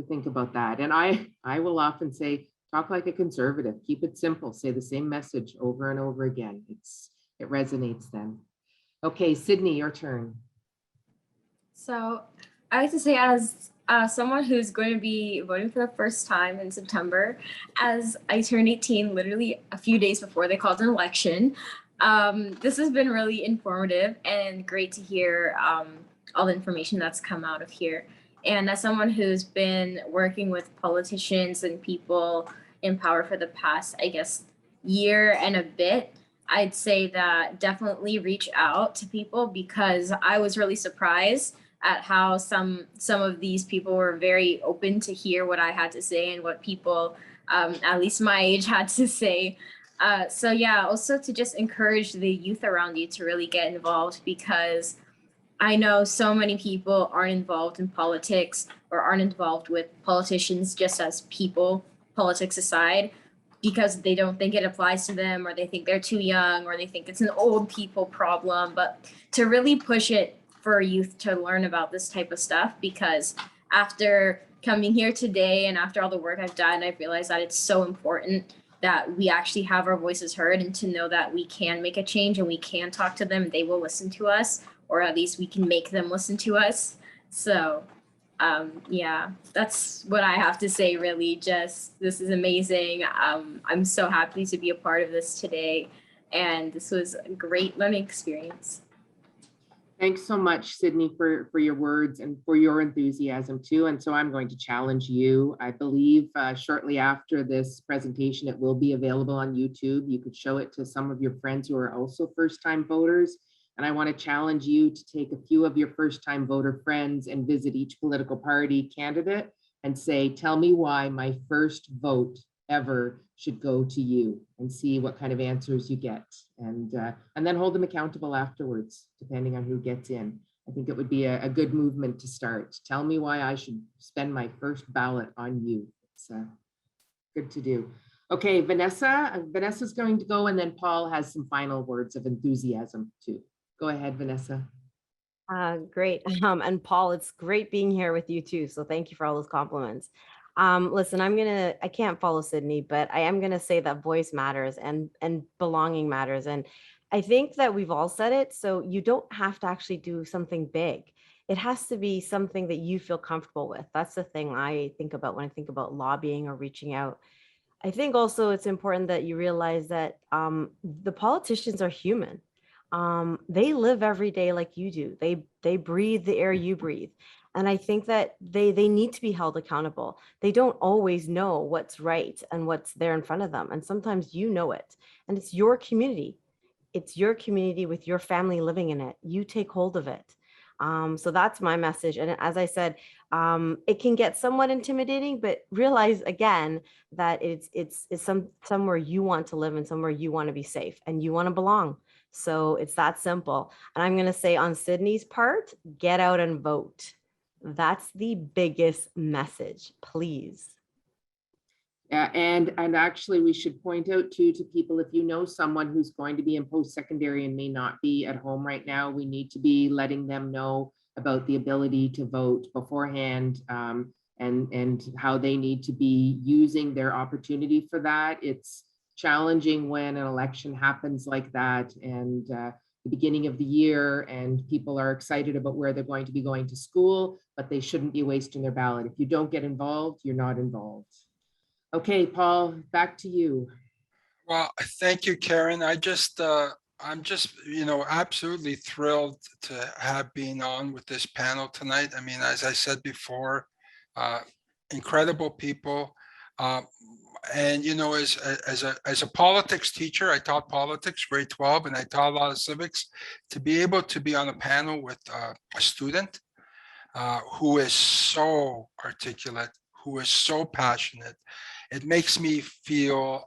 think about that. And I will often say, talk like a conservative. Keep it simple. Say the same message over and over again. It resonates then. Okay, Sydney, your turn. So I like to say, as someone who's going to be voting for the first time in September, as I turned 18 literally a few days before they called an election, this has been really informative and great to hear all the information that's come out of here. And as someone who's been working with politicians and people in power for the past, I guess, year and a bit, I'd say that definitely reach out to people, because I was really surprised at how some of these people were very open to hear what I had to say and what people, at least my age, had to say. So yeah, also to just encourage the youth around you to really get involved, because I know so many people aren't involved in politics or aren't involved with politicians just as people, politics aside, because they don't think it applies to them, or they think they're too young, or they think it's an old people problem. But to really push it for youth to learn about this type of stuff, because after coming here today and after all the work I've done, I've realized that it's so important that we actually have our voices heard, and to know that we can make a change and we can talk to them, they will listen to us, or at least we can make them listen to us. So yeah, that's what I have to say, really. Just, this is amazing. I'm so happy to be a part of this today, and this was a great learning experience. Thanks so much, Sydney, for your words and for your enthusiasm too. And so I'm going to challenge you. I believe shortly after this presentation, it will be available on YouTube. You could show it to some of your friends who are also first-time voters. And I want to challenge you to take a few of your first-time voter friends and visit each political party candidate and say, tell me why my first vote ever should go to you, and see what kind of answers you get, and then hold them accountable afterwards, depending on who gets in. I think it would be a good movement to start. Tell me why I should spend my first ballot on you. It's good to do. Okay, Vanessa's going to go, and then Paul has some final words of enthusiasm too. Go ahead, Vanessa. Great. And Paul, it's great being here with you too. So thank you for all those compliments. Listen, I can't follow Sydney, but I am gonna say that voice matters and belonging matters. And I think that we've all said it, so you don't have to actually do something big. It has to be something that you feel comfortable with. That's the thing I think about when I think about lobbying or reaching out. I think also it's important that you realize that the politicians are human. They live every day like you do. They breathe the air you breathe. And I think that they need to be held accountable. They don't always know what's right and what's there in front of them. And sometimes you know it. And it's your community. It's your community with your family living in it. You take hold of it. So that's my message. And as I said, it can get somewhat intimidating, but realize again that it's somewhere you want to live and somewhere you want to be safe and you want to belong. So it's that simple. And I'm going to say on Sydney's part, get out and vote. That's the biggest message, please. Yeah, and actually we should point out too to people, if you know someone who's going to be in post-secondary and may not be at home right now, we need to be letting them know about the ability to vote beforehand, and how they need to be using their opportunity for that. It's challenging when an election happens like that, and the beginning of the year and people are excited about where they're going to be going to school, but they shouldn't be wasting their ballot. If you don't get involved, you're not involved. Okay, Paul, back to you. Well, thank you, Karen. I'm just, absolutely thrilled to have been on with this panel tonight. I mean, as I said before, incredible people. And as a politics teacher, I taught politics, grade 12, and I taught a lot of civics. To be able to be on a panel with a student who is so articulate, who is so passionate, it makes me feel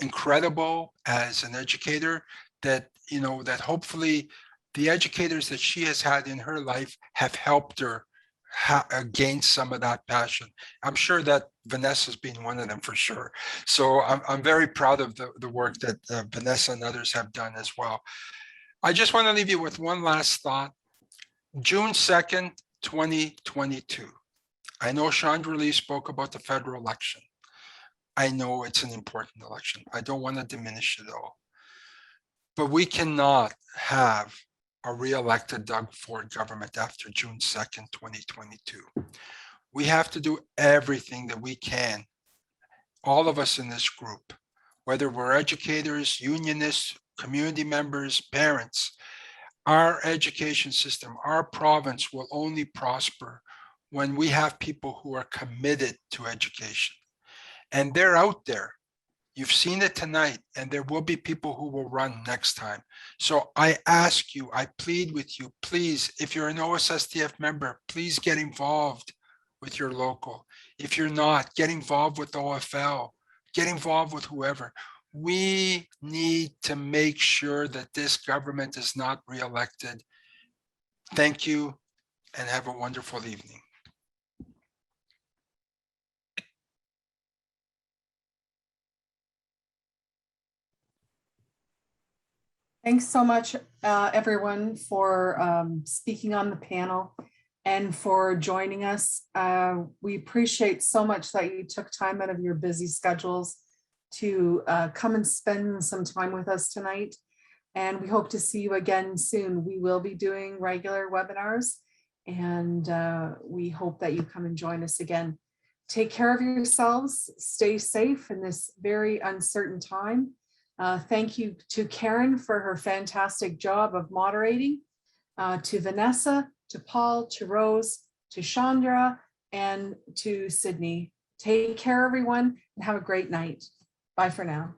incredible as an educator that hopefully the educators that she has had in her life have helped her gain some of that passion. I'm sure that Vanessa's been one of them for sure. So I'm very proud of the work that Vanessa and others have done as well. I just want to leave you with one last thought. June 2nd, 2022. I know Chandra Li spoke about the federal election. I know it's an important election. I don't want to diminish it at all. But we cannot have a re-elected Doug Ford government after June 2nd, 2022. We have to do everything that we can, all of us in this group, whether we're educators, unionists, community members, parents. Our education system, our province will only prosper when we have people who are committed to education. And they're out there. You've seen it tonight, and there will be people who will run next time. So I ask you, I plead with you, please, if you're an OSSTF member, please get involved with your local. If you're not, get involved with OFL, get involved with whoever. We need to make sure that this government is not reelected. Thank you, and have a wonderful evening. Thanks so much, everyone, for speaking on the panel and for joining us. We appreciate so much that you took time out of your busy schedules to come and spend some time with us tonight. And we hope to see you again soon. We will be doing regular webinars, and we hope that you come and join us again. Take care of yourselves, stay safe in this very uncertain time. Thank you to Karen for her fantastic job of moderating, to Vanessa, to Paul, to Rose, to Chandra, and to Sydney. Take care, everyone, and have a great night. Bye for now.